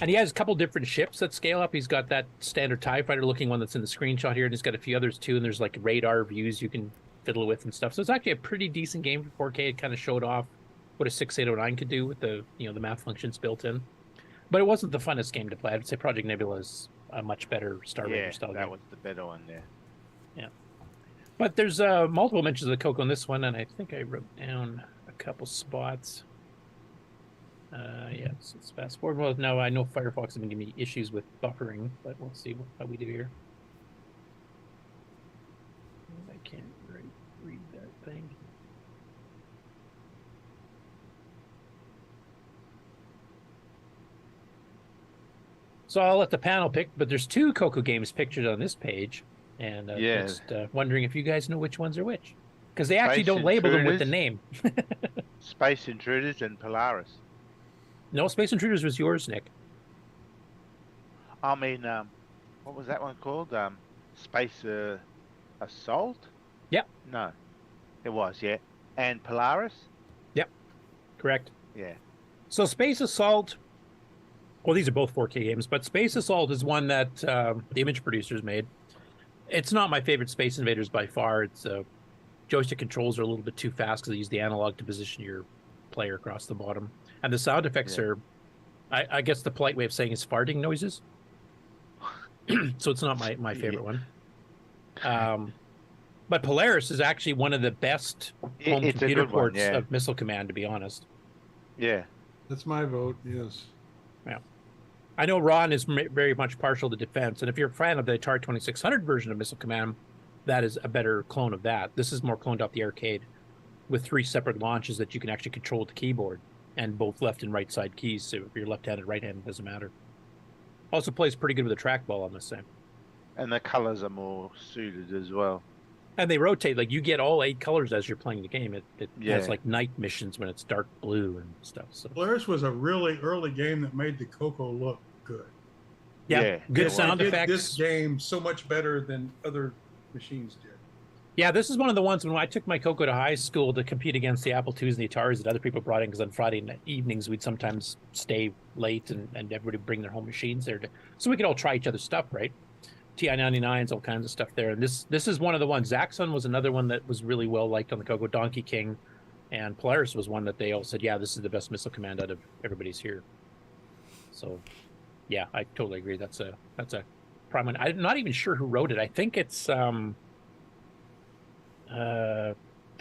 And he has a couple different ships that scale up. He's got that standard TIE fighter looking one that's in the screenshot here, and he's got a few others too, and there's like radar views you can fiddle with and stuff. So it's actually a pretty decent game for 4K. It kind of showed off what a 6809 could do with the the math functions built in. But it wasn't the funnest game to play. I'd say Project Nebula is a much better Star Raider style game. That was the better one there. Yeah. But there's multiple mentions of the CoCo in this one, and I think I wrote down a couple spots. Let's fast forward. Well, now I know Firefox has been giving me issues with buffering, but we'll see how we do here. I can't read that thing. So I'll let the panel pick, but there's 2 CoCo games pictured on this page, and just wondering if you guys know which ones are which, because they actually don't label them with the name. Space Intruders and Polaris. No, Space Intruders was yours, Nick. What was that one called? Space Assault? Yep. No, it was, yeah. And Polaris? Yep, correct. Yeah. So Space Assault, well, these are both 4K games, but Space Assault is one that the Image producers made. It's not my favorite Space Invaders by far. It's joystick controls are a little bit too fast because they use the analog to position your player across the bottom. And the sound effects are, I guess the polite way of saying is farting noises. So it's not my favorite one. But Polaris is actually one of the best home computer ports of Missile Command, to be honest. Yeah. That's my vote, yes. Yeah. I know Ron is very much partial to defense, and if you're a fan of the Atari 2600 version of Missile Command, that is a better clone of that. This is more cloned off the arcade with 3 separate launches that you can actually control with the keyboard, and both left and right side keys, so if you're left-handed, right-handed, doesn't matter. Also plays pretty good with a trackball on this thing. And the colors are more suited as well. And they rotate, like you get all 8 colors as you're playing the game. It has like night missions when it's dark blue and stuff. So Polaris was a really early game that made the CoCo look good. Yeah, good sound effects. This game so much better than other machines did. Yeah, this is one of the ones when I took my CoCo to high school to compete against the Apple IIs and the Ataris that other people brought in, because on Friday evenings we'd sometimes stay late and everybody would bring their home machines there so we could all try each other's stuff, right? TI-99s, all kinds of stuff there. And this is one of the ones. Zaxxon was another one that was really well liked on the CoCo. Donkey King and Polaris was one that they all said, yeah, this is the best missile command out of everybody's here. So, yeah, I totally agree. That's a prime one. I'm not even sure who wrote it. I think it's the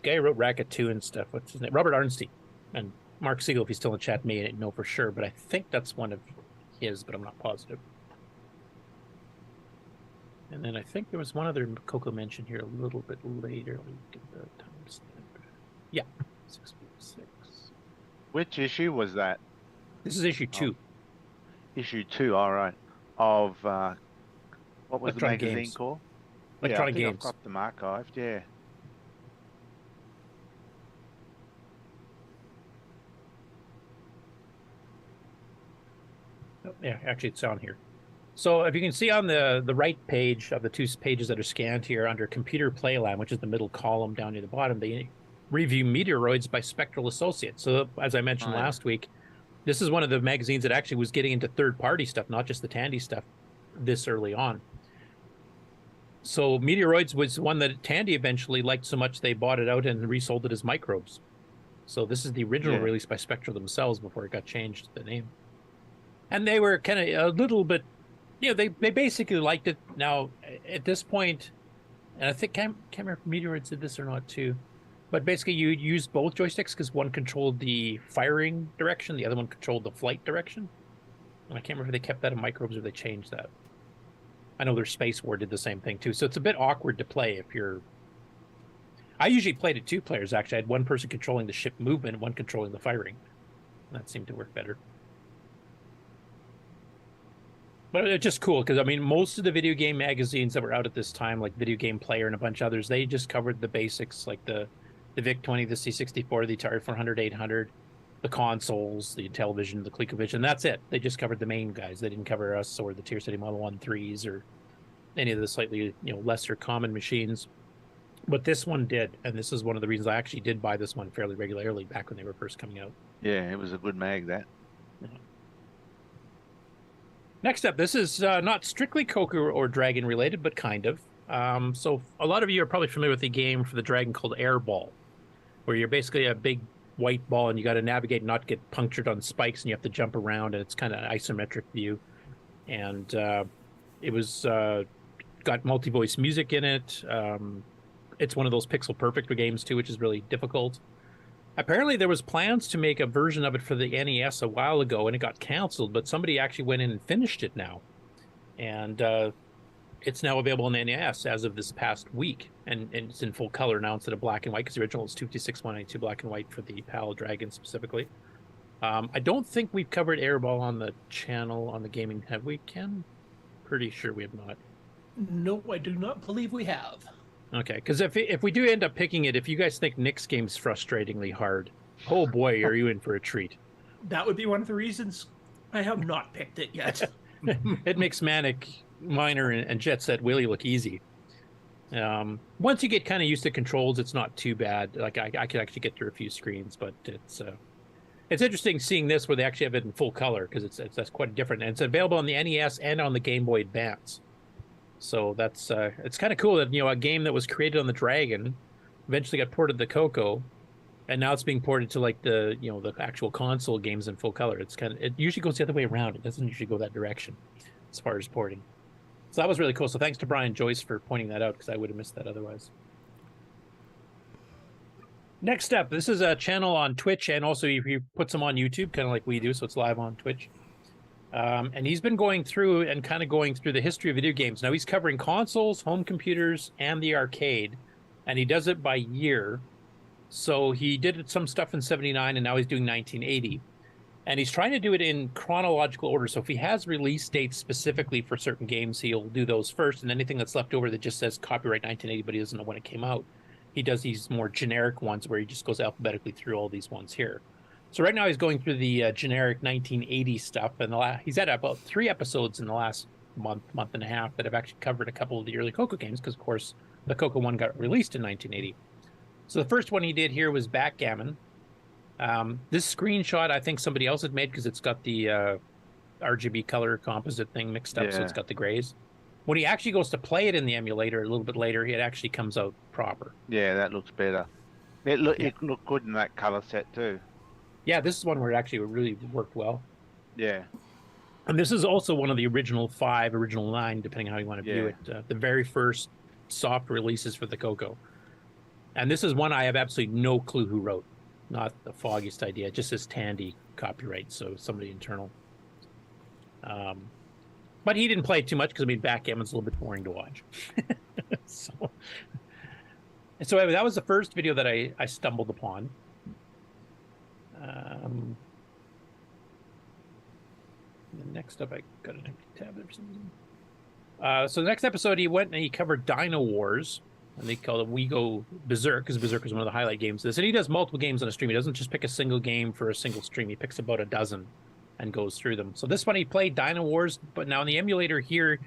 guy who wrote Racket 2 and stuff. What's his name? Robert Arnstein. And Mark Siegel, if he's still in the chat, may know for sure, but I think that's one of his, but I'm not positive. And then I think there was one other CoCo mention here a little bit later. Let me get the timestamp. Yeah, 646. Which issue was that? This is issue 2. Issue 2, all right. Of what was Electronic the magazine Games. called? Electronic yeah, I think Games. I've got them archived. Yeah. Oh, yeah, actually, it's on here. So if you can see on the right page of the 2 pages that are scanned here under Computer Playland, which is the middle column down near the bottom, they review Meteoroids by Spectral Associates. So as I mentioned last week, this is one of the magazines that actually was getting into third-party stuff, not just the Tandy stuff, this early on. So Meteoroids was one that Tandy eventually liked so much they bought it out and resold it as Microbes. So this is the original release by Spectral themselves before it got changed to the name. And they were kind of a little bit, they basically liked it. Now, at this point, and I think, can't remember if Meteoroids did this or not too, but basically you use both joysticks because one controlled the firing direction, the other one controlled the flight direction. And I can't remember if they kept that in Microbes or they changed that. I know their Space War did the same thing too. So it's a bit awkward to play if you're... I usually played it 2 players, actually. I had one person controlling the ship movement and one controlling the firing. That seemed to work better. But it's just cool because, I mean, most of the video game magazines that were out at this time, like Video Game Player and a bunch of others, they just covered the basics, like the VIC-20, the C64, the Atari 400, 800, the consoles, the Intellivision, the ColecoVision. That's it. They just covered the main guys. They didn't cover us or the Tier City Model 1-3s or any of the slightly, lesser common machines. But this one did, and this is one of the reasons I actually did buy this one fairly regularly back when they were first coming out. Yeah, it was a good mag, that. Yeah. Next up, this is not strictly CoCo or Dragon related, but kind of. So a lot of you are probably familiar with the game for the Dragon called Airball, where you're basically a big white ball and you got to navigate and not get punctured on spikes, and you have to jump around, and it's kind of an isometric view. And it was got multi-voice music in it. It's one of those pixel perfect games too, which is really difficult. Apparently there was plans to make a version of it for the NES a while ago, and it got canceled, but somebody actually went in and finished it now. And it's now available on the NES as of this past week, and it's in full color now instead of black and white, because the original is 226-192 black and white for the PAL Dragon specifically. I don't think we've covered Airball on the channel on the gaming. Have we, Ken? Pretty sure we have not. No, I do not believe we have. Okay, because if we do end up picking it, if you guys think Nick's game's frustratingly hard, oh boy, are you in for a treat. That would be one of the reasons I have not picked it yet. It makes Manic Miner and Jet Set Willie look easy. Once you get kind of used to controls, it's not too bad. Like I could actually get through a few screens, but it's interesting seeing this where they actually have it in full color, because that's quite different, and it's available on the NES and on the Game Boy Advance. So that's it's kind of cool that a game that was created on the Dragon eventually got ported to the CoCo, and now it's being ported to like the the actual console games in full color. It usually goes the other way around. It doesn't usually go that direction as far as porting. So that was really cool. So thanks to Brian Joyce for pointing that out, because I would have missed that otherwise. Next up, this is a channel on Twitch, and also he puts them on YouTube, kind of like we do, so it's live on Twitch. And he's been going through the history of video games. Now he's covering consoles, home computers, and the arcade, and he does it by year. So he did some stuff in 79, and now he's doing 1980. And he's trying to do it in chronological order. So if he has release dates specifically for certain games, he'll do those first, and anything that's left over that just says copyright 1980, but he doesn't know when it came out, he does these more generic ones where he just goes alphabetically through all these ones here. So right now he's going through the generic 1980 stuff, and he's had about 3 episodes in the last month and a half that have actually covered a couple of the early CoCo games, because of course the CoCo one got released in 1980. So the first one he did here was backgammon. This screenshot I think somebody else had made because it's got the RGB color composite thing mixed up, so it's got the grays. When he actually goes to play it in the emulator a little bit later, it actually comes out proper. Yeah, that looks better. It looked good in that color set too. Yeah, this is one where it actually really worked well. Yeah. And this is also one of the original 5, original 9, depending on how you want to view it. The very first soft releases for the CoCo. And this is one I have absolutely no clue who wrote. Not the foggiest idea. It just says Tandy copyright, so somebody internal. But he didn't play it too much because, I mean, backgammon's a little bit boring to watch. So anyway, that was the first video that I stumbled upon. Next up, I got an empty tab there for some reason. So the next episode, he went and he covered Dino Wars, and they called it We Go Berserk, because Berserk was one of the highlight games of this. And he does multiple games on a stream. He doesn't just pick a single game for a single stream. He picks about a dozen and goes through them. So this one, he played Dino Wars, but now in the emulator here,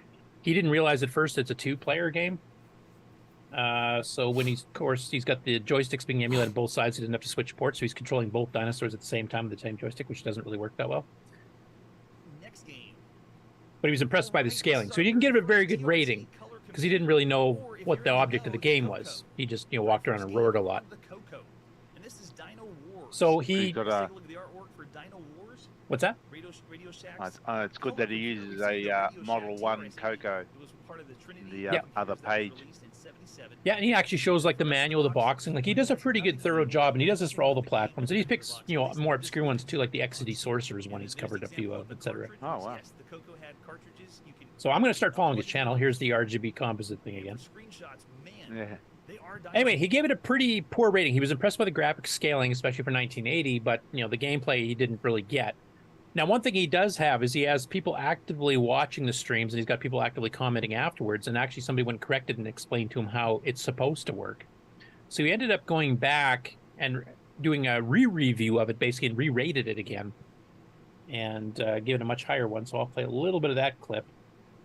he didn't realize at first it's a 2-player game. So when he's got the joysticks being emulated on both sides, he didn't have to switch ports, so he's controlling both dinosaurs at the same time with the same joystick, which doesn't really work that well. But he was impressed by the scaling, so he didn't give it a very good rating because he didn't really know what the object of the game was. He just walked around and roared a lot. So he got what's that? It's good that he uses a Model 1 CoCo in the other page. Yeah, and he actually shows like the manual, the boxing. Like he does a pretty good, thorough job, and he does this for all the platforms. And he picks, more obscure ones too, like the Exidy Sorcerer's one. He's covered a few of, etc. Oh wow! So I'm going to start following his channel. Here's the RGB composite thing again. Yeah. Anyway, he gave it a pretty poor rating. He was impressed by the graphic scaling, especially for 1980, but the gameplay he didn't really get. Now, one thing he does have is he has people actively watching the streams, and he's got people actively commenting afterwards, and actually somebody went and corrected and explained to him how it's supposed to work. So he ended up going back and doing a re-review of it, basically, and re-rated it again, and giving a much higher one. So I'll play a little bit of that clip,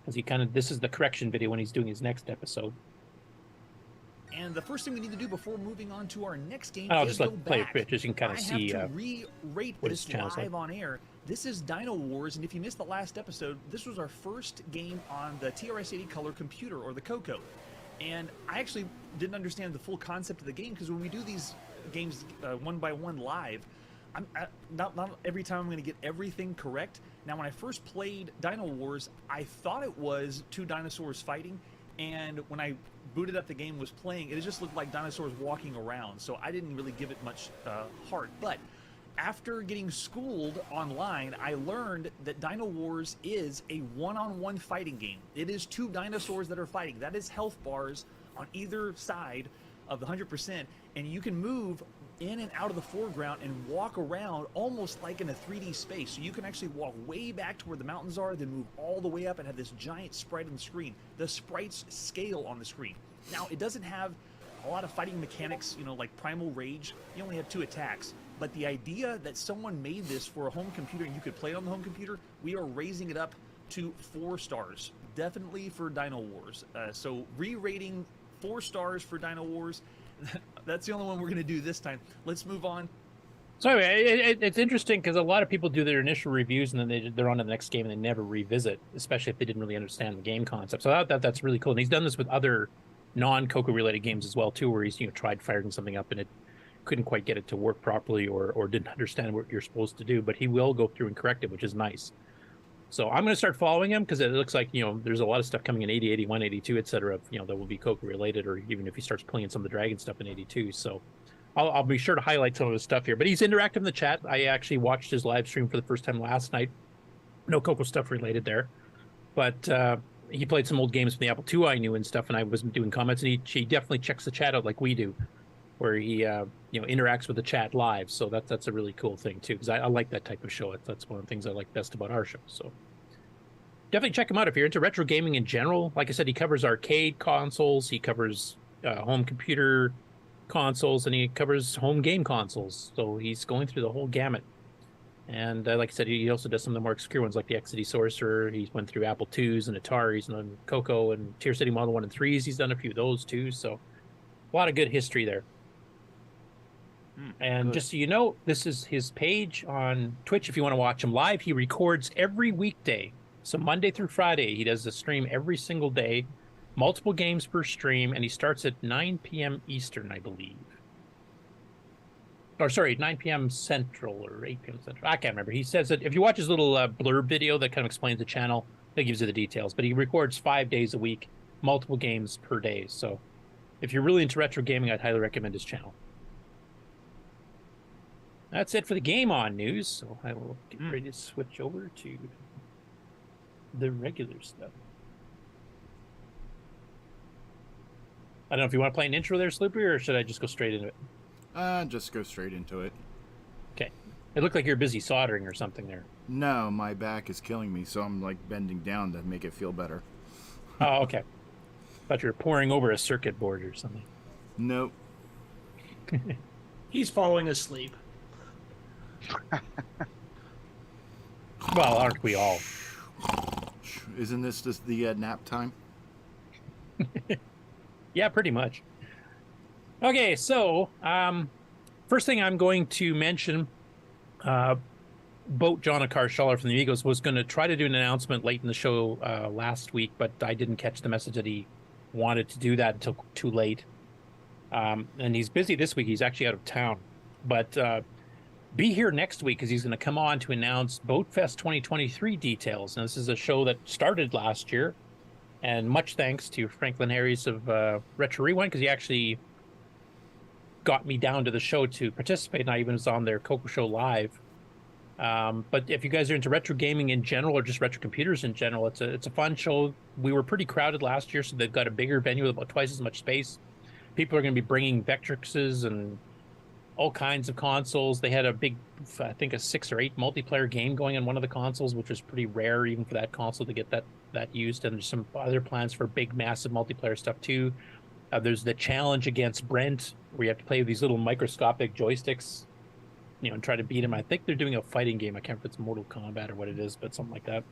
because this is the correction video when he's doing his next episode. And the first thing we need to do before moving on to our next game I'll is just go play back. a bit, just so you can kind of see I have to re-rate what this his channel's live like. on air. This is Dino Wars, and if you missed the last episode, this was our first game on the TRS-80 color computer, or the CoCo. And I actually didn't understand the full concept of the game, because when we do these games one by one live, not every time I'm going to get everything correct. Now, when I first played Dino Wars, I thought it was 2 dinosaurs fighting, and when I booted up the game, was playing, it just looked like dinosaurs walking around, so I didn't really give it much heart. But after getting schooled online, I learned that Dino Wars is a one-on-one fighting game. It is 2 dinosaurs that are fighting. That is health bars on either side of the 100%, and you can move in and out of the foreground and walk around almost like in a 3D space. So you can actually walk way back to where the mountains are, then move all the way up and have this giant sprite on the screen. The sprites scale on the screen. Now, it doesn't have a lot of fighting mechanics, like Primal Rage. You only have 2 attacks. But the idea that someone made this for a home computer and you could play it on the home computer, we are raising it up to 4 stars. Definitely for Dino Wars. So re-rating 4 stars for Dino Wars. That's the only one we're going to do this time. Let's move on. So anyway, it's interesting because a lot of people do their initial reviews and then they're on to the next game and they never revisit, especially if they didn't really understand the game concept. So that's really cool. And he's done this with other non-CoCo related games as well too, where he's tried firing something up and it couldn't quite get it to work properly or didn't understand what you're supposed to do. But he will go through and correct it, which is nice. So I'm going to start following him because it looks like, there's a lot of stuff coming in 80, 81, 82, etc. That will be CoCo related, or even if he starts playing some of the Dragon stuff in 82. So I'll be sure to highlight some of his stuff here. But he's interactive in the chat. I actually watched his live stream for the first time last night. No CoCo stuff related there. But he played some old games from the Apple II I knew and stuff, and I was doing comments, and he definitely checks the chat out like we do, where he interacts with the chat live. So that's a really cool thing too, because I like that type of show. That's one of the things I like best about our show. So definitely check him out if you're into retro gaming in general. Like I said, he covers arcade consoles, he covers home computer consoles, and he covers home game consoles. So he's going through the whole gamut. And like I said, he also does some of the more obscure ones like the Exidy Sorcerer. He went through Apple IIs and Ataris and then CoCo and Tier City Model 1 and 3s. He's done a few of those too. So a lot of good history there. And good. just so you know, this is his page on Twitch if you want to watch him live. He records every weekday. So Monday through Friday, he does a stream every single day, multiple games per stream, and he starts at 9 p.m. Eastern, I believe. Or sorry, 9 p.m. Central or 8 p.m. Central. I can't remember. He says that if you watch his little blurb video that kind of explains the channel, that gives you the details. But he records 5 days a week, multiple games per day. So if you're really into retro gaming, I'd highly recommend his channel. That's it for the Game On news. So I will get ready to switch over to the regular stuff. I don't know if you want to play an intro there, Slippery, or should I just go straight into it? Just go straight into it. Okay. It looked like you're busy soldering or something there. No, my back is killing me, so I'm like bending down to make it feel better. Oh, okay. Thought you were pouring over a circuit board or something. Nope. He's falling asleep. Well, aren't we all? Isn't this just the nap time? Yeah, pretty much. Okay, so first thing I'm going to mention, Boat John Akarshaller from the Eagles was going to try to do an announcement late in the show last week, but I didn't catch the message that he wanted to do that until too late. And he's busy this week. He's actually out of town. But be here next week because he's going to come on to announce BoatFest 2023 details. Now, this is a show that started last year. And much thanks to Franklin Harris of Retro Rewind because he actually got me down to the show to participate, and I even was on their CoCo Show Live. But if you guys are into retro gaming in general or just retro computers in general, it's a fun show. We were pretty crowded last year, so they've got a bigger venue with about twice as much space. People are going to be bringing Vectrixes and all kinds of consoles. They had a big, I think, a 6 or 8 multiplayer game going on one of the consoles, which was pretty rare even for that console to get that used. And there's some other plans for big, massive multiplayer stuff too. There's the challenge against Brent, where you have to play with these little microscopic joysticks, and try to beat him. I think they're doing a fighting game. I can't remember if it's Mortal Kombat or what it is, but something like that.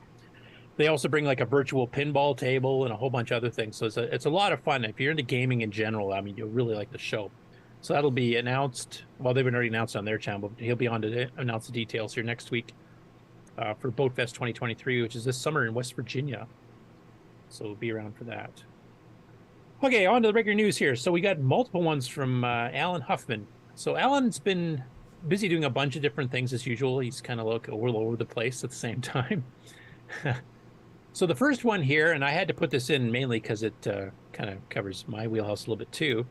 They also bring like a virtual pinball table and a whole bunch of other things. So it's a lot of fun. If you're into gaming in general, I mean, you'll really like the show. So that'll be announced. Well, they've been already announced on their channel, but he'll be on to announce the details here next week for BoatFest 2023, which is this summer in West Virginia. So we'll be around for that. Okay, on to the regular news here. So we got multiple ones from Alan Huffman. So Alan's been busy doing a bunch of different things as usual. He's kind of like all over the place at the same time. So the first one here, and I had to put this in mainly because it kind of covers my wheelhouse a little bit too.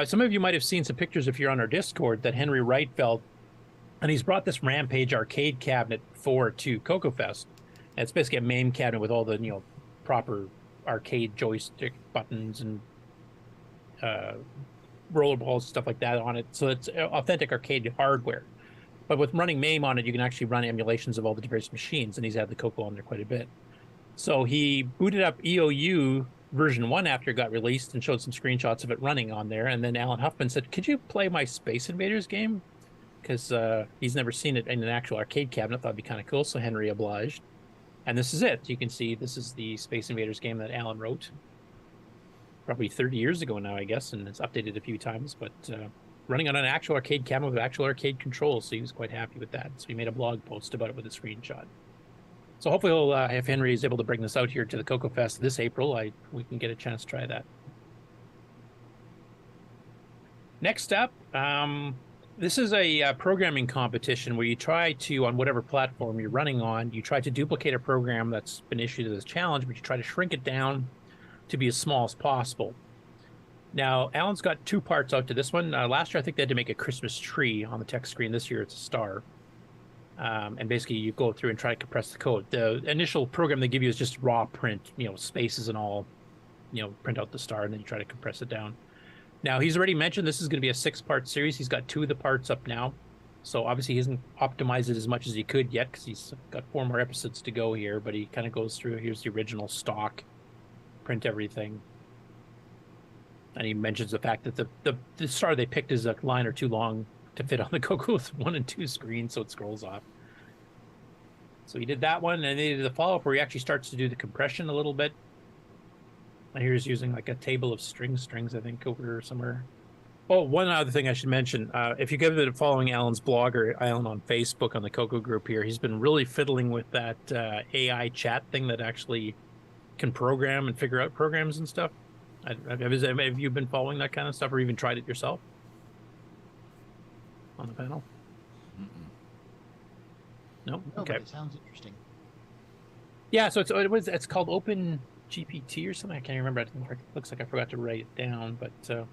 Some of you might have seen some pictures if you're on our Discord that Henry Wright felt, and he's brought this Rampage arcade cabinet to CoCo Fest. And it's basically a MAME cabinet with all the proper arcade joystick buttons and rollerballs, stuff like that on it. So it's authentic arcade hardware. But with running MAME on it, you can actually run emulations of all the various machines, and he's had the CoCo on there quite a bit. So he booted up EOU version 1 after it got released and showed some screenshots of it running on there. And then Alan Huffman said, could you play my Space Invaders game? Because he's never seen it in an actual arcade cabinet. Thought it'd be kind of cool, so Henry obliged. And this is it. You can see this is the Space Invaders game that Alan wrote. Probably 30 years ago now, I guess, and it's updated a few times, but running on an actual arcade cabinet with actual arcade controls, so he was quite happy with that. So he made a blog post about it with a screenshot. So hopefully if Henry is able to bring this out here to the CoCo Fest this April, we can get a chance to try that. Next up, this is a programming competition where you try to, on whatever platform you're running on, you try to duplicate a program that's been issued as a challenge, but you try to shrink it down to be as small as possible. Now, Alan's got 2 parts out to this one. Last year, I think they had to make a Christmas tree on the text screen. This year, it's a star. And basically, you go through and try to compress the code. The initial program they give you is just raw print, spaces and all, print out the star, and then you try to compress it down. Now, he's already mentioned this is going to be a 6-part series. He's got 2 of the parts up now. So obviously, he hasn't optimized it as much as he could yet because he's got 4 more episodes to go here. But he kind of goes through, here's the original stock, print everything. And he mentions the fact that the star they picked is a line or 2 long to fit on the CoCo 1 and 2 screen, so it scrolls off. So he did that one, and he did the follow-up where he actually starts to do the compression a little bit. And here's using like a table of strings, I think, over somewhere. Oh, one other thing I should mention. If you give it a following Alan's blog or Alan on Facebook on the CoCo group here, he's been really fiddling with that AI chat thing that actually can program and figure out programs and stuff. Have you been following that kind of stuff or even tried it yourself on the panel? No? No, Okay. but it sounds interesting. Yeah, so it's called Open GPT or something. I can't remember. It looks like I forgot to write it down, but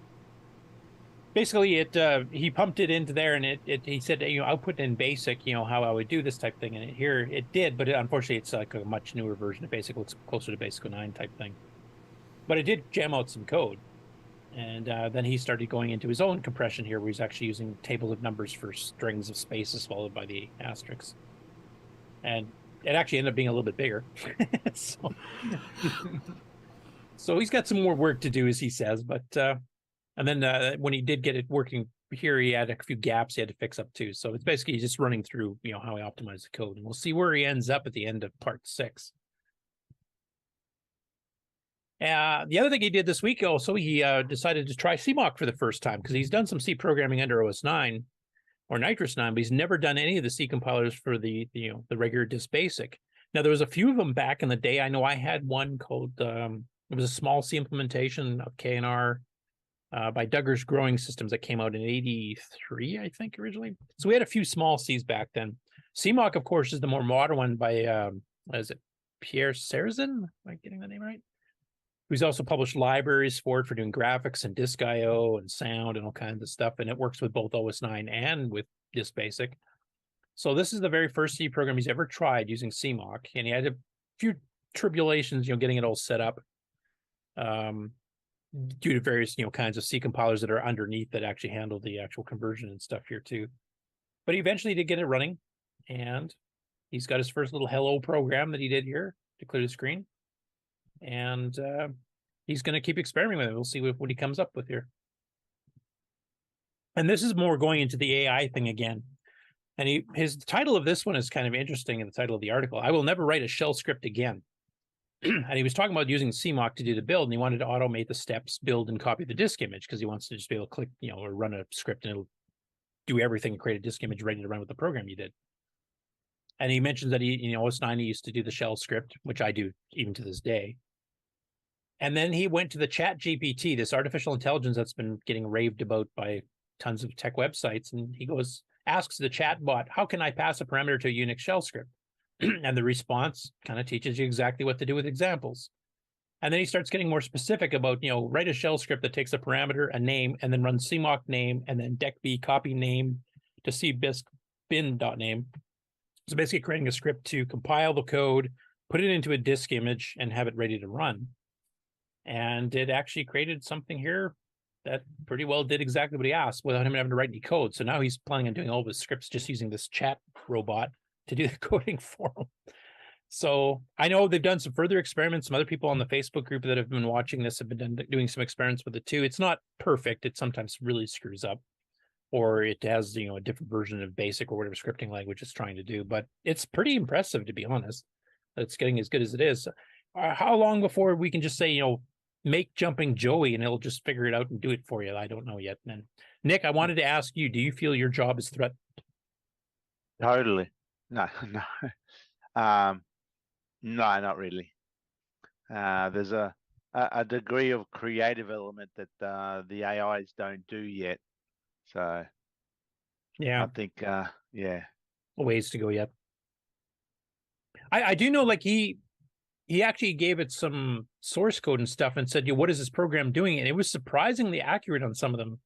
basically he pumped it into there, and he said, output in BASIC, how I would do this type thing, and here it did, but unfortunately it's like a much newer version of BASIC. Looks closer to BASIC 09 type thing, but it did jam out some code. And then he started going into his own compression here, where he's actually using tables of numbers for strings of spaces followed by the asterisks. And it actually ended up being a little bit bigger. So he's got some more work to do, as he says. But and then when he did get it working here, he had a few gaps he had to fix up too. So it's basically just running through, how he optimized the code. And we'll see where he ends up at the end of part 6. The other thing he did this week also, he decided to try CMOC for the first time, because he's done some C programming under OS 9 or Nitrous 9, but he's never done any of the C compilers for the regular disk basic. Now, there was a few of them back in the day. I know I had one called, it was a small C implementation of KNR by Duggar's Growing Systems that came out in 83, I think, originally. So we had a few small Cs back then. CMOC, of course, is the more modern one by, what is it, Pierre Serzin? Am I getting the name right? Who's also published libraries for it for doing graphics and disk I/O and sound and all kinds of stuff. And it works with both OS 9 and with Disk Basic. So this is the very first C program he's ever tried using CMOC. And he had a few tribulations, getting it all set up due to various, kinds of C compilers that are underneath that actually handle the actual conversion and stuff here too. But he eventually did get it running. And he's got his first little hello program that he did here to clear the screen. And he's going to keep experimenting with it. We'll see what he comes up with here. And this is more going into the AI thing again. And his title of this one is kind of interesting in the title of the article. I will never write a shell script again. And he was talking about using CMOC to do the build, and he wanted to automate the steps, build and copy the disk image, because he wants to just be able to click, or run a script and it'll do everything and create a disk image ready to run with the program you did. And he mentions that OS 9, he used to do the shell script, which I do even to this day. And then he went to the Chat GPT, this artificial intelligence that's been getting raved about by tons of tech websites. And he asks the chat bot, how can I pass a parameter to a Unix shell script? And the response kind of teaches you exactly what to do with examples. And then he starts getting more specific about, write a shell script that takes a parameter, a name, and then runs CMOC name, and then decb copy name to cbisk bin.name. So basically creating a script to compile the code, put it into a disk image, and have it ready to run. And it actually created something here that pretty well did exactly what he asked without him having to write any code. So now he's planning on doing all of his scripts just using this chat robot to do the coding for him. So I know they've done some further experiments. Some other people on the Facebook group that have been watching this have been doing some experiments with it too. It's not perfect. It sometimes really screws up, or it has, a different version of BASIC or whatever scripting language it's trying to do. But it's pretty impressive, to be honest. It's getting as good as it is. How long before we can just say, make jumping Joey and it'll just figure it out and do it for you? I don't know yet. And Nick, I wanted to ask you, do you feel your job is threatened? Totally. No. No, not really. There's a degree of creative element that the AIs don't do yet. So yeah, I think yeah, ways to go yet. I do know, like he actually gave it some source code and stuff and said, what is this program doing? And it was surprisingly accurate on some of them,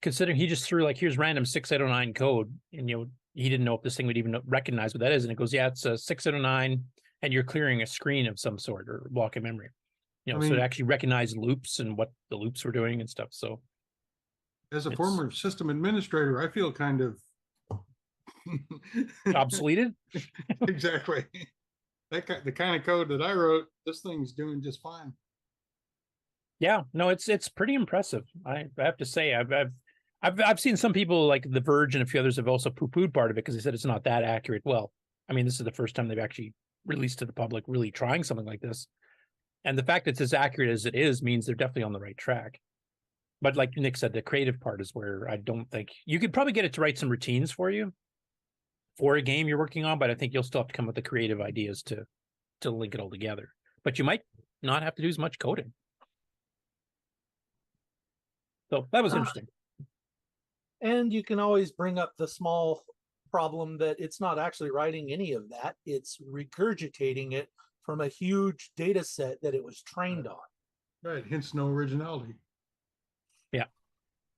considering he just threw like, here's random 6809 code, and he didn't know if this thing would even recognize what that is. And it goes, yeah, it's a 6809, and you're clearing a screen of some sort or block of memory. So it actually recognized loops and what the loops were doing and stuff. So as a former system administrator, I feel kind of obsoleted. Exactly. The kind of code that I wrote, this thing's doing just fine. Yeah, no, it's pretty impressive. I have to say, I've seen some people like The Verge and a few others have also poo-pooed part of it because they said it's not that accurate. Well, I mean, this is the first time they've actually released to the public, really trying something like this. And the fact that it's as accurate as it is means they're definitely on the right track. But like Nick said, the creative part is where I don't think you could probably get it to write some routines for you for a game you're working on, but I think you'll still have to come with the creative ideas to link it all together. But you might not have to do as much coding. So that was interesting. And you can always bring up the small problem that it's not actually writing any of that. It's regurgitating it from a huge data set that it was trained on. Right, hence no originality. Yeah.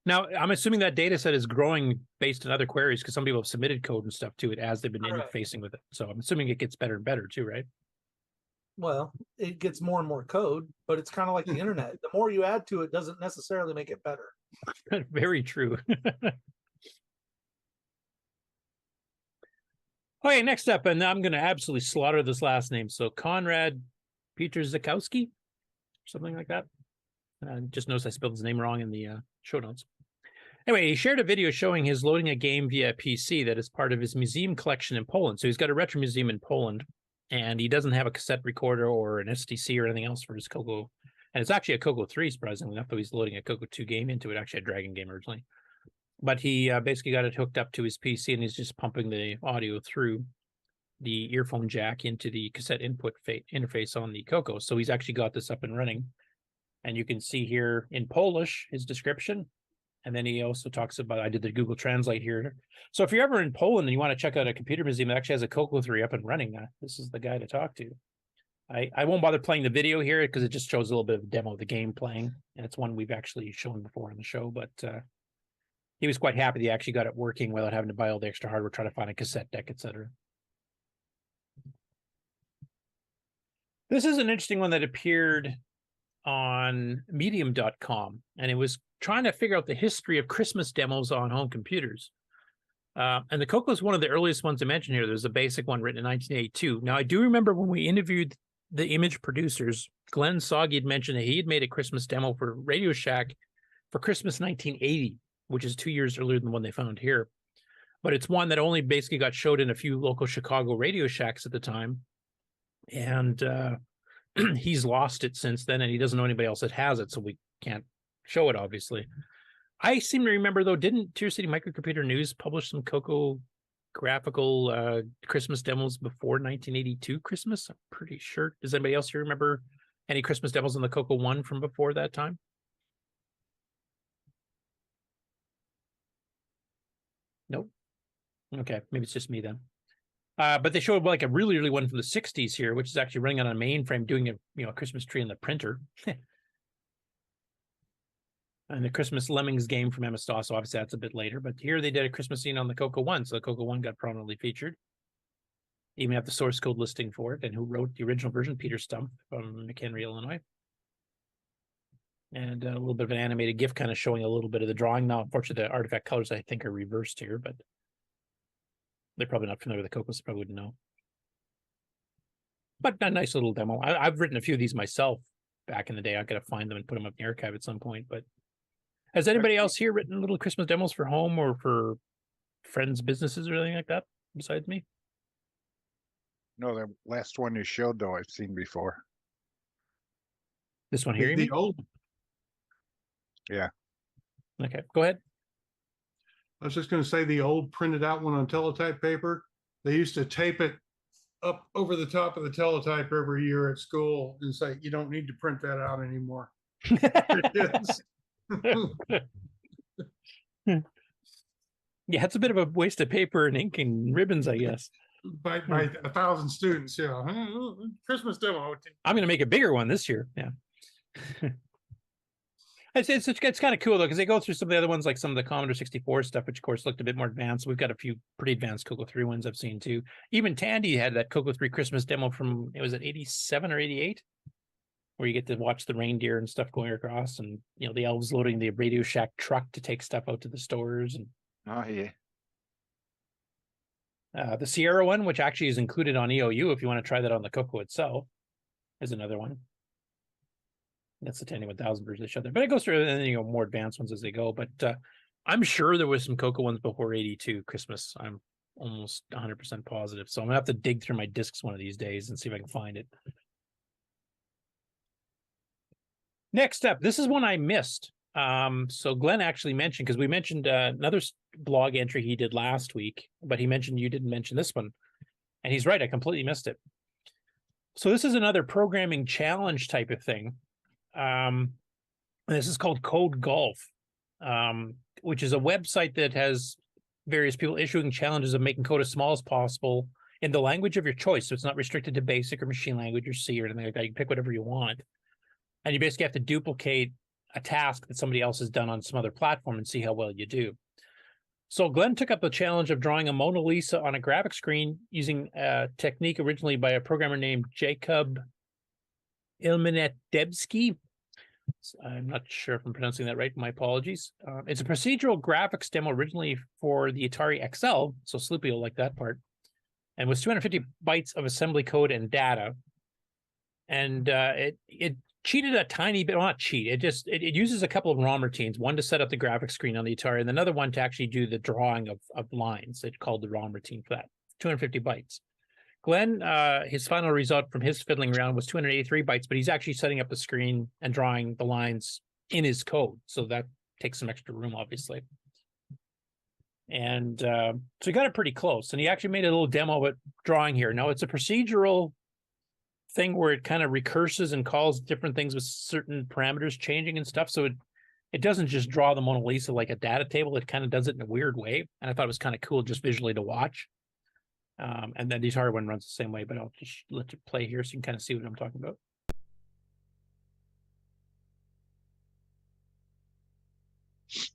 Now, I'm assuming that data set is growing based on other queries because some people have submitted code and stuff to it as they've been interfacing with it. So I'm assuming it gets better and better too, right? Well, it gets more and more code, but it's kind of like the internet. The more you add to it doesn't necessarily make it better. Very true. Okay, next up, and I'm going to absolutely slaughter this last name. So Konrad Peter Zakowski, something like that. Just notice I spelled his name wrong in the show notes. Anyway, he shared a video showing his loading a game via PC that is part of his museum collection in Poland. So he's got a retro museum in Poland, and he doesn't have a cassette recorder or an STC or anything else for his CoCo. And it's actually a CoCo 3, surprisingly enough, though he's loading a CoCo 2 game into it, actually a Dragon game originally. But he basically got it hooked up to his PC, and he's just pumping the audio through the earphone jack into the cassette input interface on the CoCo. So he's actually got this up and running. And you can see here in Polish his description. And then he also talks about, I did the Google Translate here. So if you're ever in Poland and you want to check out a computer museum that actually has a CoCo 3 up and running, this is the guy to talk to. I won't bother playing the video here because it just shows a little bit of a demo of the game playing. And it's one we've actually shown before on the show. But he was quite happy he actually got it working without having to buy all the extra hardware, trying to find a cassette deck, etc. This is an interesting one that appeared on medium.com, and it was trying to figure out the history of Christmas demos on home computers. And the CoCo is one of the earliest ones I mentioned here. There's a basic one written in 1982. Now, I do remember when we interviewed the image producers, Glenn Soggy had mentioned that he had made a Christmas demo for Radio Shack for Christmas 1980, which is 2 years earlier than the one they found here. But it's one that only basically got showed in a few local Chicago Radio Shacks at the time. And he's lost it since then, and he doesn't know anybody else that has it, so we can't show it, obviously. I seem to remember, though, didn't Tier City Microcomputer News publish some CoCo graphical Christmas demos before 1982 Christmas? I'm pretty sure. Does anybody else here remember any Christmas demos on the CoCo 1 from before that time? Nope. Okay, maybe it's just me then. But they showed like a really early one from the 60s here, which is actually running on a mainframe doing a Christmas tree in the printer. And the Christmas Lemmings game from MS-DOS, so obviously that's a bit later. But here they did a Christmas scene on the CoCo 1, so the CoCo 1 got prominently featured. Even have the source code listing for it, and who wrote the original version, Peter Stump from McHenry, Illinois. And a little bit of an animated GIF kind of showing a little bit of the drawing. Now, unfortunately, the artifact colors, I think, are reversed here, but they're probably not familiar with the CoCo, so probably wouldn't know. But a nice little demo. I've written a few of these myself back in the day. I got to find them and put them up in the archive at some point. But has anybody else here written little Christmas demos for home or for friends' businesses or anything like that besides me? No, the last one you showed, though, I've seen before. This one here, The old. Yeah. Okay, go ahead. I was just going to say the old printed out one on teletype paper. They used to tape it up over the top of the teletype every year at school and say, you don't need to print that out anymore. Yeah, it's a bit of a waste of paper and ink and ribbons, I guess. By 1,000 students, yeah. Christmas demo. I'm going to make a bigger one this year. Yeah. It's kind of cool, though, because they go through some of the other ones, like some of the Commodore 64 stuff, which, of course, looked a bit more advanced. We've got a few pretty advanced CoCo 3 ones I've seen, too. Even Tandy had that CoCo 3 Christmas demo from, it was at 87 or 88, where you get to watch the reindeer and stuff going across, and, the elves loading the Radio Shack truck to take stuff out to the stores. And oh, yeah. The Sierra one, which actually is included on EOU if you want to try that on the CoCo itself, is another one. That's the 10,000 version they showed there. But it goes through more advanced ones as they go. But I'm sure there was some CoCo ones before 82 Christmas. I'm almost 100% positive. So I'm gonna have to dig through my discs one of these days and see if I can find it. Next up, this is one I missed. So Glenn actually mentioned, because we mentioned another blog entry he did last week, but he mentioned you didn't mention this one. And he's right, I completely missed it. So this is another programming challenge type of thing. And this is called Code Golf, which is a website that has various people issuing challenges of making code as small as possible in the language of your choice. So it's not restricted to basic or machine language or C or anything like that. You can pick whatever you want. And you basically have to duplicate a task that somebody else has done on some other platform and see how well you do. So Glenn took up the challenge of drawing a Mona Lisa on a graphic screen using a technique originally by a programmer named Jacob Ilmenetdebski. I'm not sure if I'm pronouncing that right. My apologies. It's a procedural graphics demo originally for the Atari XL, so Sloopy will like that part, and was 250 bytes of assembly code and data. And it cheated a tiny bit. Well, not cheat. It uses a couple of ROM routines. One to set up the graphic screen on the Atari, and another one to actually do the drawing of lines. It called the ROM routine for that. 250 bytes. Glenn, his final result from his fiddling around was 283 bytes, but he's actually setting up the screen and drawing the lines in his code. So that takes some extra room, obviously. And so he got it pretty close. And he actually made a little demo of it drawing here. Now, it's a procedural thing where it kind of recurses and calls different things with certain parameters changing and stuff. So it doesn't just draw the Mona Lisa like a data table. It kind of does it in a weird way. And I thought it was kind of cool just visually to watch. And then the Atari one runs the same way, but I'll just let you play here so you can kind of see what I'm talking about. So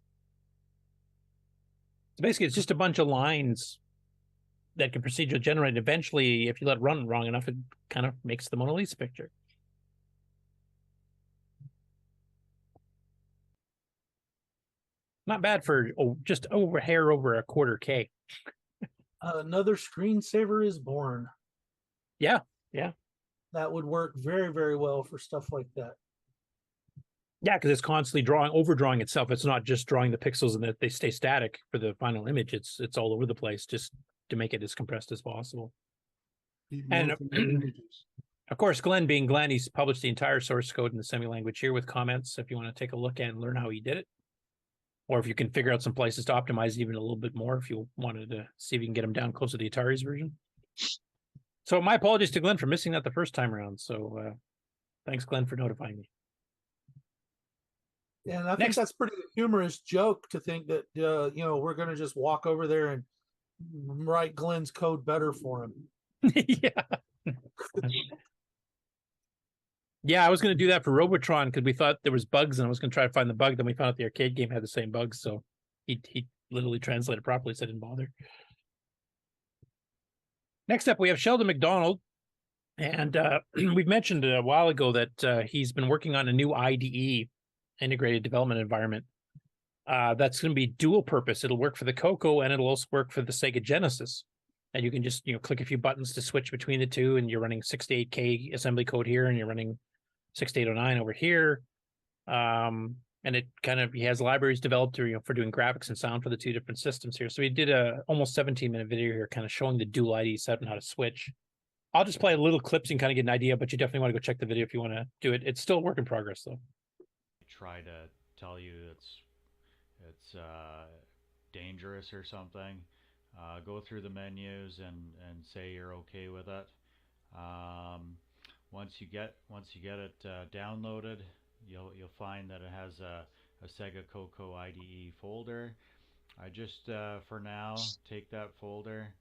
basically, it's just a bunch of lines that can procedurally generate. Eventually, if you let it run long enough, it kind of makes the Mona Lisa picture. Not bad for just over a quarter K. Another screensaver is born. Yeah. That would work very, very well for stuff like that. Yeah, because it's constantly overdrawing itself. It's not just drawing the pixels and that they stay static for the final image. It's all over the place just to make it as compressed as possible. And of course, Glenn being Glenn, he's published the entire source code in the semi-language here with comments if you want to take a look and learn how he did it. Or if you can figure out some places to optimize even a little bit more if you wanted to see if you can get them down close to the Atari's version. So my apologies to Glenn for missing that the first time around. So thanks, Glenn, for notifying me. And I think that's pretty humorous joke to think that, we're going to just walk over there and write Glenn's code better for him. Yeah. Yeah, I was going to do that for Robotron because we thought there was bugs and I was going to try to find the bug. Then we found out the arcade game had the same bugs. So he literally translated properly, so I didn't bother. Next up, we have Sheldon McDonald. And we've mentioned a while ago that he's been working on a new IDE, integrated development environment. That's going to be dual purpose. It'll work for the CoCo and it'll also work for the Sega Genesis. And you can just click a few buttons to switch between the two, and you're running 68K assembly code here, and you're running 6809 over here. And it he has libraries developed for doing graphics and sound for the two different systems here. So we did a almost 17-minute video here kind of showing the dual ID setup and how to switch. I'll just play a little clips and kind of get an idea, but you definitely want to go check the video if you want to do it. It's still a work in progress though. Try to tell you it's dangerous or something. Go through the menus and say you're okay with it. Once you get it downloaded, you'll find that it has a Sega CoCo IDE folder. I just for now take that folder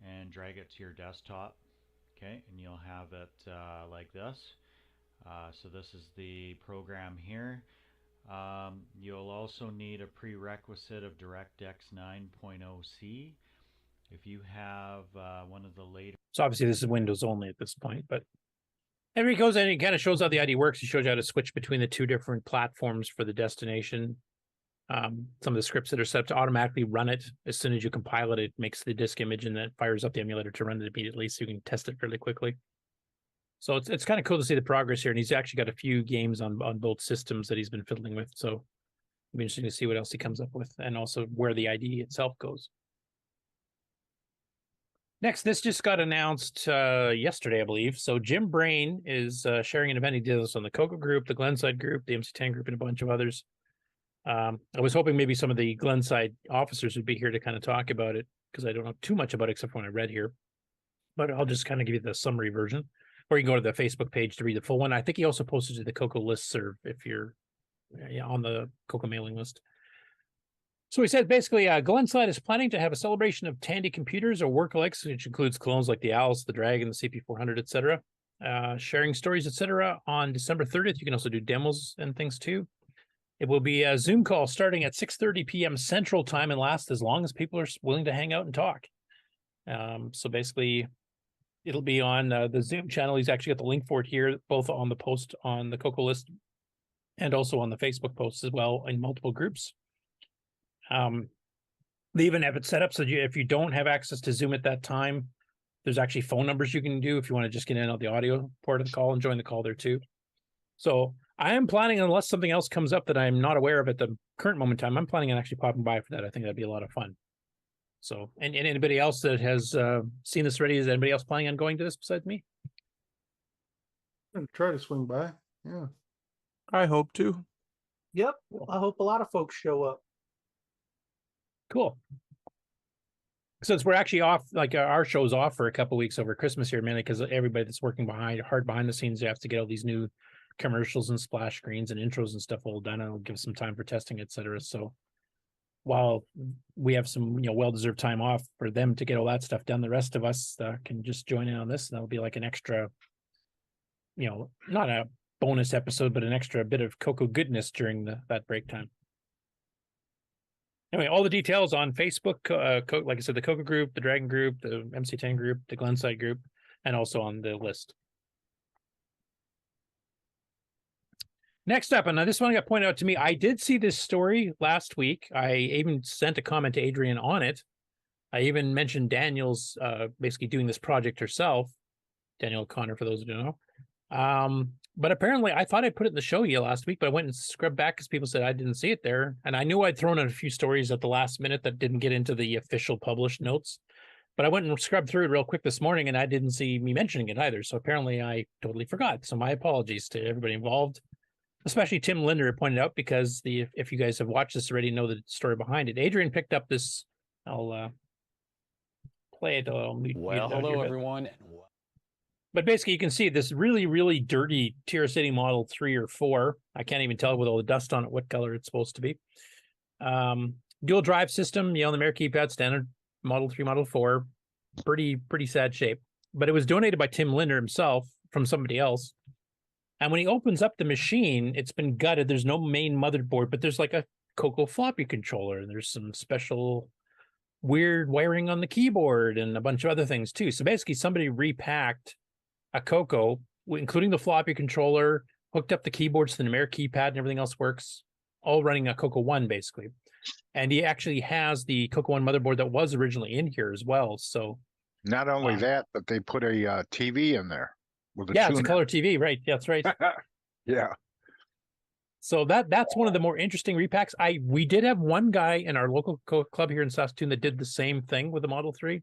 and drag it to your desktop. Okay, and you'll have it like this. So this is the program here. You'll also need a prerequisite of DirectX 9.0C. If you have one of the later... So obviously this is Windows only at this point, but and he goes in and he kind of shows how the ID works. He shows you how to switch between the two different platforms for the destination. Some of the scripts that are set up to automatically run it as soon as you compile it, it makes the disk image and then fires up the emulator to run it immediately so you can test it fairly quickly. So it's kind of cool to see the progress here. And he's actually got a few games on both systems that he's been fiddling with. So it'll be interesting to see what else he comes up with and also where the ID itself goes. Next, this just got announced yesterday, I believe. So Jim Brain is sharing an event. He did this on the CoCo group, the Glenside group, the MC10 group, and a bunch of others. I was hoping maybe some of the Glenside officers would be here to kind of talk about it, because I don't know too much about it except for what I read here. But I'll just kind of give you the summary version, or you can go to the Facebook page to read the full one. I think he also posted to the CoCo listserv if you're on the CoCo mailing list. So he said basically, Glenside is planning to have a celebration of Tandy computers or work-alikes, which includes clones like the Alice, the Dragon, the CP400, etc. Sharing stories, etc. on December 30th. You can also do demos and things too. It will be a Zoom call starting at 6:30 p.m. Central Time and last as long as people are willing to hang out and talk. So basically, it'll be on the Zoom channel. He's actually got the link for it here, both on the post on the CoCo list and also on the Facebook posts as well in multiple groups. They even have it set up so if you don't have access to Zoom at that time, there's actually phone numbers you can do if you want to just get in on the audio part of the call and join the call there too. So I am planning, unless something else comes up that I'm not aware of at the current moment in time, I'm planning on actually popping by for that. I think that'd be a lot of fun. So, and anybody else that has seen this already, is anybody else planning on going to this besides me? I'm gonna try to swing by. Yeah. I hope to. Yep. I hope a lot of folks show up. Cool. Since we're actually off, like our show's off for a couple weeks over Christmas here, mainly because everybody that's working hard behind the scenes, they have to get all these new commercials and splash screens and intros and stuff all done. And it'll give some time for testing, etc. So while we have some, well-deserved time off for them to get all that stuff done, the rest of us can just join in on this. And that'll be like an extra, not a bonus episode, but an extra bit of CoCo goodness during that break time. Anyway, all the details on Facebook, like I said, the CoCo group, the Dragon group, the MC10 group, the Glenside group, and also on the list. Next up, and now this one got pointed out to me. I did see this story last week. I even sent a comment to Adrian on it. I even mentioned Daniel's basically doing this project herself. Daniel O'Connor, for those who don't know. But apparently, I thought I put it in the show last week, but I went and scrubbed back because people said I didn't see it there. And I knew I'd thrown in a few stories at the last minute that didn't get into the official published notes. But I went and scrubbed through it real quick this morning, and I didn't see me mentioning it either. So apparently, I totally forgot. So my apologies to everybody involved, especially Tim Linder pointed out, because if you guys have watched this already, know the story behind it. Adrian picked up this. I'll play it. Well, hello, everyone. But basically, you can see this really, really dirty TRS-80 Model 3 or 4. I can't even tell with all the dust on it what color it's supposed to be. Dual drive system, the mirror keypad, standard Model 3, Model 4. Pretty sad shape. But it was donated by Tim Linder himself from somebody else. And when he opens up the machine, it's been gutted. There's no main motherboard, but there's like a CoCo floppy controller. And there's some special weird wiring on the keyboard and a bunch of other things too. So basically, somebody repacked a CoCo, including the floppy controller, hooked up the keyboards to the numeric keypad, and everything else works, all running a CoCo 1, basically. And he actually has the CoCo 1 motherboard that was originally in here as well. So not only that, but they put a TV in there with a tuner. It's a color TV, right? Yeah, that's right. Yeah. So that's one of the more interesting repacks. We did have one guy in our local club here in Saskatoon that did the same thing with the Model 3.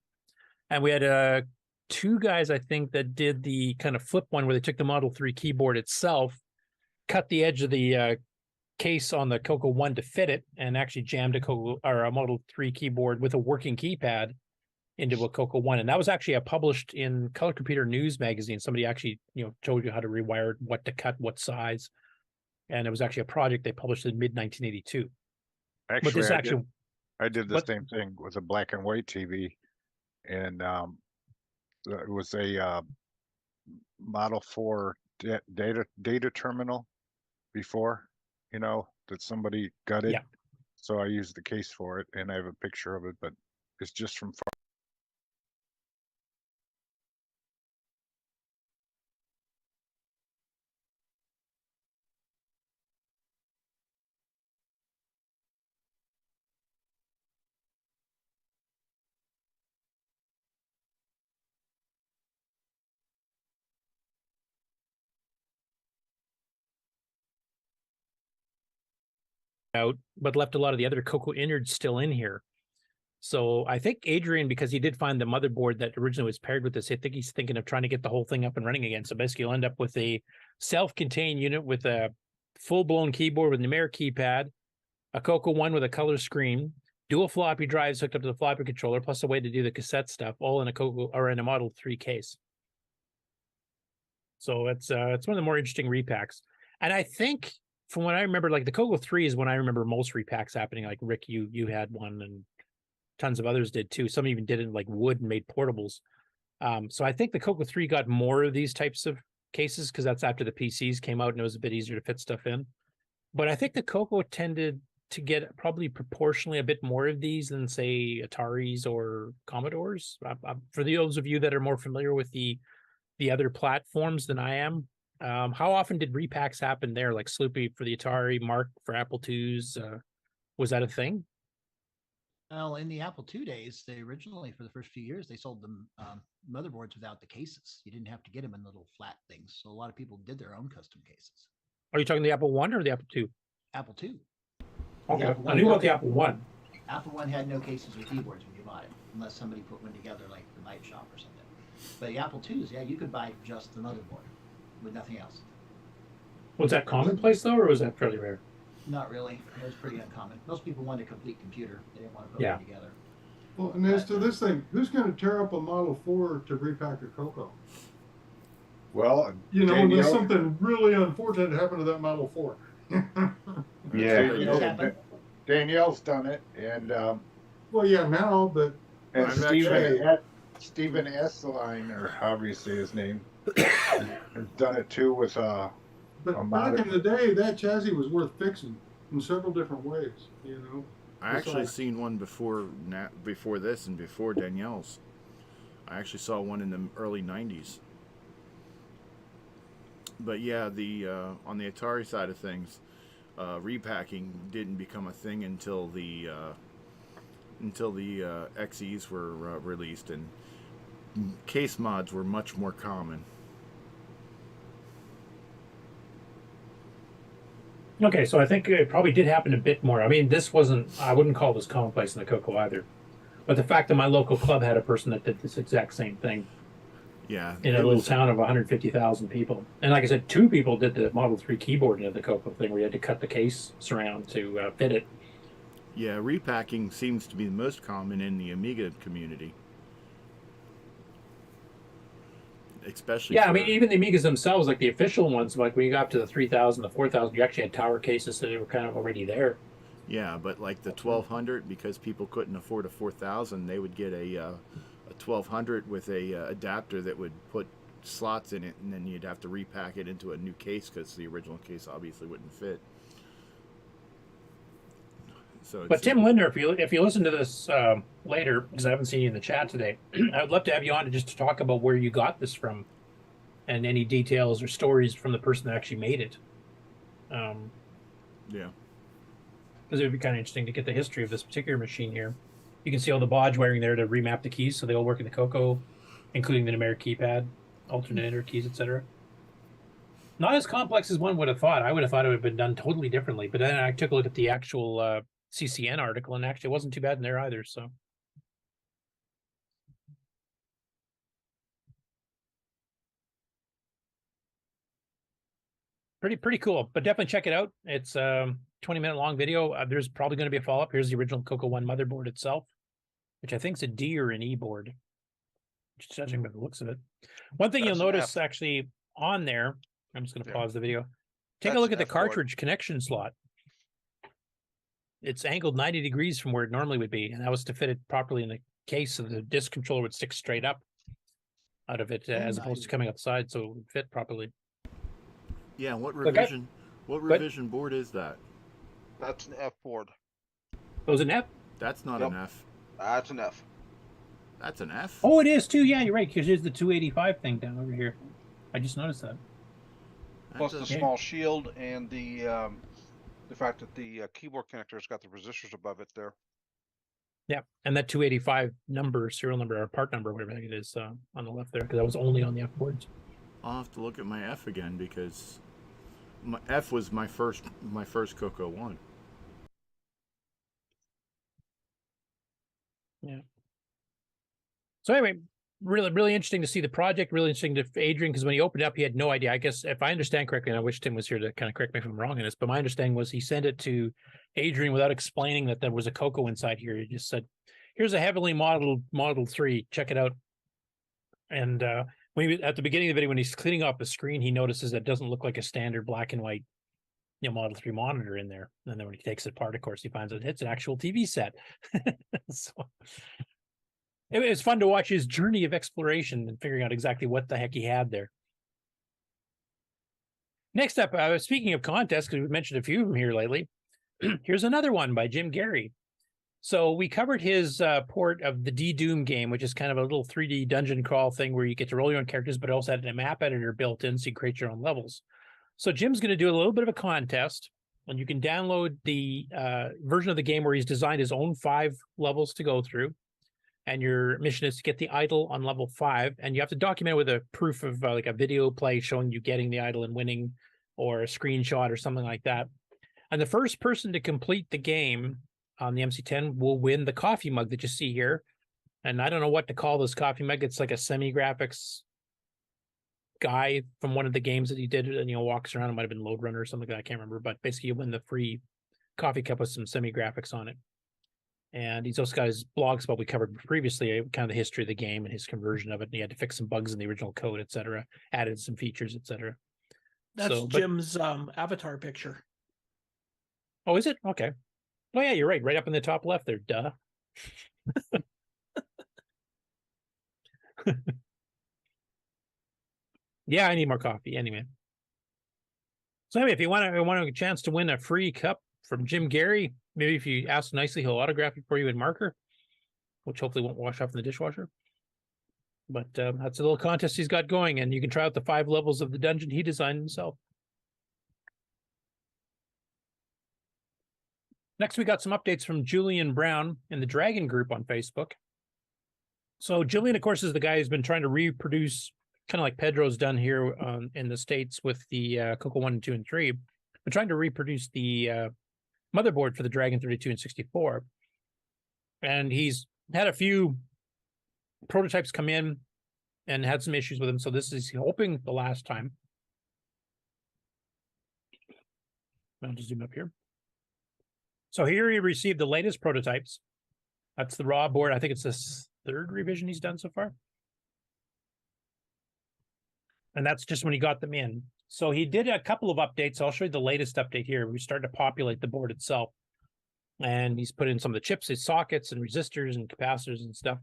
And we had two guys, I think, that did the kind of flip one where they took the Model 3 keyboard itself, cut the edge of the case on the CoCo 1 to fit it, and actually jammed a Model 3 keyboard with a working keypad into a CoCo 1. And that was actually published in Color Computer News magazine. Somebody actually, told you how to rewire it, what to cut, what size. And it was actually a project they published in mid-1982. Actually, I did the same thing with a black and white TV. And it was a Model 4 data terminal before, that somebody gutted. Yeah. So I used the case for it, and I have a picture of it, but it's just from far. Out, but left a lot of the other CoCo innards still in here. So I think Adrian, because he did find the motherboard that originally was paired with this, I think he's thinking of trying to get the whole thing up and running again. So basically you'll end up with a self-contained unit with a full-blown keyboard with numeric keypad, a CoCo One with a color screen, dual floppy drives hooked up to the floppy controller, plus a way to do the cassette stuff, all in a CoCo or in a Model 3 case. So it's one of the more interesting repacks. And I think from what I remember, like the CoCo 3 is when I remember most repacks happening. Like Rick, you had one, and tons of others did too. Some even did it in like wood and made portables. So I think the CoCo 3 got more of these types of cases because that's after the PCs came out and it was a bit easier to fit stuff in. But I think the CoCo tended to get probably proportionally a bit more of these than say Ataris or Commodores. For those of you that are more familiar with the other platforms than I am, how often did repacks happen there? Like Sloopy for the Atari, Mark for Apple IIs. Was that a thing? Well, in the Apple II days, they originally, for the first few years, they sold them motherboards without the cases. You didn't have to get them in little flat things. So a lot of people did their own custom cases. Are you talking the Apple I or the Apple II? Apple II. Okay, Apple I knew about the Apple I. Apple I had no cases or keyboards when you bought it, unless somebody put one together like the Night Shop or something. But the Apple IIs, yeah, you could buy just the motherboard with nothing else. Was that commonplace though, or was that fairly rare? Not really. It was pretty uncommon. Most people wanted a complete computer. They didn't want to put them together. Well, and as to this thing, who's going to tear up a Model 4 to repack a CoCo? Well, you know, unless something really unfortunate happened to that Model 4. Yeah, Danielle's done it, and well, yeah, now, but and Stephen Esseline, or however you say his name, has done it too with But back in the day, that chassis was worth fixing in several different ways. You know, I actually seen one before this and before Danielle's. I actually saw one in the early '90s. But yeah, the on the Atari side of things, repacking didn't become a thing until the XEs were released, and case mods were much more common. Okay, so I think it probably did happen a bit more. I mean, this wasn't, I wouldn't call this commonplace in the CoCo either. But the fact that my local club had a person that did this exact same thing. Yeah. In a little town of 150,000 people. And like I said, 2 people did the Model 3 keyboard into the CoCo thing where you had to cut the case surround to fit it. Yeah, repacking seems to be the most common in the Amiga community. Especially yeah, I mean, even the Amigas themselves, like the official ones, like when you got up to the 3000, the 4000, you actually had tower cases, so they were kind of already there. Yeah, but like the 1200, because people couldn't afford a 4000, they would get a 1200 with a adapter that would put slots in it, and then you'd have to repack it into a new case because the original case obviously wouldn't fit. So but Tim Linder, if you listen to this later, because I haven't seen you in the chat today, I would love to have you on just to talk about where you got this from, and any details or stories from the person that actually made it. Yeah. Because it would be kind of interesting to get the history of this particular machine here. You can see all the bodge wiring there to remap the keys so they all work in the CoCo, including the numeric keypad, alternator keys, etc. Not as complex as one would have thought. I would have thought it would have been done totally differently. But then I took a look at the actual CCN article, and actually it wasn't too bad in there either. So pretty cool. But definitely check it out. It's 20-minute long video. There's probably going to be a follow-up. Here's the original CoCo One motherboard itself, which I think is a D or an E board, just judging by the looks of it. One thing you'll notice actually on there, I'm just going to pause the video. Take a look at the cartridge connection slot. It's angled 90 degrees from where it normally would be, and that was to fit it properly in the case so the disc controller would stick straight up out of it as opposed to coming outside, so it would fit properly. Yeah, what revision board is that? That's an F board. Oh, is it an F? That's not an F. That's an F. That's an F? Oh, it is too. Yeah, you're right, because there's the 285 thing down over here. I just noticed that. Plus the small shield and the fact that the keyboard connector's got the resistors above it there. Yeah, and that 285 number, serial number, or part number, whatever it is, on the left there, because that was only on the F boards. I'll have to look at my F again because my F was my first CoCo One. Yeah. So anyway, really interesting to see the project. Really interesting to Adrian, because when he opened it up, he had no idea. I guess if I understand correctly, and I wish Tim was here to kind of correct me if I'm wrong in this, but my understanding was he sent it to Adrian without explaining that there was a CoCo inside here. He just said, "Here's a heavily modeled Model 3. Check it out." And when at the beginning of the video, when he's cleaning up the screen, he notices that it doesn't look like a standard black and white, Model 3 monitor in there. And then when he takes it apart, of course, he finds out it's an actual TV set. So it was fun to watch his journey of exploration and figuring out exactly what the heck he had there. Next up, speaking of contests, because we've mentioned a few of them here lately, here's another one by Jim Gary. So we covered his port of the D-Doom game, which is kind of a little 3D dungeon crawl thing where you get to roll your own characters, but also had a map editor built in so you create your own levels. So Jim's going to do a little bit of a contest, and you can download the version of the game where he's designed his own 5 levels to go through. And your mission is to get the idol on level 5, and you have to document it with a proof of like a video play showing you getting the idol and winning, or a screenshot or something like that. And the first person to complete the game on the MC10 will win the coffee mug that you see here. And I don't know what to call this coffee mug. It's like a semi-graphics guy from one of the games that he did, and walks around. It might have been Load Runner or something like that. I can't remember, but basically you win the free coffee cup with some semi-graphics on it. And he's also got his blog spot we covered previously, kind of the history of the game and his conversion of it. And he had to fix some bugs in the original code, etc., added some features, etc. That's Jim's avatar picture. Oh, is it? Okay. Oh, yeah, you're right. Right up in the top left there. Duh. Yeah, I need more coffee anyway. So anyway, if you want a chance to win a free cup from Jim Gary, maybe if you ask nicely, he'll autograph it for you in marker, which hopefully won't wash off in the dishwasher. But that's a little contest he's got going, and you can try out the 5 levels of the dungeon he designed himself. Next, we got some updates from Julian Brown in the Dragon group on Facebook. So Julian, of course, is the guy who's been trying to reproduce, kind of like Pedro's done here in the States with the CoCo 1 and 2 and 3, but trying to reproduce the motherboard for the Dragon 32 and 64. And he's had a few prototypes come in and had some issues with them. So this is hoping the last time. I'll just zoom up here. So here he received the latest prototypes. That's the raw board. I think it's the 3rd revision he's done so far. And that's just when he got them in. So he did a couple of updates. I'll show you the latest update here. We started to populate the board itself. And he's put in some of the chips, his sockets and resistors and capacitors and stuff.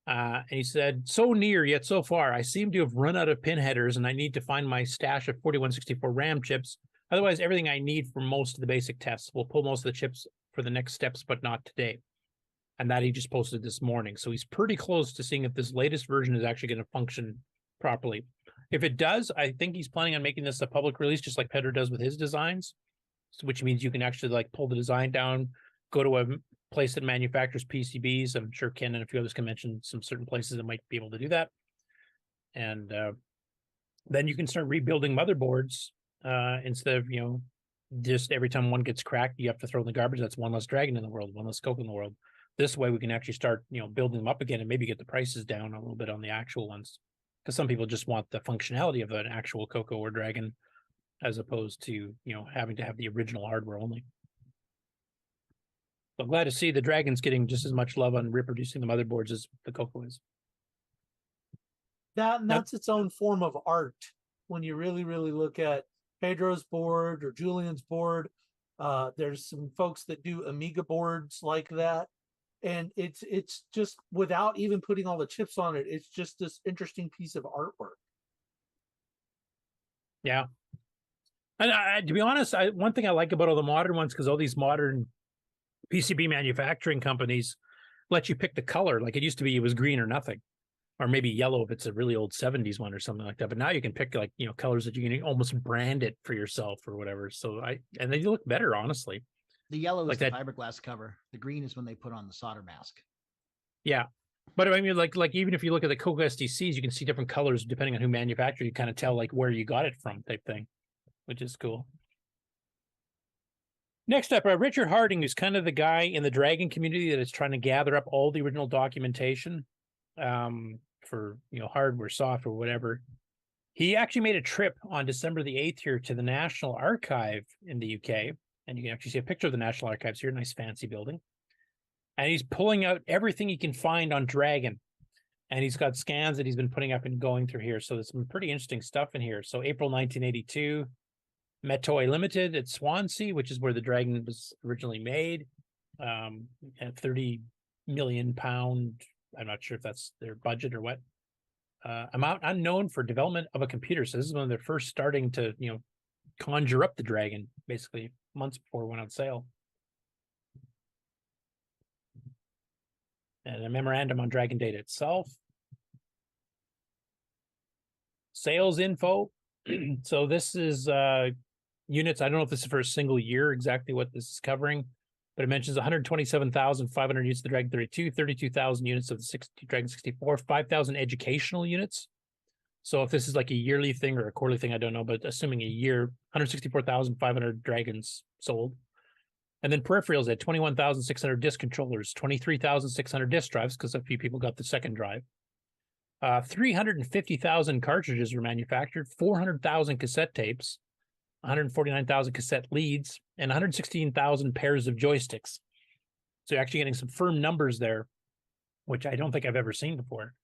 And he said, "So near yet so far. I seem to have run out of pin headers, and I need to find my stash of 4164 RAM chips. Otherwise, everything I need for most of the basic tests. We'll pull most of the chips for the next steps, but not today." And that he just posted this morning. So he's pretty close to seeing if this latest version is actually going to function properly. If it does, I think he's planning on making this a public release, just like Pedro does with his designs, which means you can actually like pull the design down, go to a place that manufactures PCBs. I'm sure Ken and a few others can mention some certain places that might be able to do that. And then you can start rebuilding motherboards instead of, just every time one gets cracked, you have to throw in the garbage. That's one less Dragon in the world, one less CoCo in the world. This way we can actually start, building them up again and maybe get the prices down a little bit on the actual ones. Because some people just want the functionality of an actual CoCo or Dragon as opposed to, having to have the original hardware only. So I'm glad to see the Dragon's getting just as much love on reproducing the motherboards as the CoCo is. That's its own form of art. When you really, really look at Pedro's board or Julian's board, there's some folks that do Amiga boards like that. And it's just, without even putting all the chips on it, it's just this interesting piece of artwork. Yeah. And to be honest, one thing I like about all the modern ones, because all these modern PCB manufacturing companies let you pick the color. Like it used to be, it was green or nothing, or maybe yellow if it's a really old 70s one or something like that. But now you can pick colors that you can almost brand it for yourself or whatever. So and they look better, honestly. The yellow is like the that fiberglass cover. The green is when they put on the solder mask. Yeah. But I mean, like even if you look at the CoCo SDCs, you can see different colors depending on who manufactured. You kind of tell like where you got it from, type thing, which is cool. Next up, Richard Harding, who's kind of the guy in the Dragon community that is trying to gather up all the original documentation for hardware, software, whatever. He actually made a trip on December the 8th here to the National Archive in the UK, and you can actually see a picture of the National Archives here, nice fancy building. And he's pulling out everything he can find on Dragon, and he's got scans that he's been putting up and going through here. So there's some pretty interesting stuff in here. So April 1982. Metoy Limited at Swansea, which is where the Dragon was originally made, at £30 million. I'm not sure if that's their budget or what. Amount unknown for development of a computer. So this is when they're first starting to, conjure up the Dragon, basically months before it went on sale. And a memorandum on Dragon data itself. Sales info. So this is units. I don't know if this is for a single year, exactly what this is covering, but it mentions 127,500 units of the Dragon 32, 32,000 units of the Dragon 64, 5,000 educational units. So if this is like a yearly thing or a quarterly thing, I don't know, but assuming a year, 164,500 Dragons sold. And then peripherals at 21,600 disk controllers, 23,600 disk drives, because a few people got the second drive. 350,000 cartridges were manufactured, 400,000 cassette tapes, 149,000 cassette leads, and 116,000 pairs of joysticks. So you're actually getting some firm numbers there, which I don't think I've ever seen before.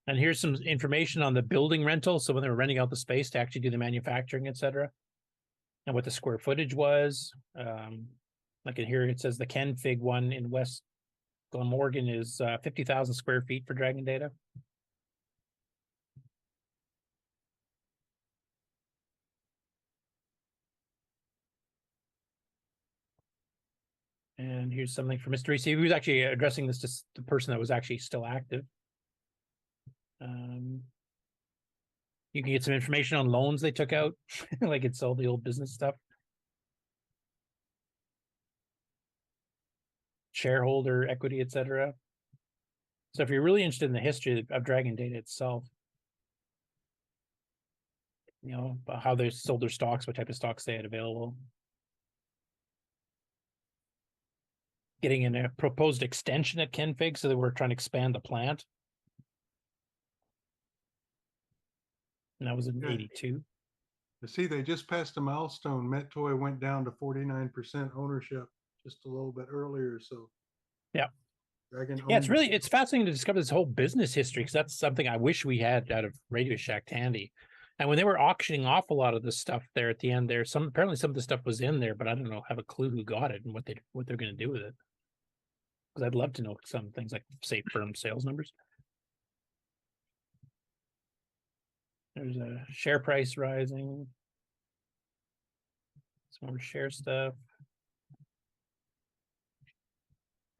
And here's some information on the building rental. So when they were renting out the space to actually do the manufacturing, etc., and what the square footage was. Like in here, it says the Kenfig one in West Glamorgan is 50,000 square feet for Dragon data. And here's something for Mr. EC. He was actually addressing this to the person that was actually still active. You can get some information on loans they took out, like it's all the old business stuff. Shareholder equity, etc. So if you're really interested in the history of Dragon data itself, how they sold their stocks, what type of stocks they had available. Getting in a proposed extension at Kenfig, so they were trying to expand the plant. And that was in 82. See, they just passed a milestone. Metoy went down to 49% ownership just a little bit earlier. So yeah. Dragon It's fascinating to discover this whole business history, because that's something I wish we had out of Radio Shack handy. And when they were auctioning off a lot of the stuff there at the end there, apparently some of the stuff was in there, but I don't know, have a clue who got it and what they're going to do with it. Because I'd love to know some things like, say, firm sales numbers. There's a share price rising. Some more share stuff.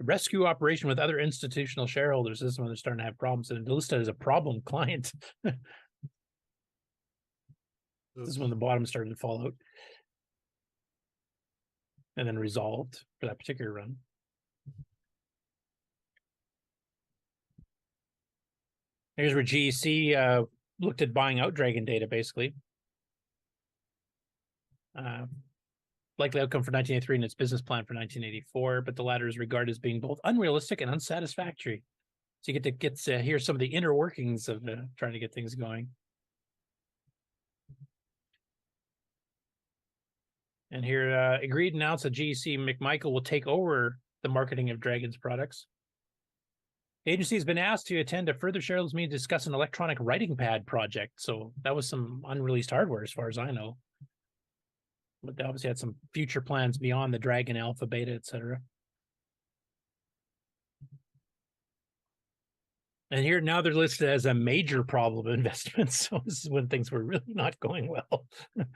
Rescue operation with other institutional shareholders. This is when they're starting to have problems, and listed as a problem client. This is when the bottom started to fall out, and then resolved for that particular run. Here's where GEC looked at buying out Dragon data, basically. Likely outcome for 1983 and its business plan for 1984, but the latter is regarded as being both unrealistic and unsatisfactory. So you get to hear some of the inner workings of trying to get things going. And here, agreed to announce that GEC McMichael will take over the marketing of Dragon's products. The agency has been asked to attend a further shareholders meeting to discuss an electronic writing pad project. So that was some unreleased hardware, as far as I know. But they obviously had some future plans beyond the Dragon Alpha, Beta, etc. And here now they're listed as a major problem of investments. So this is when things were really not going well. It's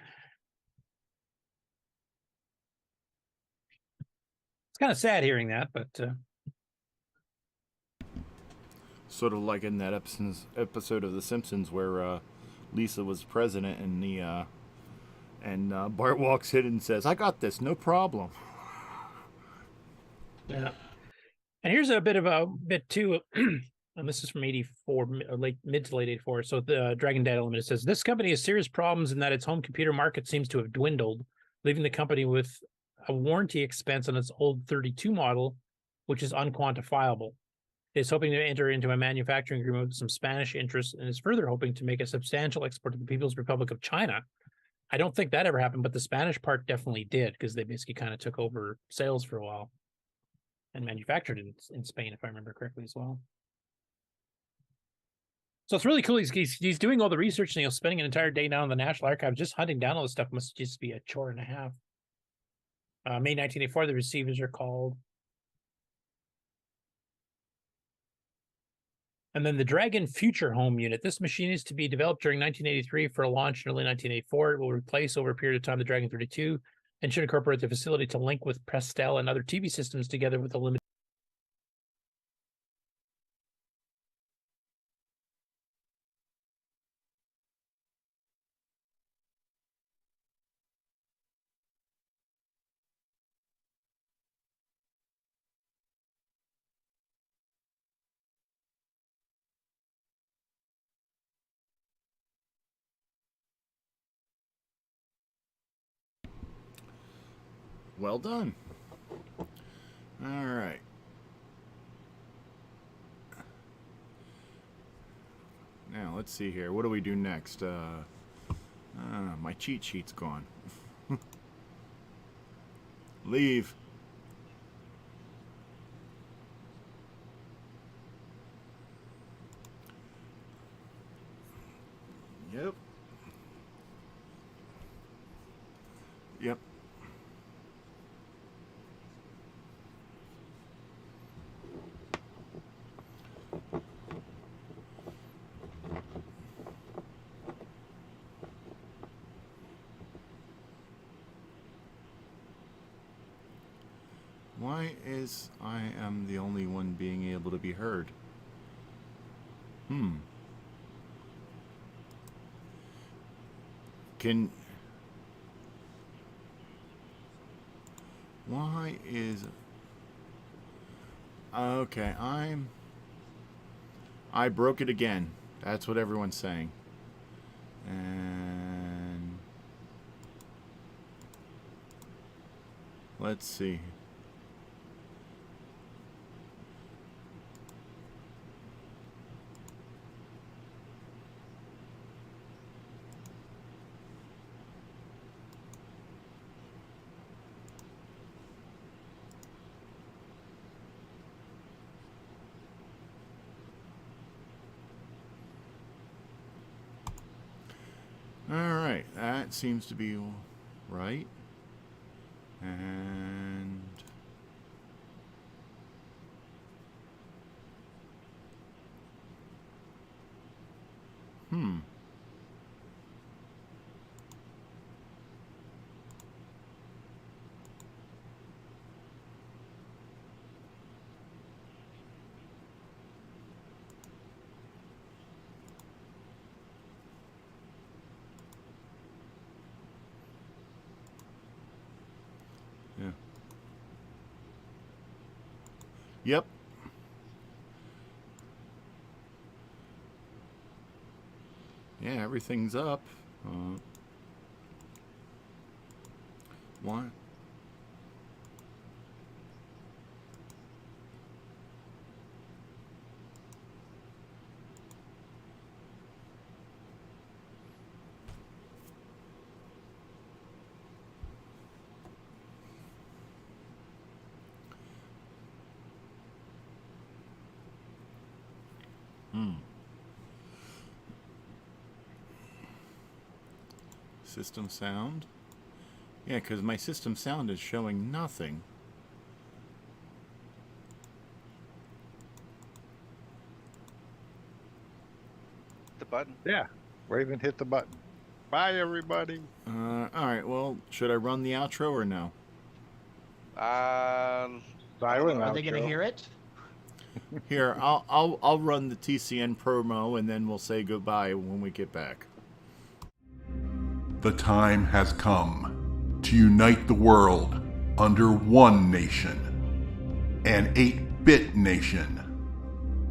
kind of sad hearing that, but sort of like in that episode of The Simpsons where Lisa was president and Bart walks in and says, "I got this, no problem." Yeah. And here's a bit of a bit too and this is from 84, mid to late 84. So the Dragon Data Limited says, this company has serious problems in that its home computer market seems to have dwindled, leaving the company with a warranty expense on its old 32 model, which is unquantifiable. It is hoping to enter into a manufacturing agreement with some Spanish interests and is further hoping to make a substantial export to the People's Republic of China. I don't think that ever happened, but the Spanish part definitely did, because they basically kind of took over sales for a while and manufactured in Spain, if I remember correctly as well. So it's really cool. He's doing all the research and spending an entire day down in the National Archives just hunting down all this stuff. Must just be a chore and a half. May 1984, the receivers are called. And then the Dragon Future Home Unit. This machine is to be developed during 1983 for a launch in early 1984. It will replace over a period of time the Dragon 32 and should incorporate the facility to link with Prestel and other TV systems together with a limited. Well done. All right. Now, let's see here. What do we do next? My cheat sheet's gone. Leave. Yep. Yep. Why is I am the only one being able to be heard? Why is... Okay, I broke it again. That's what everyone's saying. And... let's see. Alright, that seems to be right. And... yeah. Yep. Yeah, everything's up. What? System sound. Yeah, because my system sound is showing nothing. The button. Yeah, wave and hit the button. Bye, everybody. All right. Well, should I run the outro or no? Silent Are they going to hear it? Here, I'll run the TCN promo and then we'll say goodbye when we get back. The time has come to unite the world under one nation, an 8-bit nation,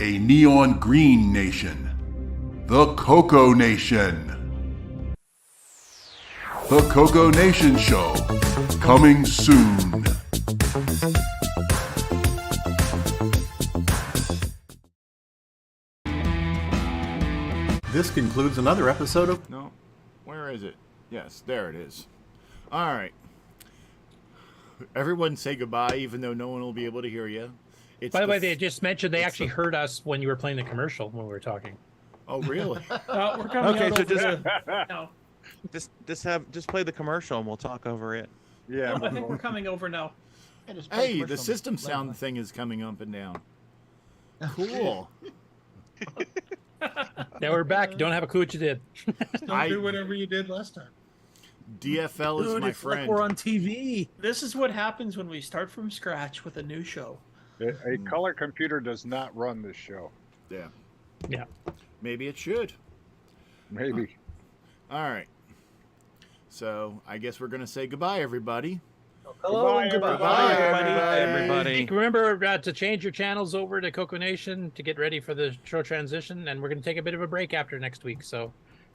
a neon green nation. The CoCo Nation. The CoCo Nation Show, coming soon. This concludes another episode of... No. Where is it? Yes, there it is. All right. Everyone say goodbye, even though no one will be able to hear you. By the way, they just mentioned they actually heard us when you were playing the commercial when we were talking. Oh, really? We're coming Okay, out so over just play the commercial and we'll talk over it. Yeah. I think we're coming over now. Hey, the system sound thing is coming up and down. Cool. Now we're back. You don't have a clue what you did. Don't do whatever you did last time. DFL is my friend. Like we're on TV. This is what happens when we start from scratch with a new show. A color computer does not run this show. Yeah. Yeah. Maybe it should. Maybe. All right. So I guess we're going to say goodbye, everybody. Hello and goodbye. Goodbye, everybody. Remember to change your channels over to CoCo Nation to get ready for the show transition, and we're going to take a bit of a break after next week, so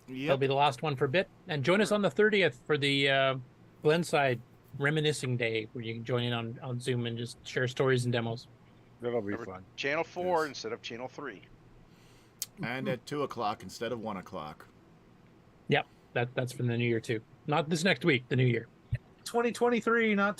that'll be the last one for a bit. And join us on the 30th for the Glenside Reminiscing Day, where you can join in on Zoom and just share stories and demos. That'll be fun. Channel 4 instead of Channel 3. And at 2 o'clock instead of 1 o'clock. Yep, that's for the new year too. Not this next week, the new year. 2023, not